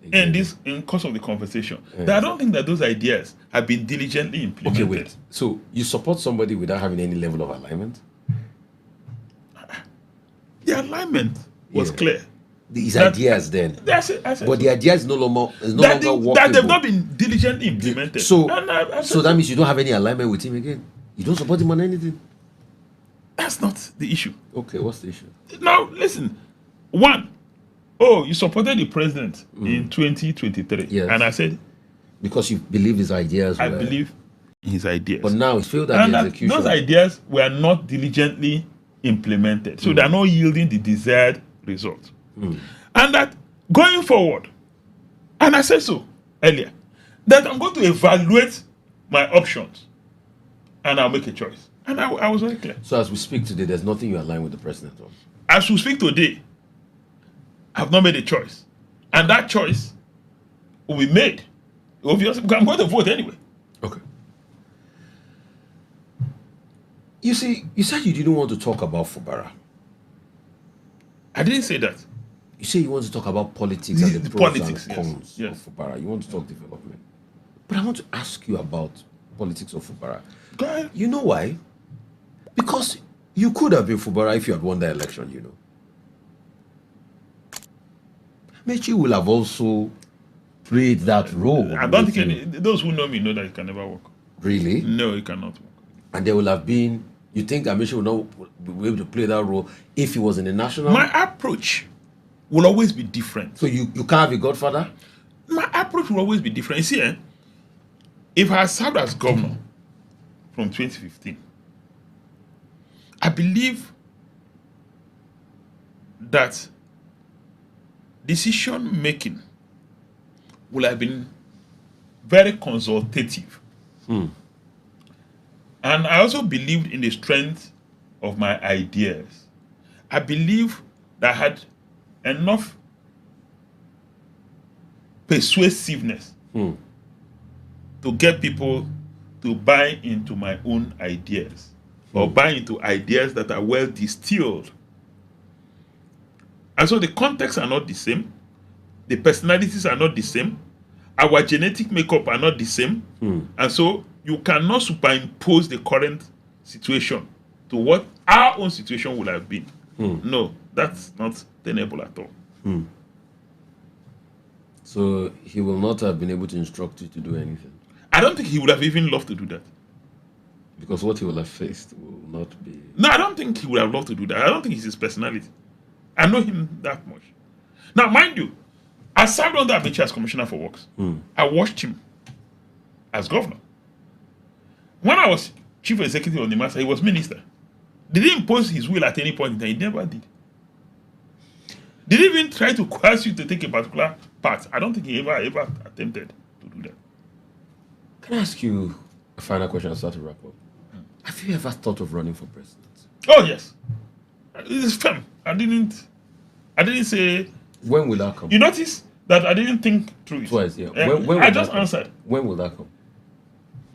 again.
in course of the conversation
Yeah.
that I don't think that those ideas have been diligently implemented.
Okay, wait. So you support somebody without having any level of alignment?
The alignment was
Yeah.
clear.
His
That-
ideas then.
That's it. I said
But
so.
the idea is no longer
that
workable.
they've not been diligently implemented.
So,
And I said
so that means you don't have any alignment with him again. You don't support him on anything.
that's not the issue.
Okay, what's the issue?
Now, listen. One, you supported the president in 2023.
Yes.
And I said,
Because you believe his ideas.
I
were-
believe in his ideas.
But now it's failed at
and
the
that
execution.
those ideas were not diligently implemented. So they're not yielding the desired result. And that going forward, and I said so earlier, that I'm going to evaluate my options and I'll make a choice. And I was very clear.
So as we speak today, there's nothing you align with the president on.
As we speak today, I've not made a choice. And that choice will be made. Obviously, I'm going to vote anyway.
Okay. You see, you said you didn't want to talk about Fubara.
I didn't say that.
You say you want to talk about politics and the pros
Politics,
and
yes,
cons
yes.
of Fubara. You want to talk development. But I want to ask you about politics of Fubara.
Go ahead.
You know why? Because you could have been Fubara if you had won the election, you know. Mechi will have also played that role.
I don't
with
think
you.
those who know me know that it can never work.
Really?
No, it cannot work.
And there will have been, you think Amishi will not be able to play that role if he was in the national?
My approach will always be different.
So you can't have a godfather?
My approach will always be different. You see, if I served as governor from 2015, I believe that decision making will have been very consultative. And I also believed in the strength of my ideas. I believe that I had enough persuasiveness to get people to buy into my own ideas or buy into ideas that are well distilled. And so the contexts are not the same. The personalities are not the same. Our genetic makeup are not the same. And so you cannot superimpose the current situation to what our own situation would have been. No, that's not tenable at all.
So he will not have been able to instruct you to do anything.
I don't think he would have even loved to do that.
Because what he will have faced will not be...
No, I don't think he would have loved to do that. I don't think it's his personality. I know him that much. Now, mind you, I served under Amechi as Commissioner for Works. I watched him as governor. When I was Chief Executive of the Master, he was minister. Did he impose his will at any point in time? He never did. Did he even try to coerce you to take a particular path? I don't think he ever attempted to do that.
Can I ask you a final question and start to wrap up? Have you ever thought of running for president?
Oh, yes. It's firm. I didn't say...
When will that come?
You notice that I didn't think through it.
Twice, yeah.
When
will
I
that
just
come?
answered.
When will that come?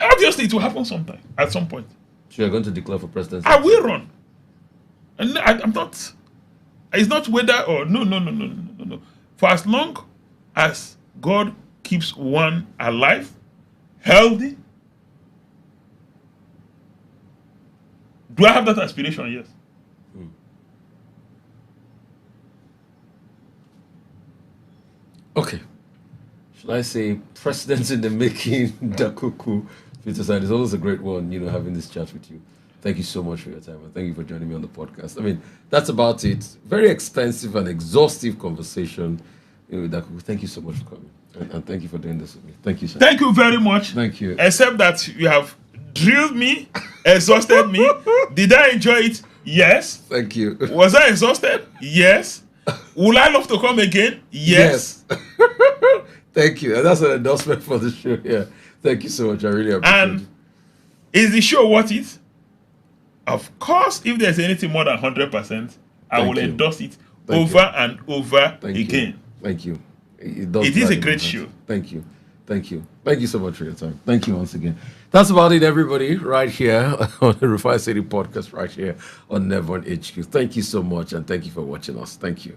Obviously, it will happen sometime, at some point.
So you're going to declare for presidency?
I will run. And I'm not... It's not whether or... No. For as long as God keeps one alive, healthy, do I have that aspiration? Yes.
Okay. Should I say president in the making, Dakuku Peter Side? It's always a great one, having this chat with you. Thank you so much for your time, and thank you for joining me on the podcast. I mean, that's about it. Very extensive and exhaustive conversation with Dakuku. Thank you so much for coming, and thank you for doing this with me. Thank you, sir.
Thank you very much.
Thank you.
Except that you have drilled me, exhausted me. Did I enjoy it? Yes.
Thank you.
Was I exhausted? Yes. Would I love to come again? Yes.
Thank you. And that's an endorsement for the show. Yeah. Thank you so much. I really appreciate it.
And is the show worth it? Of course, if there's anything more than 100%, I will endorse it over and over again.
Thank you.
It is a great show.
Thank you. Thank you. Thank you so much for your time. Thank you once again. That's about it, everybody, right here on the Rufai Oseni podcast, right here on Never on HQ. Thank you so much, and thank you for watching us. Thank you.